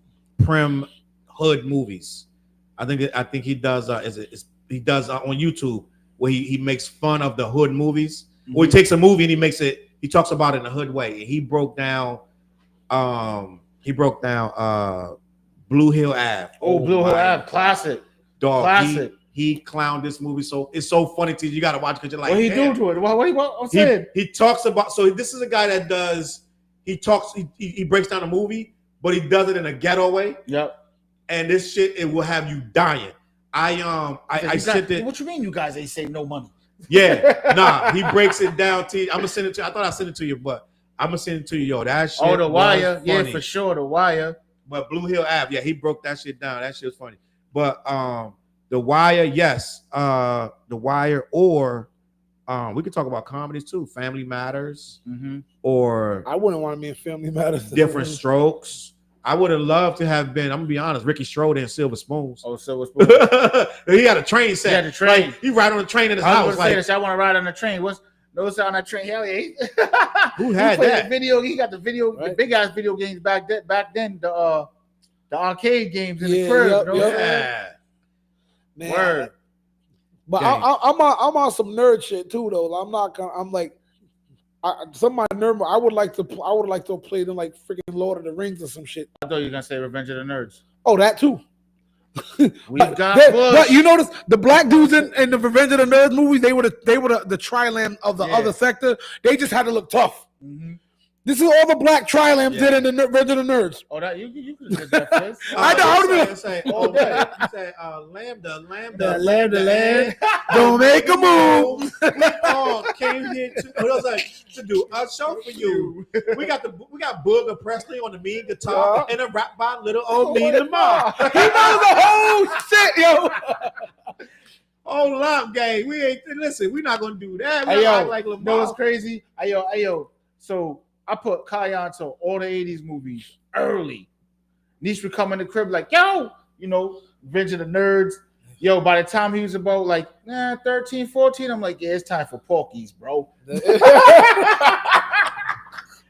Prim Hood Movies. I think he does he does on YouTube where he makes fun of the hood movies. Mm-hmm. Or he takes a movie and he talks about it in a hood way. And he broke down Blue Hill Ave. Oh, Blue Hill my Ave, classic. dog. Classic. He clowned this movie, so it's so funny to you. You gotta watch because you're like, What he damn. do to it? What said? He talks about, so this is a guy that does, he breaks down a movie, but he does it in a ghetto way. Yep. And this shit, it will have you dying. I sit there. What you mean you guys ain't save no money? Yeah, nah, he breaks it down to you. I'm gonna send it to you. I thought I sent it to you, but I'm gonna send it to you, yo. That shit. Oh, The Wire. was Yeah, funny. for sure. The Wire. But Blue Hill Ave, yeah, he broke that shit down. That shit was funny. But The Wire, yes. The Wire, or we could talk about comedies too. Family Matters, or I wouldn't want to be in Family Matters. Different Strokes. I would have loved to have been, I'm gonna be honest, Ricky Schroeder in Silver Spoons. Oh, Silver Spoon. He had a train set. He had a train. Like, he ride on the train in his I house. was gonna say Like, this. I want to ride on the train. Notice on that train? Hell yeah. who He had played that? the video. He got the video, the Right. big ass video games back then. The arcade games in Yeah, the crib. yep, You know what I'm saying? Yeah. Man, Word. But Dang. I'm on some nerd shit too though. I'm not gonna. I'm like, some of my nerd. I would like to play them like freaking Lord of the Rings or some shit. I thought you were gonna say Revenge of the Nerds. Oh, that too. We got But you notice the black dudes in the Revenge of the Nerds movies, they were the tri-lam of the other sector. They just had to look tough. Mhm. This is all the black tri-lams did in the Revenge of the Nerds. Oh, that you could have did that first. I know. Say, Lambda. Land. Don't make a move. We all came here to do a show for you. We got Booger Presley on the mean guitar and a rap by little old me tomorrow. He knows the whole shit, yo. Hold up, gang. We ain't listen. We're not gonna do that. Hey, We yo, act like Lamar. know what's crazy? Hey yo. So I put Kai on to all the 80s movies early. Niche would come in the crib like, yo, Revenge of the Nerds. Yo, by the time he was about like 13, 14, I'm like, yeah, it's time for Porkies, bro.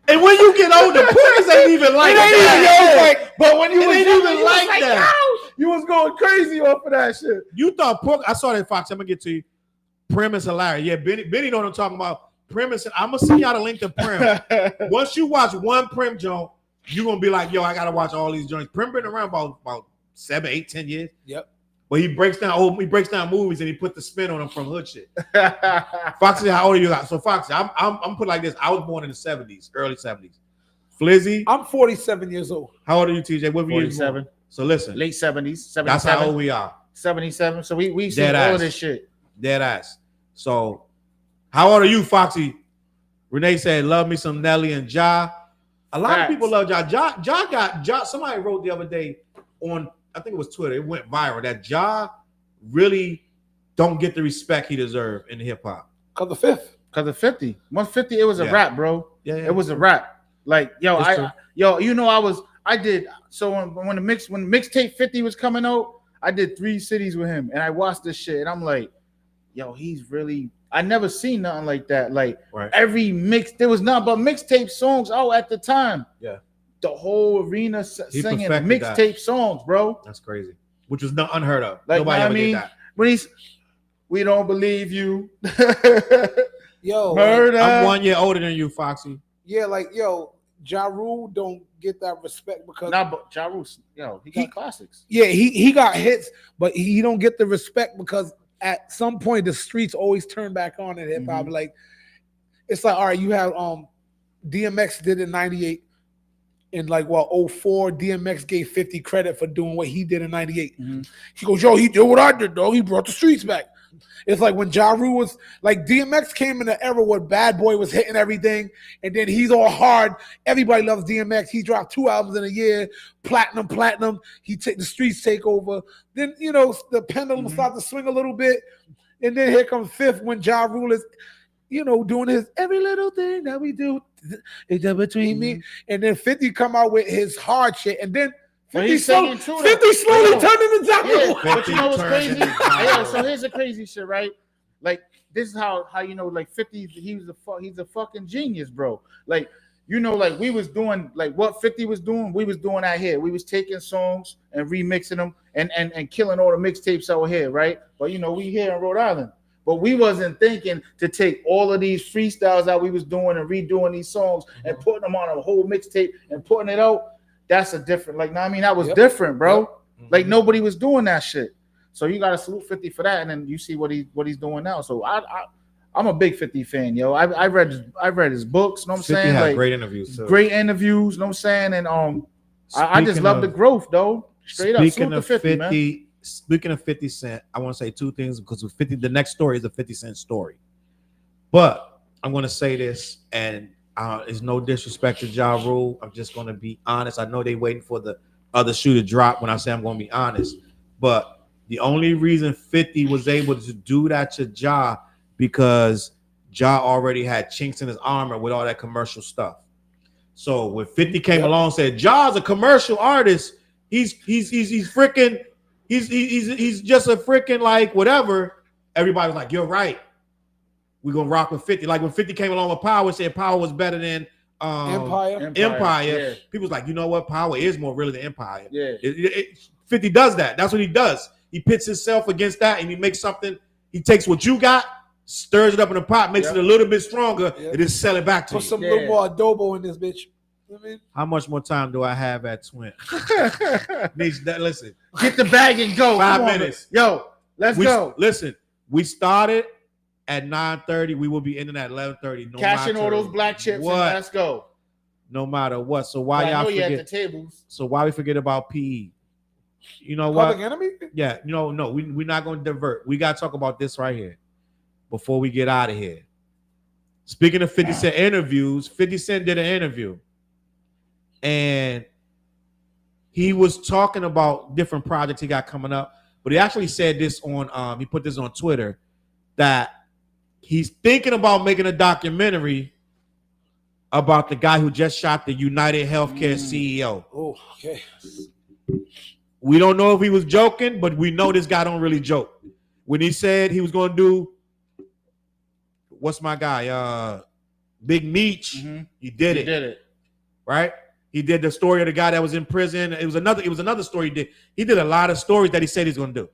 And when you get older, Porkies ain't even like that. But when you was ain't young, even you like was that. "Ow!" You was going crazy off of that shit. You thought Pork? I saw that Fox. I'm gonna get to you. Prim is hilarious. Yeah, Benny know what I'm talking about. Prim is. I'm gonna send y'all the link to Prim. Once you watch one Prim joint, you're gonna be like, yo, I gotta watch all these joints. Prim been around about 7, 8, 10 years. Yep. But he breaks down movies and he put the spin on them from hood shit. Foxy, how old are you? So Foxy, I'm put like this. I was born in the 70s, early 70s. Flizzy, I'm 47 years old. how old are you, TJ? What were you? 47. So listen, Late 70s. 77. that's how old we are. 77. So we see Dead all ass. of this shit. Dead ass. So, how old are you, Foxy? Renee said, "Love me some Nelly and Ja." A lot Facts. of people love Ja. Ja got. Somebody wrote the other day on, I think it was Twitter. It went viral that Ja really don't get the respect he deserves in hip hop. Cause the fifth. Because of 50. 150, it was a Yeah. rap, bro. Yeah, It was a rap. Like, yo, It's true. I did. So when mixtape 50 was coming out, I did 3 cities with him, and I watched this shit, and I'm like, yo, he's really. I never seen nothing like that. Like Right. every mix, there was nothing but mixtape songs out at the time. Yeah. The whole arena He singing perfected mixtape songs, bro. That's crazy. Which was not unheard of. Like, Nobody know ever what I mean? did that. When he's, we don't believe you. Yo, Murder. I'm 1 year older than you, Foxy. yeah, like yo, JaRule don't get that respect because Nah, but JaRule, yo, he got classics. yeah, he got hits, but he don't get the respect because at some point the streets always turn back on in hip hop. Like it's like, all right, you have DMX did it in 98. In like 04, DMX gave 50 credit for doing what he did in 98. He goes, yo, he did what I did, though. He brought the streets back. It's like when JaRule was like DMX came in the era where Bad Boy was hitting everything, and then he's all hard. Everybody loves DMX. He dropped 2 albums in a year, platinum. He take the streets take over. Then the pendulum started to swing a little bit, and then here comes Fifth when JaRule is, doing his every little thing that we do is up between me, and then 50 come out with his hard shit, and then 50 slowly turned into Yeah, JaRule. but you know what's crazy? Turns into Yeah, so here's the crazy shit, right? Like this is how like 50, he's a fucking genius, bro. Like like we was doing like what 50 was doing, we was doing out here. We was taking songs and remixing them and killing all the mixtapes out here, right? But we here in Rhode Island. But we wasn't thinking to take all of these freestyles that we was doing and redoing these songs and putting them on a whole mixtape and putting it out. That's a different, that was different, bro. Like nobody was doing that shit. So you gotta salute 50 for that, and then you see what he's doing now. So I'm a big 50 fan, yo. I read his books, you know what I'm 50 saying? had Like great interviews. Too. great interviews, you know what I'm saying? And I just love the growth, though. Straight up, Speaking salute of to 50, man. Speaking of 50 Cent, I want to say 2 things because with 50, the next story is a 50 Cent story. But I'm going to say this, and it's no disrespect to JaRule. I'm just going to be honest. I know they waiting for the other shoe to drop when I say I'm going to be honest. But the only reason 50 was able to do that to Ja because Ja already had chinks in his armor with all that commercial stuff. So when 50 came along and said, Ja's a commercial artist, he's freaking, he's just a freaking like whatever. Everybody was like, you're right. We're gonna rock with 50. Like when 50 came along with Power, said Power was better than Empire. Yeah. People was like, you know what? Power is more real than Empire. Yeah. 50 does that. That's what he does. He pits himself against that and he makes something. He takes what you got, stirs it up in a pot, makes it a little bit stronger, and then sell it back to Put you. some little more adobo in this bitch. You know what I mean? How much more time do I have at Twin? Listen, Get the bag and go. 5 Come on, minutes. Yo, let's go. Listen, we started at 9:30. We will be ending at 11:30. No Cashing matter all those black chips what. and let's go. No matter what. So why I y'all know you at the forget? tables. So why we forget about PE? You know what? Public Enemy? Yeah, no, we're not going to divert. We got to talk about this right here before we get out of here. Speaking of 50 Cent interviews, 50 Cent did an interview. And he was talking about different projects he got coming up. But he actually said this on, he put this on Twitter, that he's thinking about making a documentary about the guy who just shot the United Healthcare CEO. Oh, okay. We don't know if he was joking, but we know this guy don't really joke. When he said he was going to do, what's my guy? Big Meech. He did it. Right? He did the story of the guy that was in prison. It was another story he did. He did a lot of stories that he said he's going to do.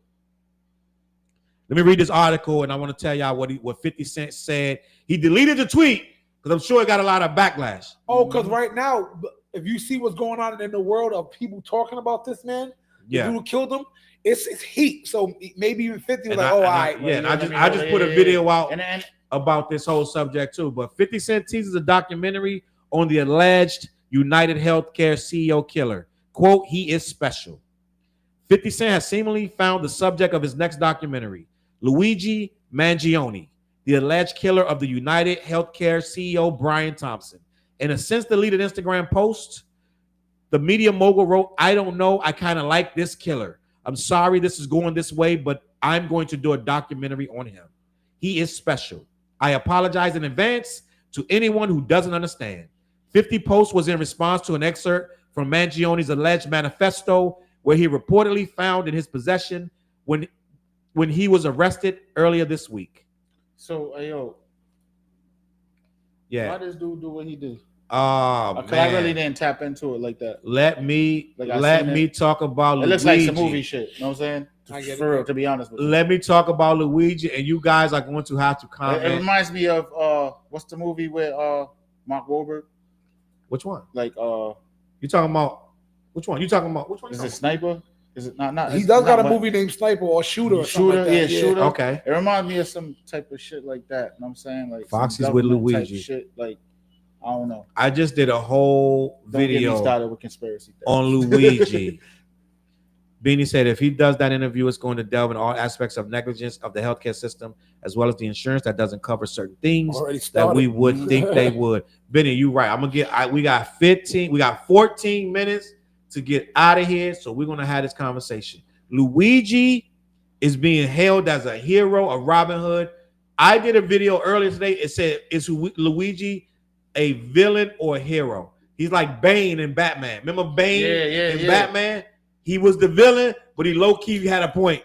Let me read this article, and I want to tell y'all what 50 Cent said. He deleted the tweet because I'm sure it got a lot of backlash. Oh, because right now, if you see what's going on in the world of people talking about this man, the dude who killed him, it's heat. So maybe even 50 was like, all right. Yeah, and I just put a video out about this whole subject too. But 50 Cent teases a documentary on the alleged United Healthcare CEO killer. Quote, he is special. 50 Cent has seemingly found the subject of his next documentary. Luigi Mangione, the alleged killer of the United Healthcare CEO Brian Thompson. In a since deleted Instagram post, the media mogul wrote, I don't know, I kind of like this killer. I'm sorry this is going this way, but I'm going to do a documentary on him. He is special. I apologize in advance to anyone who doesn't understand. 50 Post was in response to an excerpt from Mangione's alleged manifesto, where he reportedly found in his possession when he was arrested earlier this week. So, yeah, why does dude do what he did? Oh, man. I really didn't tap into it like that. Let me talk about Luigi. It looks like some movie shit. You know what I'm saying? For real, to be honest with you. Let me talk about Luigi, and you guys are going to have to comment. It reminds me of what's the movie with Mark Wahlberg? Which one? Like you talking about which one? You talking about which one? Is it Sniper? Is it not? He does got a movie named Sniper or Shooter or something like that. Yeah, Shooter. Okay. It reminds me of some type of shit like that. You know what I'm saying? Like Foxy's with Luigi. Shit, like I don't know. I just did a whole video get me started with conspiracy on Luigi. Beanie said if he does that interview, it's going to delve in all aspects of negligence of the healthcare system, as well as the insurance that doesn't cover certain things that we would think they would. Benny, you right. We got 14 minutes to get out of here, so we're gonna have this conversation. Luigi is being hailed as a hero, a Robin Hood. I did a video earlier today. It said, is Luigi a villain or a hero? He's like Bane in Batman. Remember Bane in Batman? He was the villain, but he low-key had a point.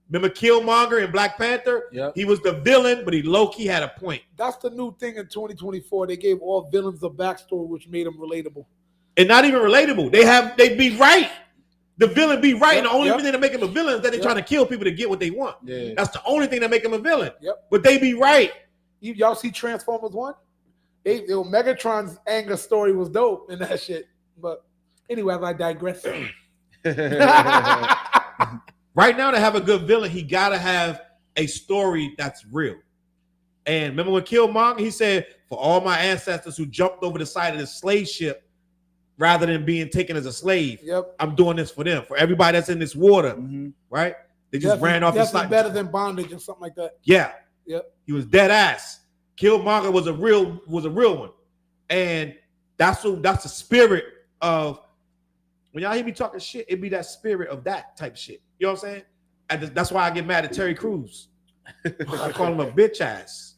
Remember Killmonger in Black Panther? Yep. He was the villain, but he low-key had a point. That's the new thing in 2024. They gave all villains a backstory, which made them relatable. And not even relatable. They be right. The villain be right. And the only thing that make him a villain is that they're trying to kill people to get what they want. Yeah. That's the only thing that make him a villain. Yep. But they be right. Y'all see Transformers 1? Megatron's anger story was dope in that shit. But anyway, I digress. Right now, to have a good villain, he gotta have a story that's real. And remember when Killmonger, he said, for all my ancestors who jumped over the side of the slave ship rather than being taken as a slave, I'm doing this for them. For everybody that's in this water, right? They just ran off the side. Better than bondage or something like that. Yeah. Yep. He was dead ass. Killmonger was a real one. And that's the spirit of, when y'all hear me talking shit, it be that spirit of that type of shit. You know what I'm saying? And that's why I get mad at Terry Crews. I call him a bitch ass.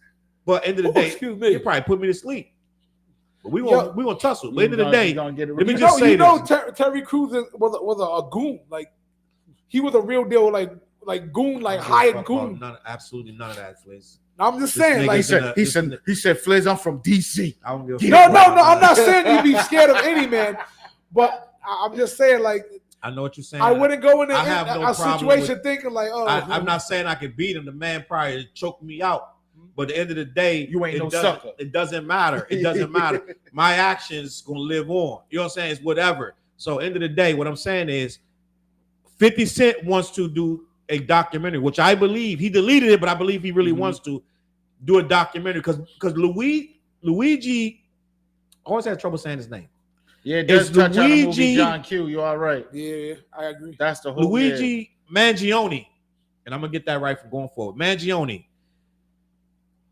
But end of the day, he probably put me to sleep. But we gonna tussle. But end of the day, let me just say this. Terry Crews was a goon. Like he was a real deal, like goon, like hired goon. Absolutely none of that, Flizz. I'm just saying, like he said, Flizz, I'm from DC. I don't give a no. I'm not saying you be scared of any man, but I'm just saying, like, I know what you're saying. I wouldn't go in a situation thinking like, oh, I'm not saying I could beat him. The man probably choked me out. But at the end of the day, you ain't no sucker. It doesn't matter. It doesn't matter. My actions gonna live on. You know what I'm saying? It's whatever. So end of the day, what I'm saying is 50 Cent wants to do a documentary, which I believe he deleted it, but I believe he really wants to do a documentary because Luigi always had trouble saying his name. Yeah, it does touch on the movie John Q. You are right. Yeah, I agree. That's the whole Luigi Mangione, and I'm gonna get that right from going forward. Mangione.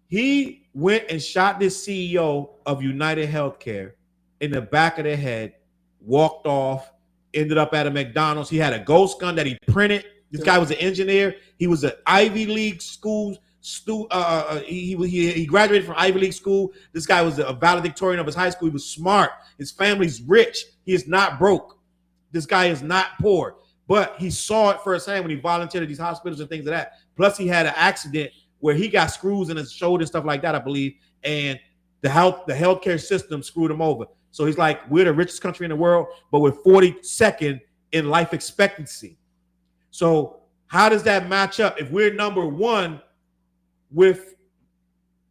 He went and shot this CEO of United Healthcare in the back of the head, walked off, ended up at a McDonald's. He had a ghost gun that he printed. This guy was an engineer. He was an Ivy League school. He graduated from Ivy League school. This guy was a valedictorian of his high school. He was smart. His family's rich. He is not broke. This guy is not poor. But he saw it firsthand when he volunteered at these hospitals and things like that. Plus, he had an accident where he got screws in his shoulder and stuff like that, I believe. And the healthcare system screwed him over. So he's like, we're the richest country in the world, but we're 42nd in life expectancy. So how does that match up? If we're number one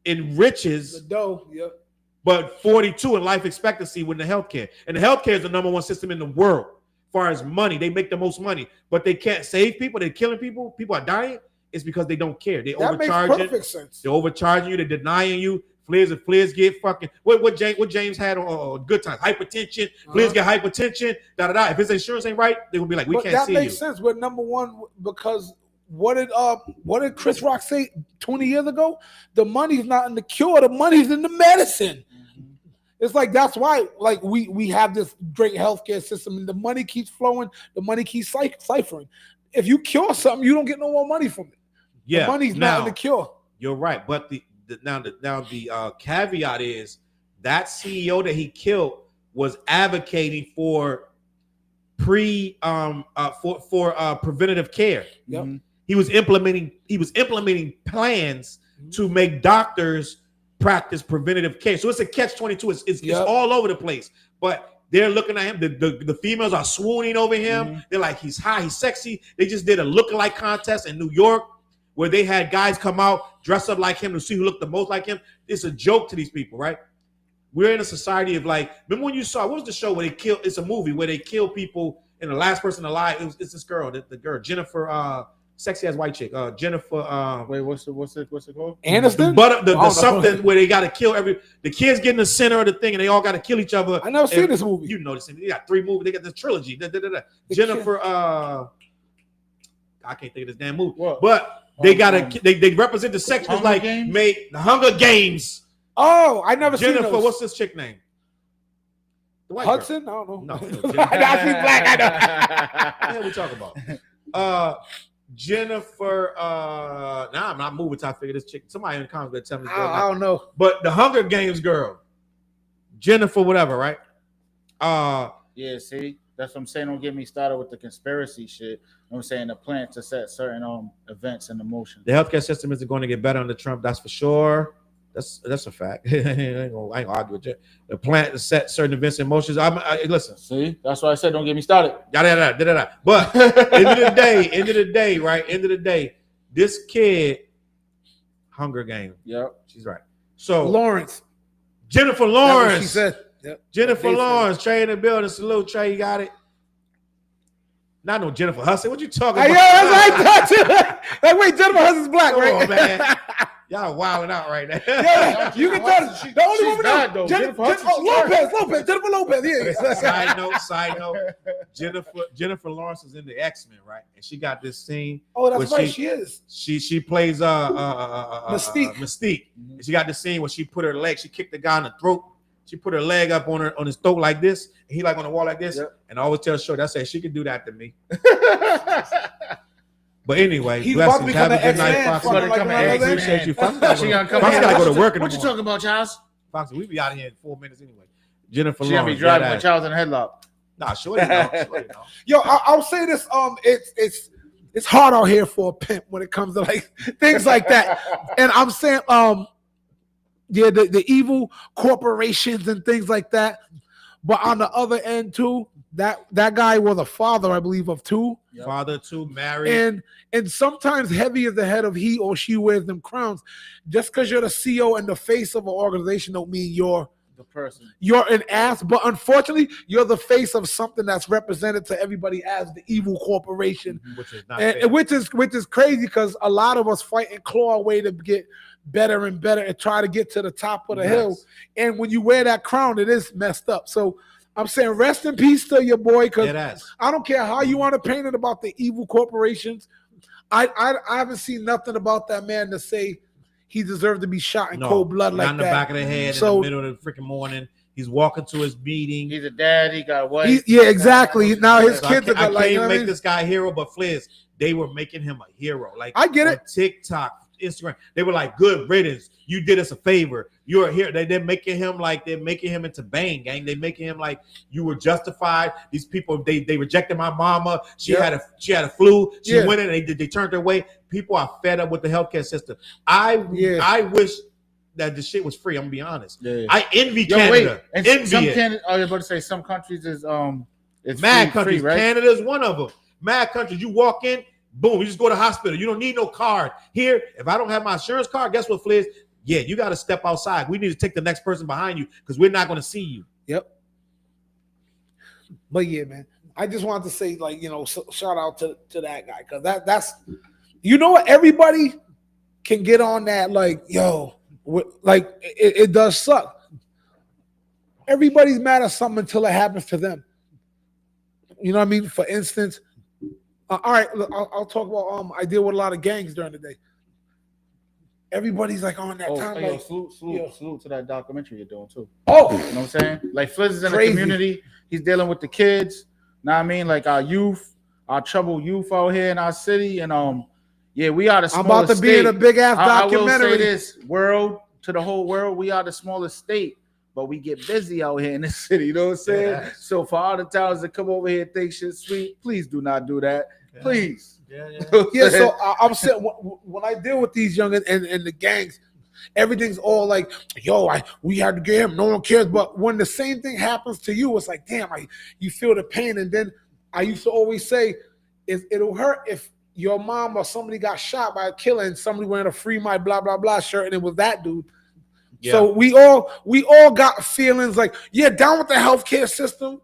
in riches, The dough, yep. but 42 in life expectancy with the healthcare. And the healthcare is the number one system in the world. As far as money, they make the most money, but they can't save people. They're killing people. People are dying. It's because they don't care. They overcharge makes it. perfect sense. They're overcharging you. They're denying you. Flizz get fucking what James had on Good Times, hypertension. Flizz get hypertension. Da da da. If his insurance ain't right, they will be like, we can't see you. That makes sense. We're number one because what did Chris Rock say 20 years ago? The money's not in the cure. The money's in the medicine. It's like that's why like we have this great healthcare system and the money keeps flowing, the money keeps ciphering. If you cure something, you don't get no more money from it. Yeah, the money's not in the cure. You're right, but the caveat is that CEO that he killed was advocating for preventative care. Yep. He was implementing plans to make doctors practice preventative care. So it's a catch-22. It's all over the place. But they're looking at him. The females are swooning over him. They're like, he's high, he's sexy. They just did a lookalike contest in New York where they had guys come out, dress up like him to see who looked the most like him. It's a joke to these people, right? We're in a society of like, remember when you saw, what was the show where they kill, it's a movie where they kill people and the last person alive, it's this girl, the girl, Jennifer, sexy ass white chick, Jennifer. Wait, what's it called? Aniston? But the something where they got to kill the kids get in the center of the thing and they all got to kill each other. I never seen this movie. You know this. They got 3 movies. They got this trilogy. Jennifer, I can't think of this damn movie. What? But they they represent the sex as like Games? made the Hunger Games. Oh, I never Jennifer, seen those. what's this chick name? The white Hudson? girl. I don't know. No, I see black. I know. What the hell we talking about? Jennifer, nah, I'm not moving until I figure this chick. Somebody in the comments better tell me. I don't know. But the Hunger Games girl, Jennifer, whatever, right? Yeah, see, that's what I'm saying. Don't get me started with the conspiracy shit. I'm saying the plan to set certain events in motion. The healthcare system isn't going to get better under Trump. That's for sure. That's a fact. I ain't gonna argue with you. The plan to set certain events in motion. Listen. See, that's why I said don't get me started. But end of the day, right? End of the day, this kid, Hunger Game. Yep, she's right. So Lawrence, Jennifer Lawrence. That's what she said. Yep. Jennifer Lawrence, Trey in the building. Salute, Trey. You got it. Not no Jennifer Hudson. What you talking about? Yeah, that's right. Like, wait, Jennifer Hudson's black, Come right? on, man. Y'all wilding out right now. Yeah, you can tell. The only woman though. Jennifer Lopez. Yeah. Side note. Jennifer Lawrence is in the X-Men, right? And she got this scene. Oh, that's right. She is. She plays Mystique. Mystique. And she got this scene where she put her leg. She kicked the guy in the throat. She put her leg up on his throat like this. And he like on the wall like this. Yep. And I always tell Shorty, I say she can do that to me. But anyway, he's about to become an X-Man. Appreciate you. Fox gotta go to work in the morning. What you talking about, Challz? Fox, we be out of here in 4 minutes anyway. Jennifer She gonna be driving with Challz in a headlock. Nah, Shorty no. Yo, I'll say this. It's hard out here for a pimp when it comes to like things like that. And I'm saying, yeah, the evil corporations and things like that. But on the other end too, that guy was a father, I believe, of 2. Yep. Father 2, married. And sometimes heavy is the head of he or she wears them crowns. Just because you're the CEO and the face of an organization don't mean you're the person. You're an ass, but unfortunately, you're the face of something that's represented to everybody as the evil corporation, which is not which is crazy because a lot of us fight and claw our way to get better and better and try to get to the top of the hill. And when you wear that crown, it is messed up. So I'm saying rest in peace to your boy, because I don't care how you want to paint it about the evil corporations. I haven't seen nothing about that man to say he deserved to be shot in cold blood like that. In the back of the head in the middle of the freaking morning. He's walking to his meeting. He's a dad. He got a wife. Yeah, exactly. Now his kids are like, I can't make this guy a hero, but Flizz, they were making him a hero. Like I get it. TikTok, Instagram, they were like, good riddance. You did us a favor. You're here. They're making him into Bane, gang. They're making him like you were justified. These people, they rejected my mama. She had a flu. She went in and they turned her away. People are fed up with the healthcare system. I wish that the shit was free. I'm gonna be honest. I envy Canada. I was about to say some countries is it's mad countries. free, right? Canada is one of them. Mad countries. You walk in, boom, you just go to the hospital. You don't need no card. Here, if I don't have my insurance card, guess what, Flizz? Yeah, you got to step outside. We need to take the next person behind you because we're not going to see you. Yep. But yeah, man, I just wanted to say, like, you know, shout out to that guy because that's, you know what, everybody can get on that, like, yo, like it does suck. Everybody's mad at something until it happens to them. You know what I mean? For instance, all right, look, I'll talk about I deal with a lot of gangs during the day. Everybody's like on that time. Yo, like, salute to that documentary you're doing too. Oh, you know what I'm saying? Like Flizz is in Crazy. the community. He's dealing with the kids. Know what I mean? Like our youth, our troubled youth out here in our city. And yeah, we are the smallest I'm about to be in a big ass documentary. I will say this, world to the whole world, we are the smallest state, but we get busy out here in this city. You know what I'm saying? Yeah. So for all the towns that come over here and think shit sweet, please do not do that. Yeah. Please. Yeah, so I'm saying when I deal with these young and the gangs, everything's all like, yo, we had to get him, no one cares. But when the same thing happens to you, it's like, damn, you feel the pain. And then I used to always say, it'll hurt if your mom or somebody got shot by a killer and somebody wearing a free my blah blah blah shirt and it was that dude. Yeah. So we all got feelings like, yeah, down with the healthcare system,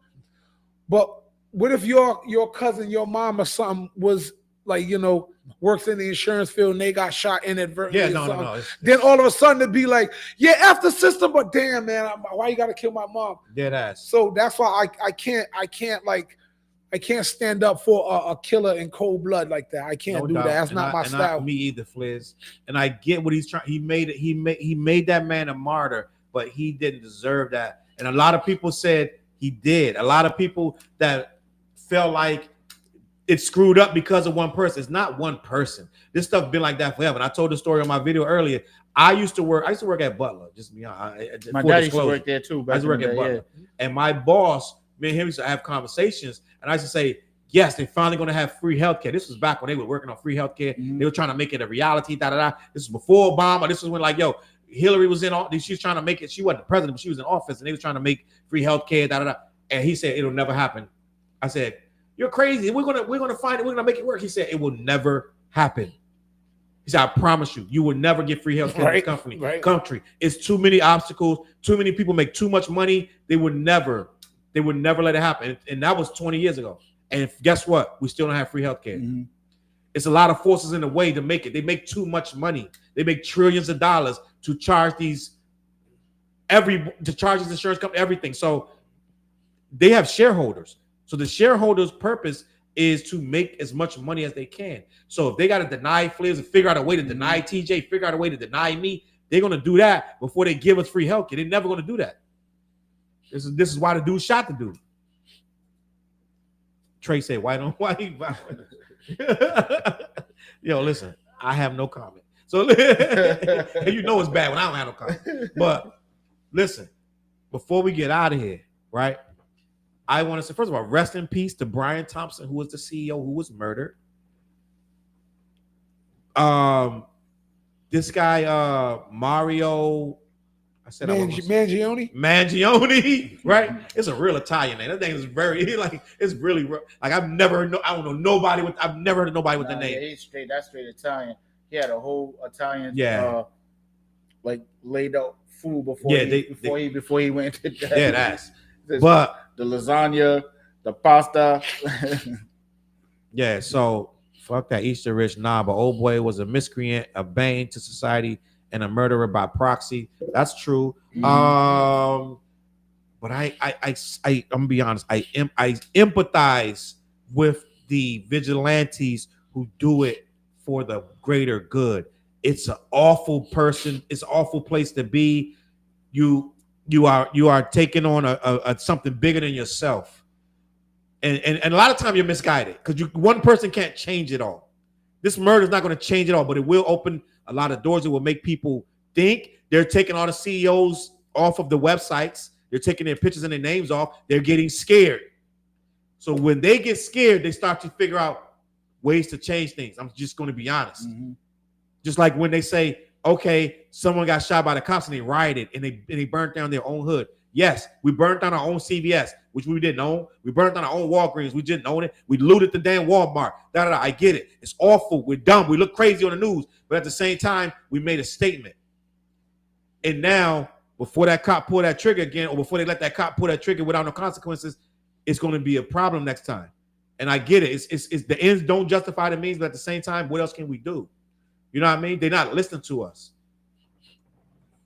but what if your cousin, your mom or something was like, you know, works in the insurance field and they got shot inadvertently? Yeah, no. Then all of a sudden it'd be like, yeah, F the system, but damn, man, why you gotta kill my mom? Dead ass. So that's why I can't stand up for a killer in cold blood like that. I can't do that. That's not my style. Not me either, Flizz. And I get what he's trying. He made that man a martyr, but he didn't deserve that. And a lot of people said he did. A lot of people that felt like it screwed up because of one person. It's not one person. This stuff been like that forever. And I told the story on my video earlier. I used to work at Butler. Just be honest. My dad used to work there too. I used to work at Butler. Yeah. And my boss, me and him used to have conversations. And I used to say, yes, they're finally going to have free healthcare. This was back when they were working on free healthcare. Mm-hmm. They were trying to make it a reality. This was before Obama. This was when, like, yo, Hillary was in office. She was trying to make it. She wasn't the president, but she was in office, and they were trying to make free healthcare. And he said it'll never happen. I said, you're crazy. We're gonna find it. We're gonna make it work. He said it will never happen. He said, I promise you, you will never get free healthcare in this country. It's too many obstacles. Too many people make too much money. They would never let it happen. And that was 20 years ago. And guess what? We still don't have free healthcare. Mm-hmm. It's a lot of forces in the way to make it. They make too much money. They make trillions of dollars to charge these insurance company, everything. So they have shareholders. So the shareholders' purpose is to make as much money as they can. So if they got to deny Flizz and figure out a way to deny TJ, figure out a way to deny me, they're going to do that before they give us free healthcare. They're never going to do that. This is why the dude shot the dude. Trey said, why he Yo, listen, I have no comment. So you know it's bad when I don't have no comment. But listen, before we get out of here, right? I want to say, first of all, rest in peace to Brian Thompson, who was the CEO who was murdered. This guy, Mario, I said Mangione, right? It's a real Italian name. That name is very it's really like I've never heard nobody with that name. Yeah, that's straight Italian. He had a whole Italian like laid out food before he went to that. Yeah, that's but the lasagna, the pasta. Yeah, so fuck that Easter rich. Nah, but old boy was a miscreant, a bane to society, and a murderer by proxy. That's true. Mm-hmm. But I'm gonna be honest. I empathize with the vigilantes who do it for the greater good. It's an awful person. It's an awful place to be. You are taking on a something bigger than yourself, and a lot of time you're misguided because one person can't change it all. This murder is not going to change it all, but it will open a lot of doors. It will make people think they're taking all the CEOs off of the websites. They're taking their pictures and their names off. They're getting scared. So when they get scared, they start to figure out ways to change things. I'm just going to be honest. Just like when they say, okay, someone got shot by the cops and they rioted and they burnt down their own hood. Yes, we burnt down our own CVS, which we didn't own. We burnt down our own Walgreens. We didn't own it. We looted the damn Walmart. I get it. It's awful. We're dumb. We look crazy on the news. But at the same time, we made a statement. And now, before that cop pull that trigger again, or before they let that cop pull that trigger without no consequences, it's going to be a problem next time. And I get it. It's the ends don't justify the means, but at the same time, what else can we do? You know what I mean? They're not listening to us.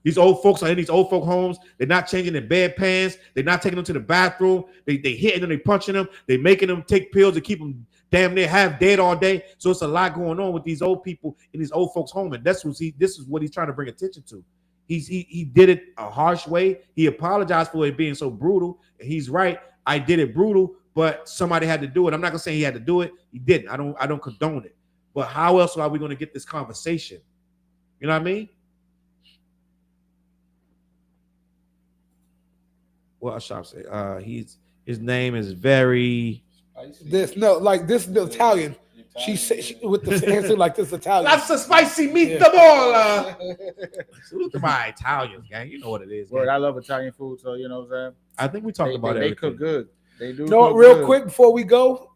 These old folks are in these old folk homes. They're not changing their bedpans. They're not taking them to the bathroom. They hitting them. They punching them. They making them take pills to keep them damn near half dead all day. So it's a lot going on with these old people in these old folks' home, and this is what he's trying to bring attention to. He did it a harsh way. He apologized for it being so brutal, and he's right. I did it brutal, but somebody had to do it. I'm not gonna say he had to do it. He didn't. I don't condone it. But how else are we gonna get this conversation? You know what I mean? What Cashapp say? His name is very this Italian. She said with the answer like this Italian. That's a spicy meatball. Salute to my Italians, gang. You know what it is. Word, I love Italian food, so you know what I'm saying. I think we talked about it. They cook good. They do. No, real quick before we go,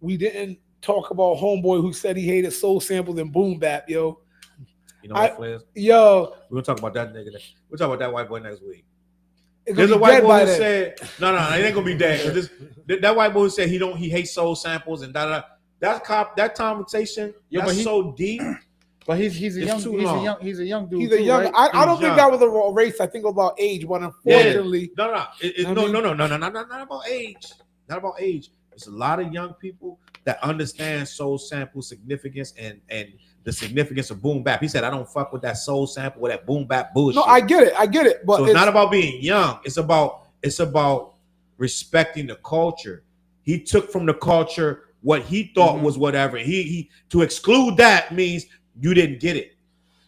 we didn't talk about homeboy who said he hated soul samples and boom bap, yo. You know what, Flizz? Yo, we're gonna talk about that nigga. We'll talk about that white boy next week. There's a white boy who said, no, it ain't gonna be dead. That white boy who said he hates soul samples and da. That conversation, that's so deep. But he's a young dude. He's a young. Right? I don't think that was a race. I think about age, but unfortunately, no, not about age. Not about age. There's a lot of young people that understand soul sample significance and the significance of boom bap. He said, I don't fuck with that soul sample or that boom bap bullshit. No, I get it. But so it's not about being young. It's about respecting the culture. He took from the culture what he thought was whatever. He to exclude that means you didn't get it.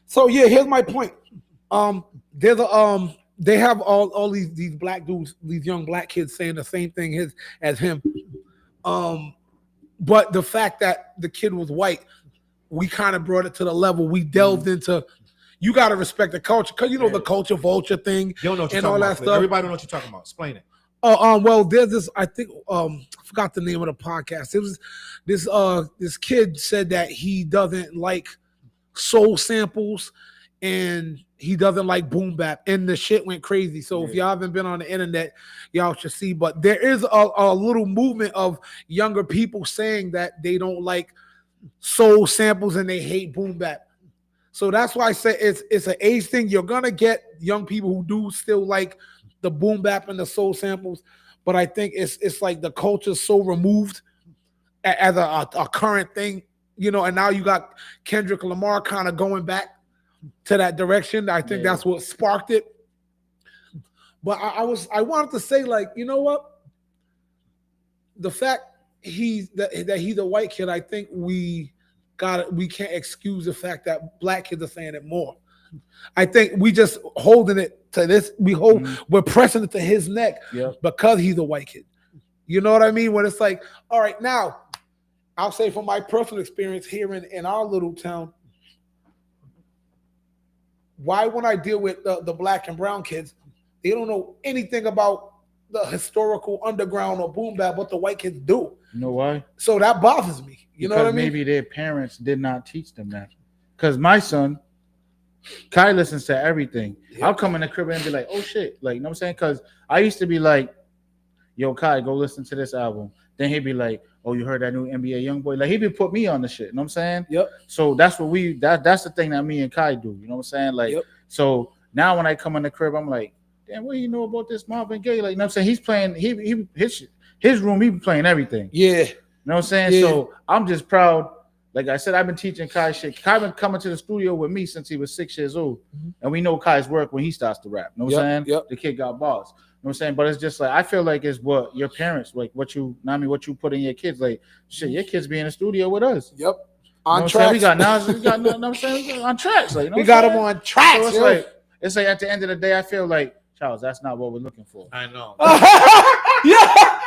So yeah, here's my point. There's a they have all these black dudes, these young black kids saying the same thing as him. But the fact that the kid was white, we kind of brought it to the level. We delved into. You got to respect the culture, because you know the culture vulture thing. You don't know what you're and all talking that about. stuff. Everybody don't know what you're talking about. Explain it. Well, there's this. I think I forgot the name of the podcast. It was this kid said that he doesn't like soul samples and he doesn't like boom bap, and the shit went crazy. So if y'all haven't been on the internet, y'all should see. But there is a little movement of younger people saying that they don't like soul samples and they hate boom bap. So that's why I say it's an age thing. You're gonna get young people who do still like the boom bap and the soul samples, but I think it's like the culture's so removed as a current thing, you know. And now you got Kendrick Lamar kind of going back to that direction. I think that's what sparked it. But I wanted to say, like, you know what? The fact that he's a white kid, I think we can't excuse the fact that black kids are saying it more. I think we just holding it to this. We're pressing it to his neck because he's a white kid. You know what I mean? When it's like, all right, now I'll say from my personal experience here in our little town, why when I deal with the black and brown kids, they don't know anything about the historical underground or boom bap, but the white kids do. You know why? So that bothers me. You know what I mean? Maybe their parents did not teach them that. Because my son, Kai, listens to everything. I'll come in the crib and be like, oh shit. Like, you know what I'm saying? Because I used to be like, yo, Kai, go listen to this album. Then he'd be like, oh, you heard that new NBA Youngboy? Like, he'd be put me on the shit. You know what I'm saying? Yep. So that's what that's the thing that me and Kai do. You know what I'm saying? Like, so now when I come in the crib, I'm like, damn, what do you know about this Marvin Gaye? Like, you know what I'm saying? He's playing, his room, he be playing everything. Yeah. You know what I'm saying? Yeah. So I'm just proud. Like I said, I've been teaching Kai shit. Kai been coming to the studio with me since he was 6 years old. And we know Kai's work when he starts to rap. You know what I'm saying? Yep. The kid got bars. You know what I'm saying? But it's just like, I feel like it's what your parents, like what you put in your kids. Like, shit, your kids be in the studio with us. Yep. On know tracks. we got Nas, we got, I'm saying, on tracks. Like, we got them on tracks. So it's like at the end of the day, I feel like, Challz, that's not what we're looking for. I know. Yeah,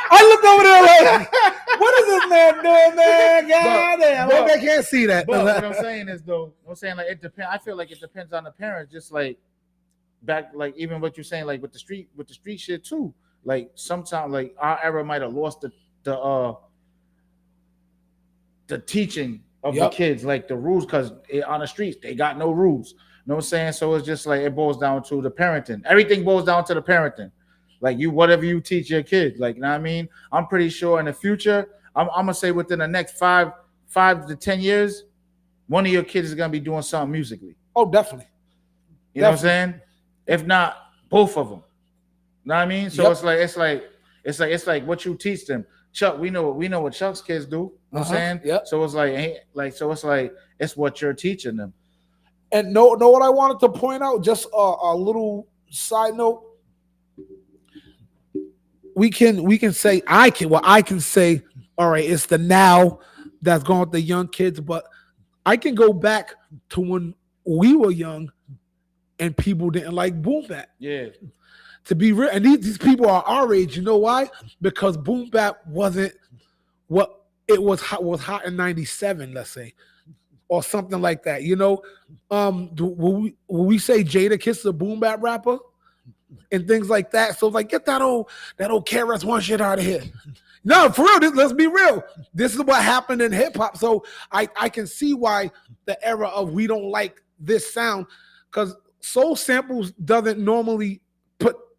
I looked over there like, what is this man doing, man? Goddamn, I hope they can't see that. But what I'm saying is, though, I'm saying like it depends. I feel like it depends on the parents. Just like back, like even what you're saying, like with the street shit too. Like sometimes, like our era might have lost the teaching of the kids, like the rules, because on the streets they got no rules. You know what I'm saying? So it's just like it boils down to the parenting. Everything boils down to the parenting. Like whatever you teach your kid. Like, you know what I mean? I'm pretty sure in the future, I'm gonna say within the next 5 to 10 years, one of your kids is gonna be doing something musically. Oh, definitely. You know what I'm saying? If not, both of them. You know what I mean? So it's like what you teach them. Chuck, we know what Chuck's kids do. You know what I'm saying? Yep. So it's like it's what you're teaching them. And know what I wanted to point out? Just a little side note. I can say, all right, it's the now that's going with the young kids, but I can go back to when we were young and people didn't like boom bap. Yeah. To be real, and these people are our age. You know why? Because boom bap wasn't what it was hot in '97, let's say, or something like that. You know, will we say Jada Kiss a boom bap rapper and things like that? So like, get that old KRS-One shit out of here. No, for real. Let's be real. This is what happened in hip hop. So I can see why the era of we don't like this sound, because soul samples doesn't normally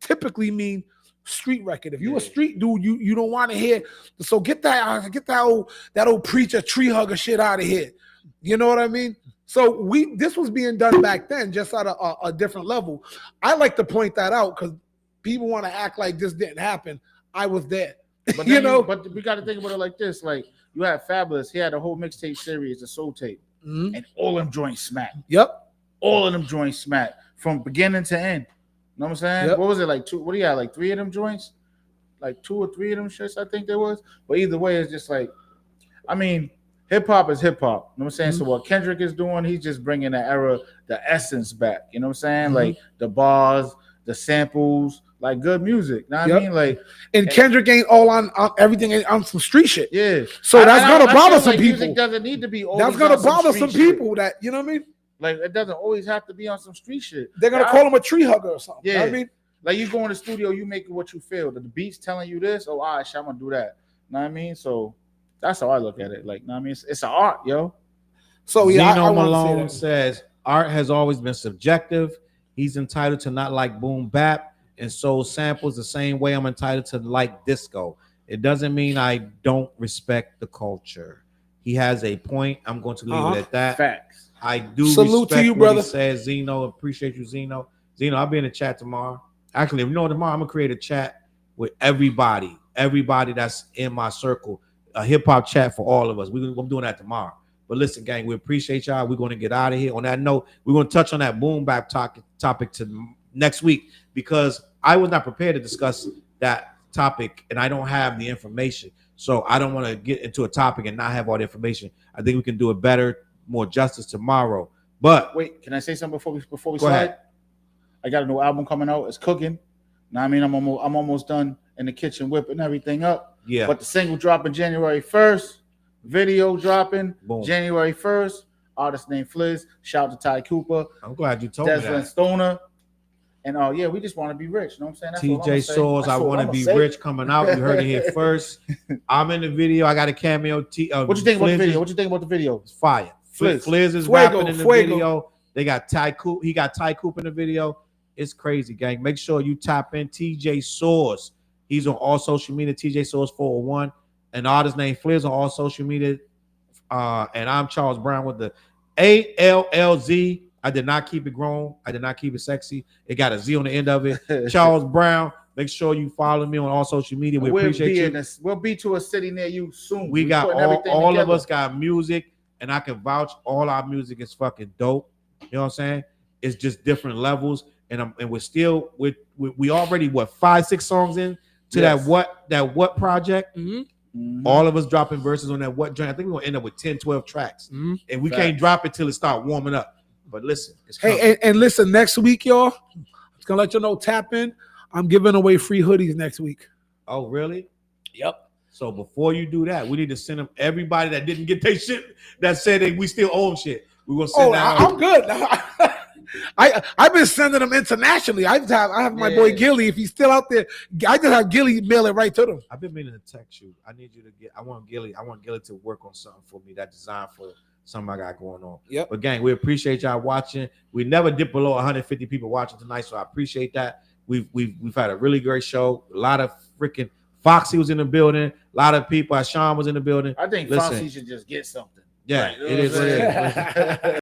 typically mean street record. If you a street dude, you don't want to hear. So get that old preacher tree hugger shit out of here. You know what I mean? So this was being done back then, just at a different level. I like to point that out because people want to act like this didn't happen. I was there. But but we got to think about it like this. Like you had Fabolous, he had a whole mixtape series, the Soul Tape, and all them joints smack. Yep. All of them joints smack from beginning to end. You know what I'm saying? Yep. What was it like? What do you have? Like 3 of them joints? Like 2 or 3 of them shits, I think there was. But either way, it's just like, I mean, hip hop is hip hop. You know what I'm saying? So what Kendrick is doing, he's just bringing the era, the essence back. You know what I'm saying? Like the bars, the samples, like good music. You know what I mean? Like, and Kendrick ain't all on everything ain't on some street shit. Yeah. So that's gonna bother some like people. Music doesn't need to be. That's gonna bother some people. That, you know what I mean? Like it doesn't always have to be on some street shit. They're gonna call him a tree hugger or something. Yeah. You know what I mean? Like you go in the studio, you make it what you feel. The beat's telling you this, oh, all right, I'm gonna do that. You know what I mean? So that's how I look at it. Like, you know what I mean? It's an art, yo. So yeah, Zeno I Malone says art has always been subjective. He's entitled to not like boom bap and soul samples the same way I'm entitled to like disco. It doesn't mean I don't respect the culture. He has a point. I'm going to leave it at that. Facts. I do Salute respect to you, what brother. he says. Zeno, appreciate you, Zeno. Zeno, I'll be in the chat tomorrow. Actually, tomorrow I'm gonna create a chat with everybody that's in my circle, a hip hop chat for all of us. I'm doing that tomorrow. But listen, gang, we appreciate y'all. We're gonna get out of here. On that note, we're gonna touch on that boom bap topic to next week because I was not prepared to discuss that topic and I don't have the information. So I don't want to get into a topic and not have all the information. I think we can do it better, more justice tomorrow. But wait, can I say something before we go slide? ahead. I got a new album coming out. It's cooking. Now I mean, I'm almost done in the kitchen whipping everything up. Yeah. But the single dropping January 1st, video dropping January 1st. Artist named Flizz. Shout out to Ty Cooper. I'm glad you told me Desmond that. Stoner. And yeah, we just want to be rich. You know what I'm saying? TJ Soares, I want to be rich coming out. You heard it here first. I'm in the video. I got a cameo. What you think about the video? What you think about the video? It's fire. Flizz is rapping in the video. They got Ty Coop. He got Ty Coop in the video. It's crazy, gang. Make sure you tap in TJ Soares. He's on all social media. TJ Soares 401. An artist named Flizz on all social media. And I'm Charles Brown with the ALLZ. I did not keep it grown. I did not keep it sexy. It got a Z on the end of it. Charles Brown. Make sure you follow me on all social media. We appreciate you. We'll be to a city near you soon. We got all of us got music, and I can vouch all our music is fucking dope. You know what I'm saying? It's just different levels, and we're still we already 5-6 songs in to that what project. All of us dropping verses on that what joint. I think we're gonna end up with 10, 12 tracks, and we can't drop it till it start warming up. But listen, it's hey, and listen, next week, y'all, I'm just gonna let you know. Tap in. I'm giving away free hoodies next week. Oh, really? Yep. So before you do that, we need to send them everybody that didn't get their shit that said that we still own shit. We're gonna send that. I'm good. I've been sending them internationally. I have my boy Gilly. If he's still out there, I just have Gilly mail it right to them. I've been meaning to text you. I need you to get. I want Gilly to work on something for me. That design for something I got going on. Yep. But gang, we appreciate y'all watching. We never dip below 150 people watching tonight, so I appreciate that. We've had a really great show. A lot of freaking Foxy was in the building. A lot of people. Sean was in the building. I think Foxy should just get something. Yeah, it is.